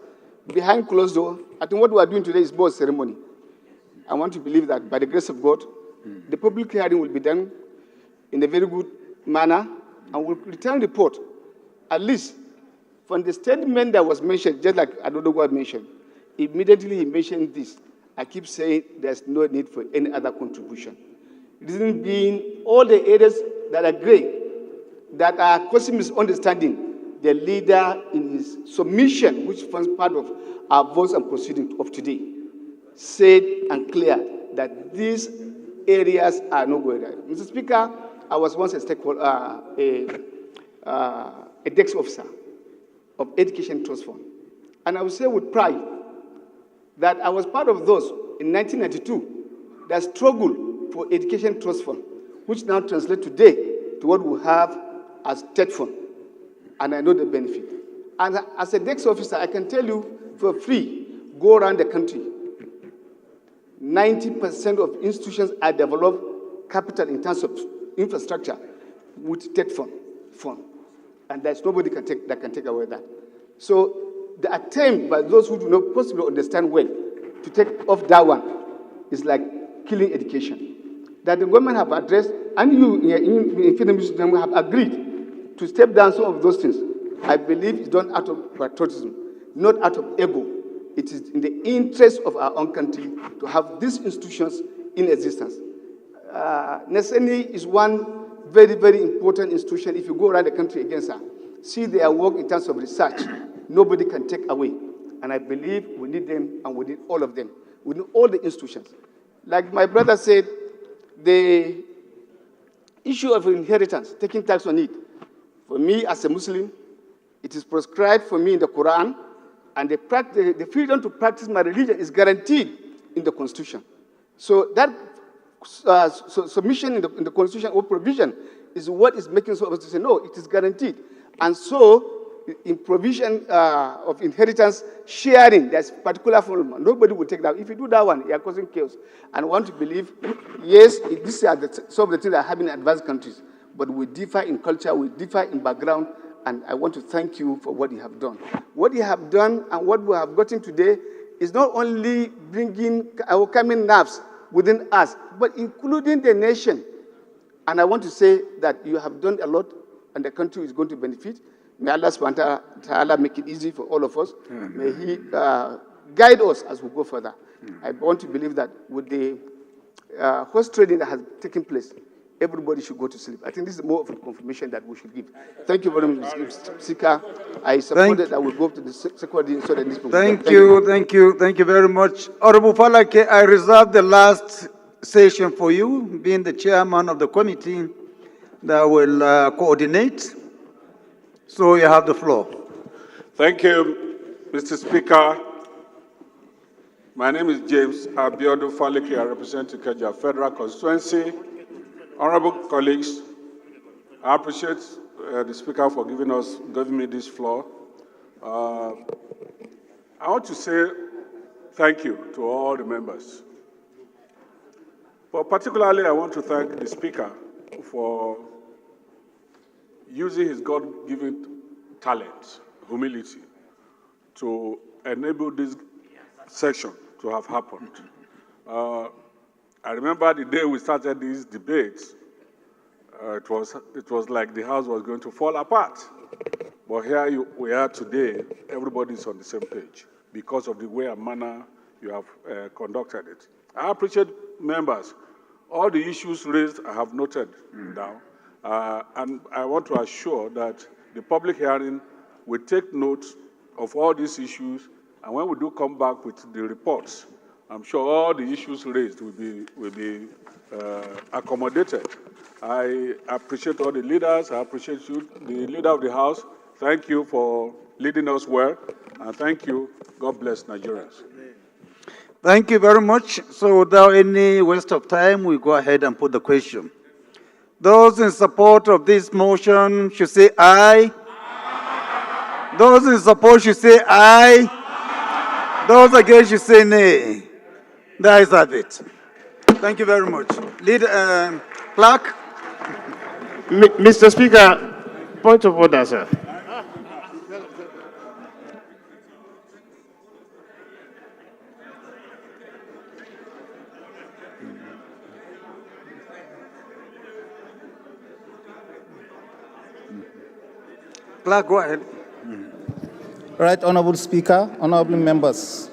behind closed doors. I think what we are doing today is both ceremony. I want to believe that by the grace of God, the public hearing will be done in a very good manner and will return report, at least from the statement that was mentioned, just like Adodogo mentioned. Immediately he mentioned this. I keep saying there's no need for any other contribution. Reason being, all the areas that are gray, that are causing misunderstanding, the leader in his submission, which forms part of our votes and proceedings of today, said and clear that these areas are no good. Mr. Speaker, I was once a desk officer of Education Trust Fund. And I will say with pride that I was part of those in 1992 that struggled for Education Trust Fund, which now translates today to what we have as TED Fund. And I know the benefit. And as a desk officer, I can tell you for free, go around the country. 90% of institutions are developed capital in terms of infrastructure with TED Fund. and there's nobody that can take away that. So the attempt by those who do not possibly understand well to take off that one is like killing education. That the government have addressed, and you in have agreed to step down some of those things. I believe it's done out of patriotism, not out of ego. It is in the interest of our own country to have these institutions in existence. Neseni is one very, very important institution. If you go around the country against her, see their work in terms of research, nobody can take away. And I believe we need them, and we need all of them. We need all the institutions. Like my brother said, the issue of inheritance, taking tax on it, for me as a Muslim, it is prescribed for me in the Quran, and the freedom to practice my religion is guaranteed in the Constitution. So that submission in the Constitution or provision is what is making some of us to say, no, it is guaranteed. And so, in provision of inheritance sharing, there's particular form. Nobody will take that. If you do that one, you are causing chaos. And I want to believe, yes, these are some of the things that happen in advanced countries, but we differ in culture, we differ in background, and I want to thank you for what you have done. What you have done and what we have gotten today is not only bringing our coming nerves within us, but including the nation. And I want to say that you have done a lot, and the country is going to benefit. May Allah subhanahu wa ta'ala make it easy for all of us. May He guide us as we go further. I want to believe that with the horse trading that has taken place, everybody should go to sleep. I think this is more of a confirmation that we should give. Thank you very much, Mr. Speaker. I support that I will go to the secretary so that this Thank you very much. Honorable Falake, I reserve the last session for you, being the chairman of the committee that will coordinate. So you have the floor. Thank you, Mr. Speaker. My name is James Abiodun Faleke. I represent Ikeja Federal Constituency. Honorable colleagues, I appreciate the Speaker for giving me this floor. I want to say thank you to all the members. But particularly, I want to thank the Speaker for using his God-given talent, humility, to enable this session to have happened. I remember the day we started these debates, it was like the house was going to fall apart. But here we are today, everybody's on the same page because of the way and manner you have conducted it. I appreciate members. All the issues raised, I have noted down. And I want to assure that the public hearing will take note of all these issues, and when we do come back with the reports, I'm sure all the issues raised will be accommodated. I appreciate all the leaders. I appreciate you, the leader of the House. Thank you for leading us well, and thank you. God bless Nigerians. Thank you very much. So without any waste of time, we go ahead and put the question. Those in support of this motion should say aye. Aye. Those in support should say aye. Aye. Those against should say nay. That is it. Thank you very much. Clerk. Mr. Speaker, point of order, sir. Clerk, go ahead. Right, Honorable Speaker, honorable members.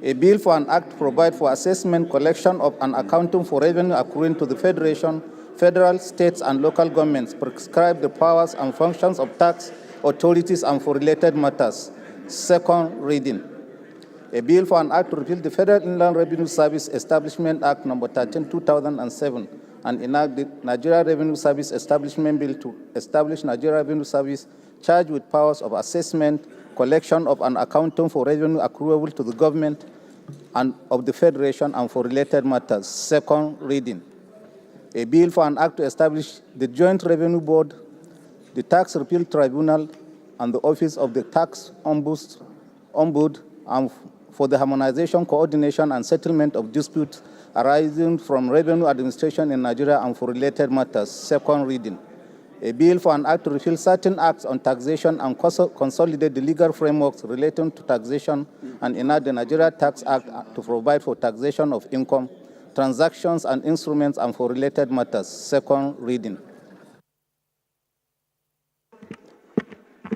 A bill for an act provide for assessment, collection of, and accounting for revenue accruing to the Federation, federal, states, and local governments, prescribe the powers and functions of tax authorities and for related matters. Second reading. A bill for an act to repeal the Federal Inland Revenue Service Establishment Act No. 13, 2007, and enact the Nigeria Revenue Service Establishment Bill to establish Nigeria Revenue Service charged with powers of assessment, collection of, and accounting for revenue accruable to the government and of the Federation and for related matters. Second reading. A bill for an act to establish the Joint Revenue Board, the Tax Repeal Tribunal, and the Office of the Tax Ombud, and for the harmonization, coordination, and settlement of disputes arising from revenue administration in Nigeria and for related matters. Second reading. A bill for an act to repeal certain acts on taxation and consolidate the legal frameworks relating to taxation and enact the Nigeria Tax Act to provide for taxation of income, transactions and instruments and for related matters. Second reading.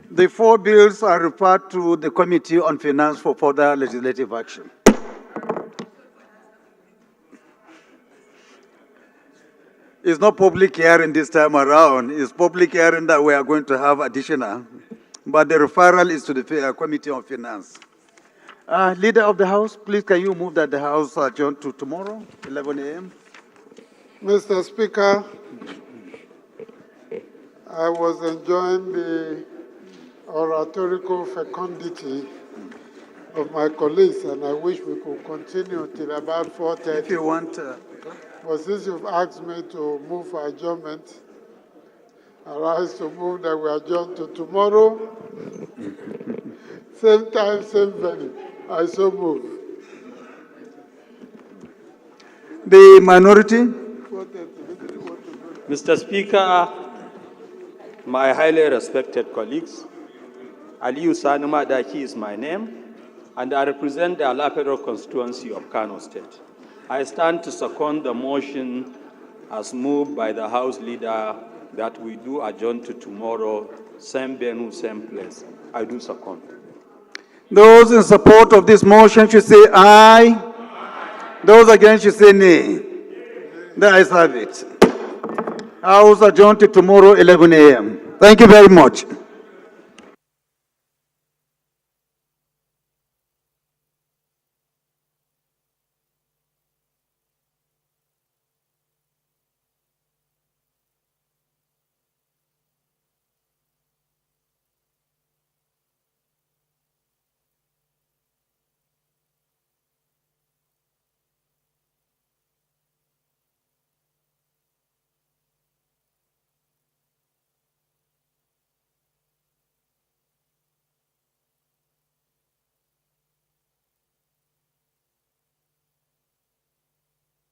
The 4 bills are referred to the Committee on Finance for further legislative action. It's not public hearing this time around. It's public hearing that we are going to have additional. But the referral is to the Committee on Finance. Leader of the House, please can you move that the House adjourn to tomorrow, 11 a.m.? Mr. Speaker, I was enjoying the oratorical fecundity of my colleagues, and I wish we could continue till about 4:30. If you want... But since you've asked me to move for adjournment, I rise to move that we adjourn to tomorrow, same time, same venue. I so move. The minority? Mr. Speaker, my highly respected colleagues, Aliyu Sani Madaki is my name, and I represent the Ala Federal Constituency of Kano State. I stand to second the motion as moved by the House Leader that we do adjourn to tomorrow, same venue, same place. I do second. Those in support of this motion should say aye. Those against should say nay. The ayes have it. House adjourned to tomorrow, 11 a.m. Thank you very much.